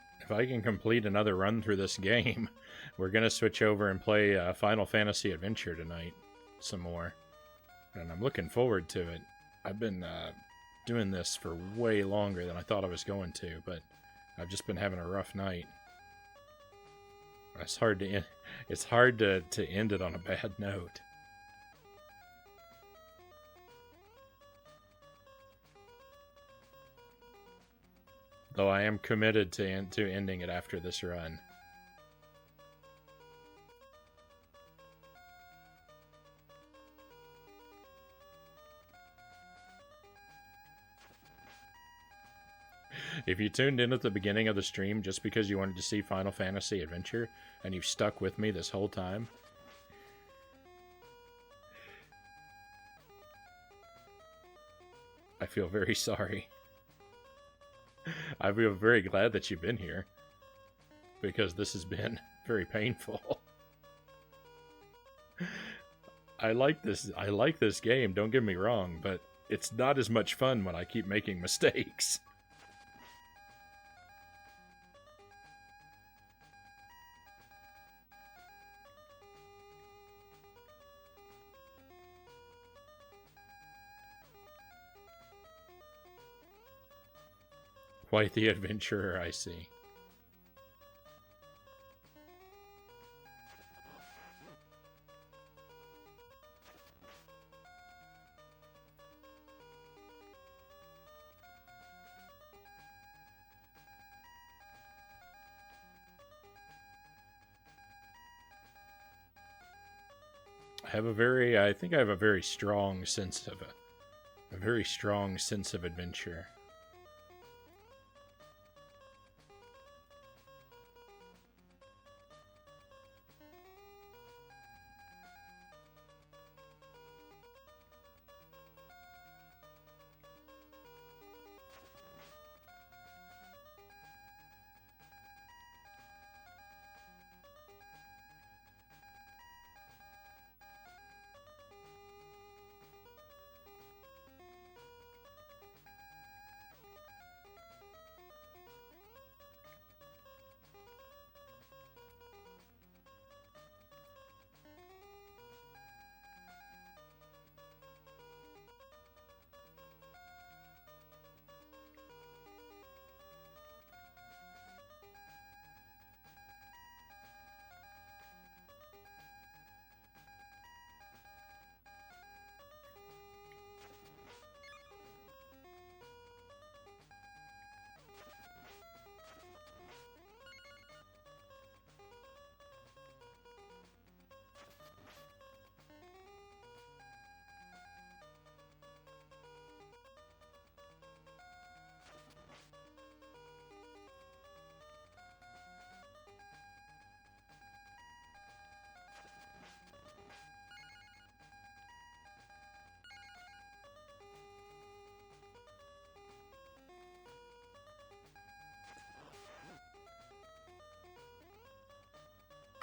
another run through this game, we're gonna switch over and play Final Fantasy Adventure tonight some more, and I'm looking forward to it. I've been doing this for way longer than I thought I was going to, but I've just been having a rough night. It's hard to end it on a bad note. Though I am committed to ending it after this run. If you tuned in at the beginning of the stream just because you wanted to see Final Fantasy Adventure, and you've stuck with me this whole time, I feel very sorry. I feel very glad that you've been here, because this has been very painful. I like this game, don't get me wrong, but it's not as much fun when I keep making mistakes. Quite the adventurer, I see. I think I have a very strong sense of adventure.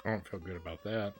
I don't feel good about that.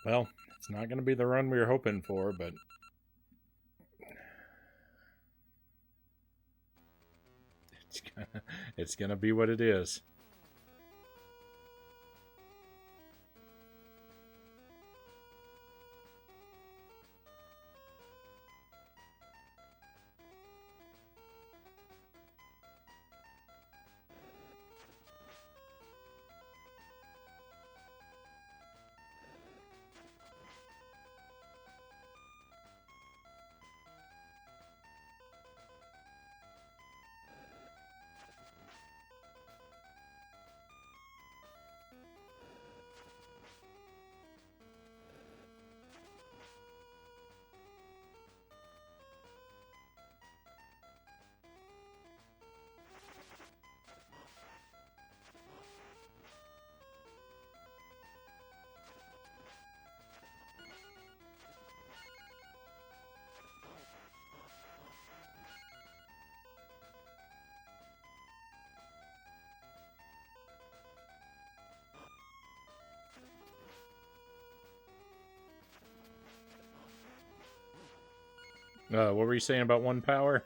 Well, it's not going to be the run we were hoping for, but it's gonna be what it is. What were you saying about one power?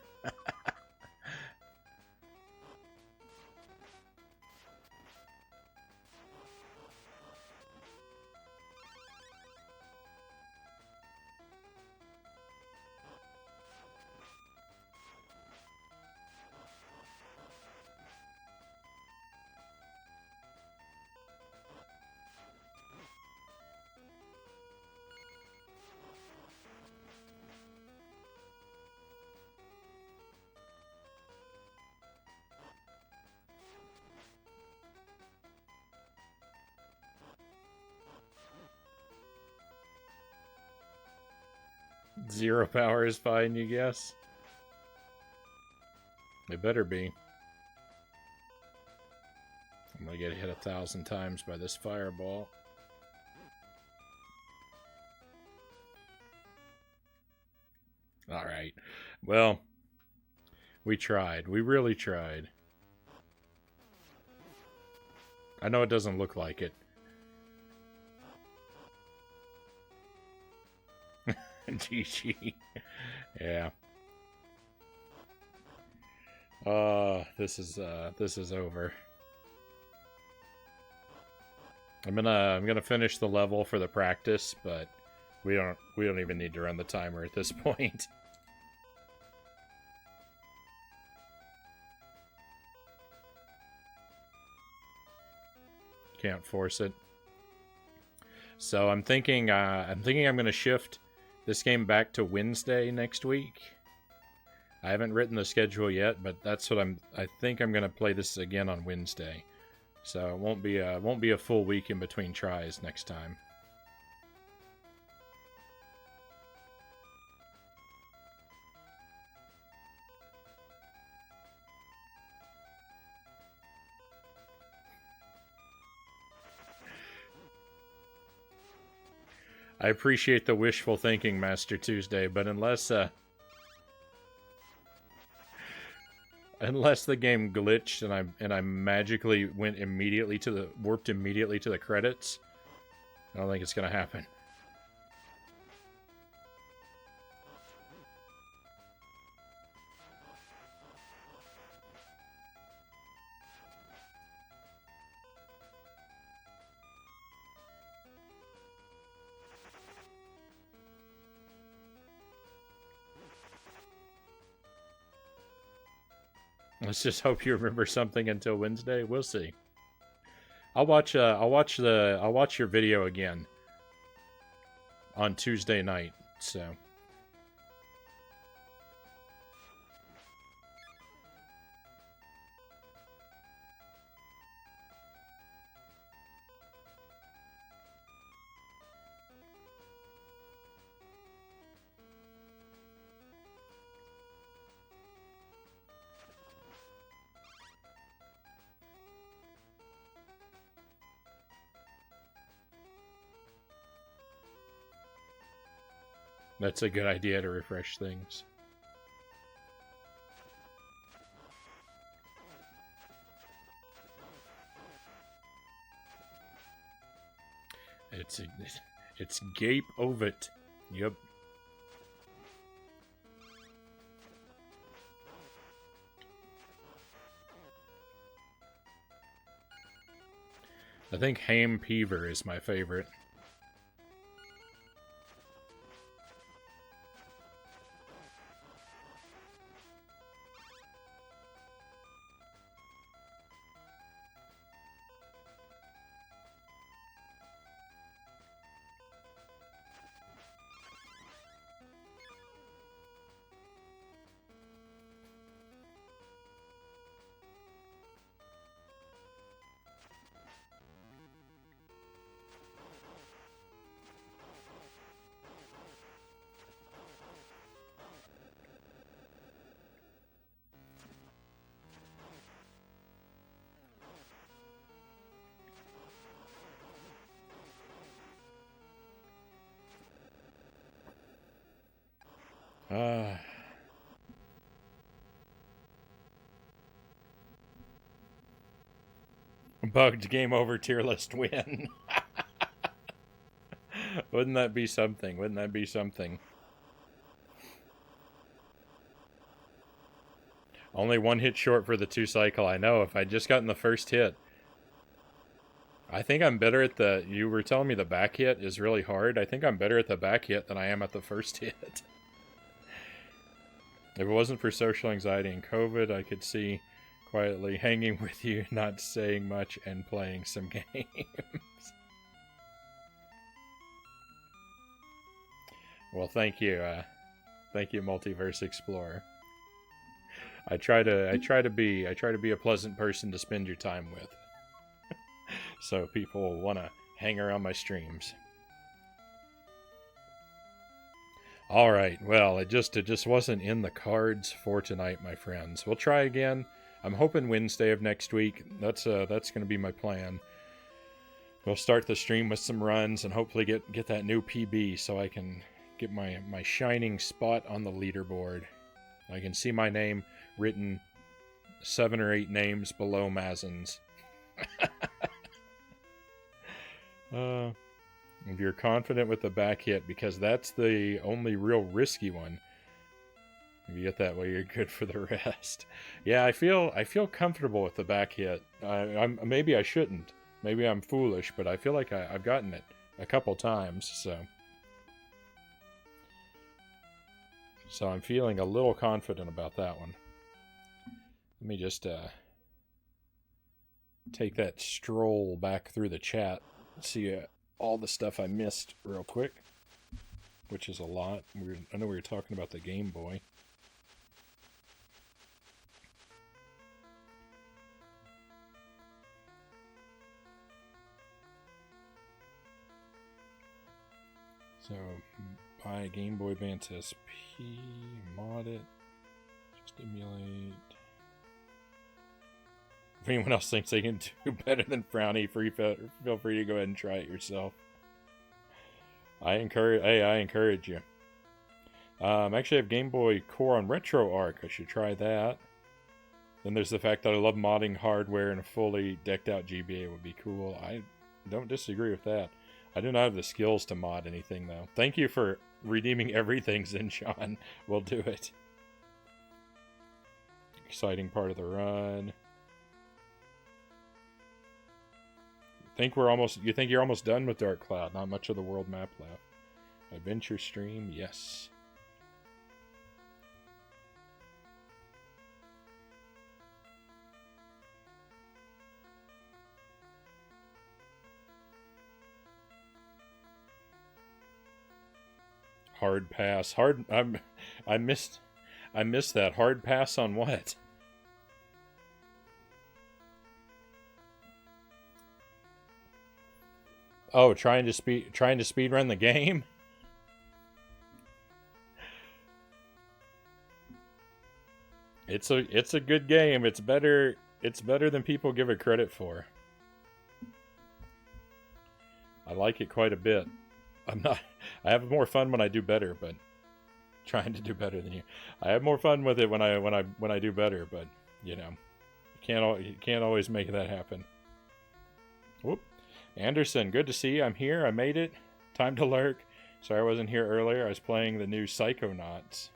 0 power is fine, you guess? It better be. I'm gonna get hit 1,000 times by this fireball. Alright. Well, we tried. We really tried. I know it doesn't look like it. GG. Yeah. This is over. I'm gonna finish the level for the practice, but we don't even need to run the timer at this point. Can't force it. So I'm thinking I'm gonna shift this game back to Wednesday next week. I haven't written the schedule yet, but that's what I think I'm gonna play this again on Wednesday. So it won't be a full week in between tries next time. I appreciate the wishful thinking, Master Tuesday, but unless the game glitched and I magically warped immediately to the credits, I don't think it's gonna happen. Let's just hope you remember something until Wednesday. We'll see. I'll watch your video again on Tuesday night. So that's a good idea to refresh things. It's Gape Ovid. Yep. I think Ham Peaver is my favorite. Bugged game over tier list win. Wouldn't that be something? Wouldn't that be something? Only one hit short for the 2 cycle. I know. If I'd just gotten the first hit. I think I'm better at the... You were telling me the back hit is really hard. I think I'm better at the back hit than I am at the first hit. If it wasn't for social anxiety and COVID, I could see quietly hanging with you, not saying much, and playing some games. Well, thank you, Multiverse Explorer. I try to be a pleasant person to spend your time with, so people will want to hang around my streams. All right, well, it just wasn't in the cards for tonight, my friends. We'll try again. I'm hoping Wednesday of next week. That's going to be my plan. We'll start the stream with some runs and hopefully get that new PB so I can get my shining spot on the leaderboard. I can see my name written 7 or 8 names below Mazen's. If you're confident with the back hit, because that's the only real risky one. If you get that way, you're good for the rest. Yeah, I feel comfortable with the back hit. Maybe I shouldn't. Maybe I'm foolish, but I feel like I've gotten it a couple times, so I'm feeling a little confident about that one. Let me just take that stroll back through the chat, see all the stuff I missed real quick, which is a lot. I know we were talking about the Game Boy. So, buy Game Boy Advance SP, mod it, just emulate. If anyone else thinks they can do better than Frownie, feel free to go ahead and try it yourself. I encourage you. Actually, I have Game Boy Core on RetroArch. I should try that. Then there's the fact that I love modding hardware, and a fully decked out GBA would be cool. I don't disagree with that. I do not have the skills to mod anything, though. Thank you for redeeming everything, Zinchon. We'll do it. Exciting part of the run. You think you're almost done with Dark Cloud? Not much of the world map left. Adventure stream, yes. Hard pass. I missed that. Hard pass on what? Oh, trying to speed run the game? It's a good game. It's better than people give it credit for. I like it quite a bit. I have more fun when I do better, but trying to do better than you. I have more fun with it when I do better, but you know, you can't always make that happen. Whoop. Anderson, good to see you. I'm here. I made it. Time to lurk. Sorry I wasn't here earlier. I was playing the new Psychonauts.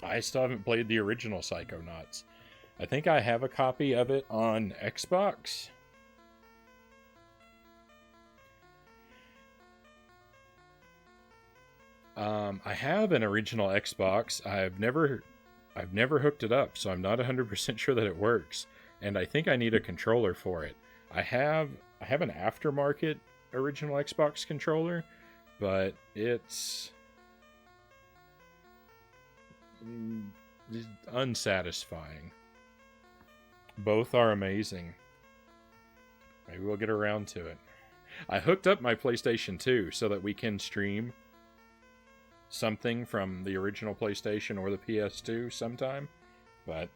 I still haven't played the original Psychonauts. I think I have a copy of it on Xbox. I have an original Xbox. I've never hooked it up, so I'm not 100% sure that it works. And I think I need a controller for it. I have an aftermarket original Xbox controller, but it's unsatisfying. Both are amazing. Maybe we'll get around to it. I hooked up my PlayStation 2 so that we can stream something from the original PlayStation or the PS2 sometime, but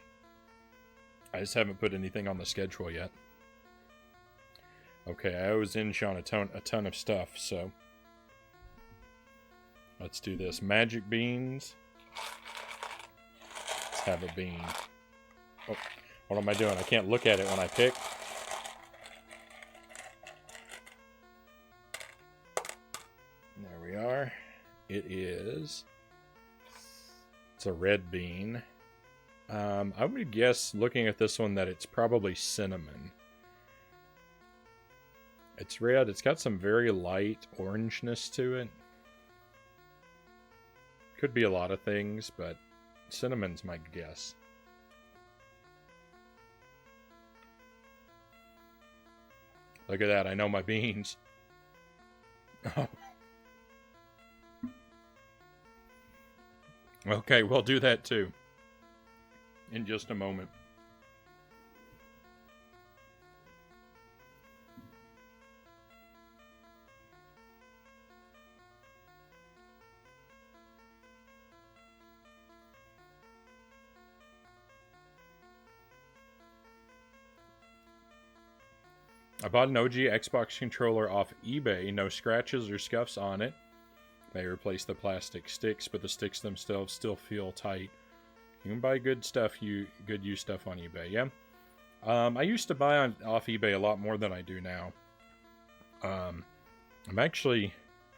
I just haven't put anything on the schedule yet. Okay, I owe Zinchon a ton of stuff, so let's do this. Magic beans. Let's have a bean. Oh, what am I doing? I can't look at it when I pick. There we are. It's a red bean. I would guess, looking at this one, that it's probably cinnamon. It's red. It's got some very light orangeness to it. Could be a lot of things, but cinnamon's my guess. Look at that. I know my beans. Oh. Okay, we'll do that too. In just a moment. I bought an OG Xbox controller off eBay. No scratches or scuffs on it. They replace the plastic sticks, but the sticks themselves still feel tight. You can buy good used stuff on eBay, yeah? I used to buy off eBay a lot more than I do now. I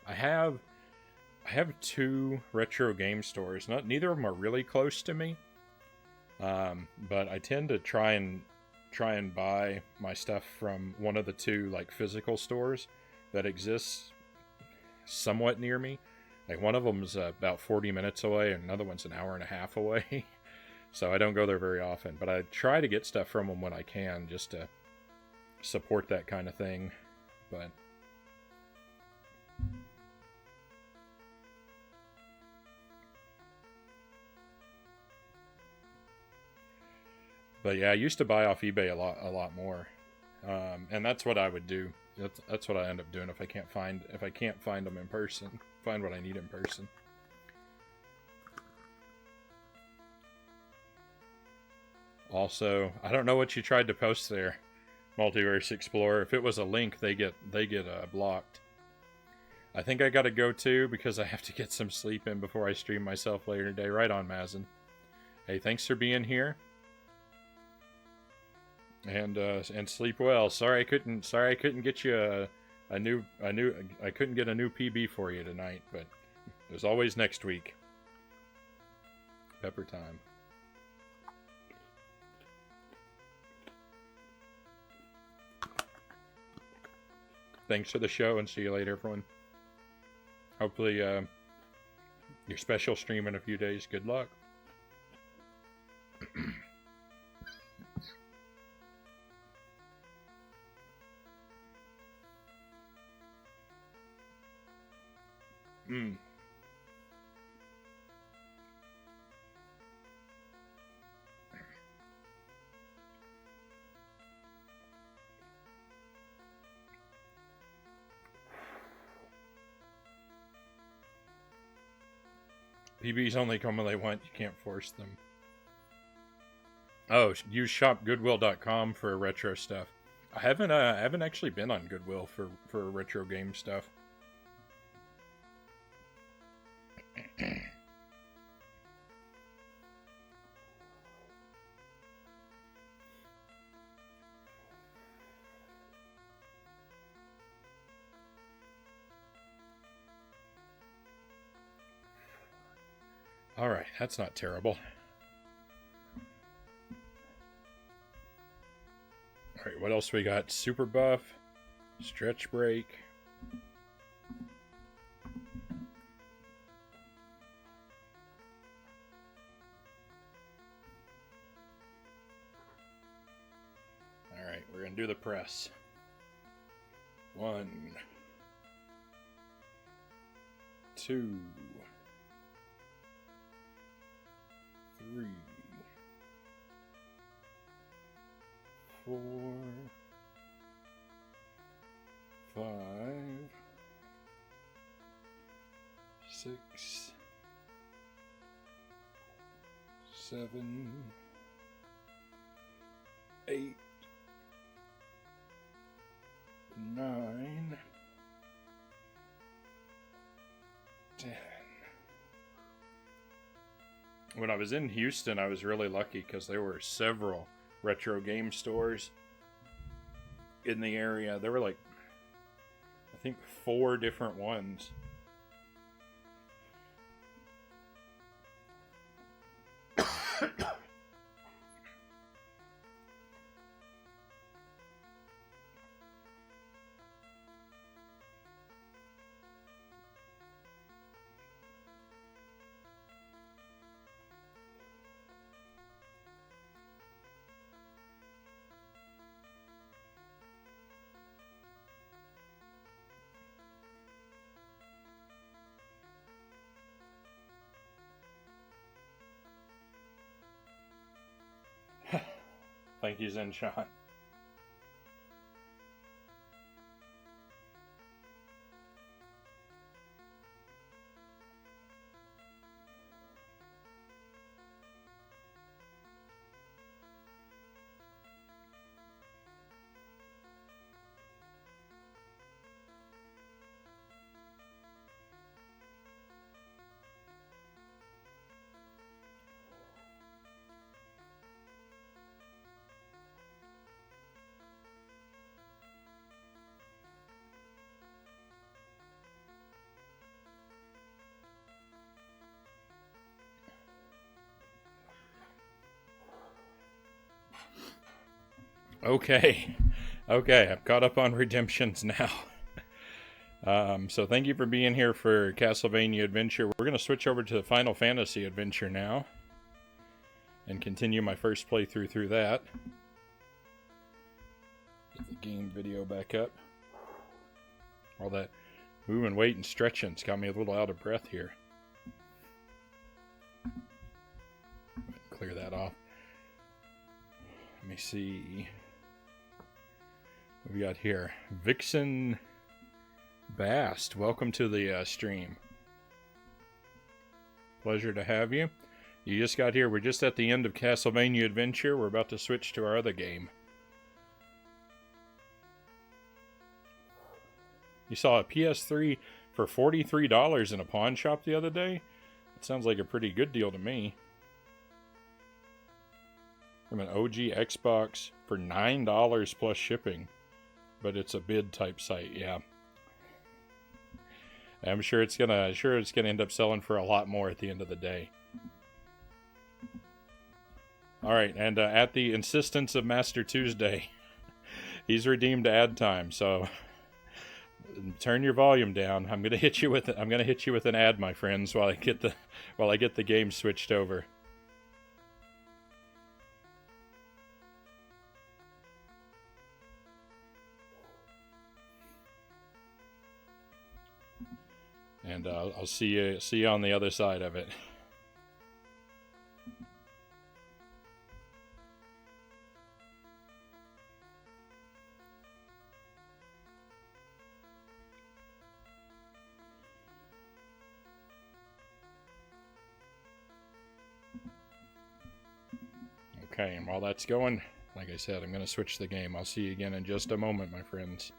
have 2 retro game stores. Neither of them are really close to me. But I tend to try and buy my stuff from one of the 2 like physical stores that exists somewhat near me. Like one of them's about 40 minutes away, and another one's an hour and a half away. So I don't go there very often, but I try to get stuff from them when I can, just to support that kind of thing. But yeah, I used to buy off eBay a lot more, and that's what I would do. That's what I end up doing if I can't find them in person. Find what I need in person. Also, I don't know what you tried to post there, Multiverse Explorer. If it was a link, they get blocked. I think I gotta go too because I have to get some sleep in before I stream myself later today. Right on, Mazin. Hey, thanks for being here. And sleep well. Sorry I couldn't get you I couldn't get a new PB for you tonight, but there's always next week. Pepper time. Thanks for the show, and see you later, everyone. Hopefully, your special stream in a few days. Good luck. PBs only come when they want. You can't force them. Oh, use shopgoodwill.com for retro stuff. I haven't actually been on Goodwill for retro game stuff. Alright, that's not terrible. Alright, what else we got? Super buff, stretch break. Alright, we're gonna do the press. 1, 2, 3, 4, 5, 6, 7, 8, 9, 10. When I was in Houston, I was really lucky because there were several retro game stores in the area. There were like, I think 4 different ones. Thank you, Zenshot. Okay, I'm caught up on redemptions now. So thank you for being here for Castlevania Adventure. We're going to switch over to the Final Fantasy Adventure now and continue my first playthrough through that. Get the game video back up. All that moving, weight, and stretching's got me a little out of breath here. Clear that off. Let me see. What we got here? Vixen Bast, welcome to the stream. Pleasure to have you. You just got here. We're just at the end of Castlevania Adventure. We're about to switch to our other game. You saw a PS3 for $43 in a pawn shop the other day. That sounds like a pretty good deal to me. From an OG Xbox for $9 plus shipping. But it's a bid type site, yeah. I'm sure it's gonna end up selling for a lot more at the end of the day. All right, and at the insistence of Master Tuesday, he's redeemed ad time. So turn your volume down. I'm gonna hit you with an ad, my friends, while I get the game switched over. And I'll see you on the other side of it. Okay, and while that's going, like I said, I'm going to switch the game. I'll see you again in just a moment, my friends.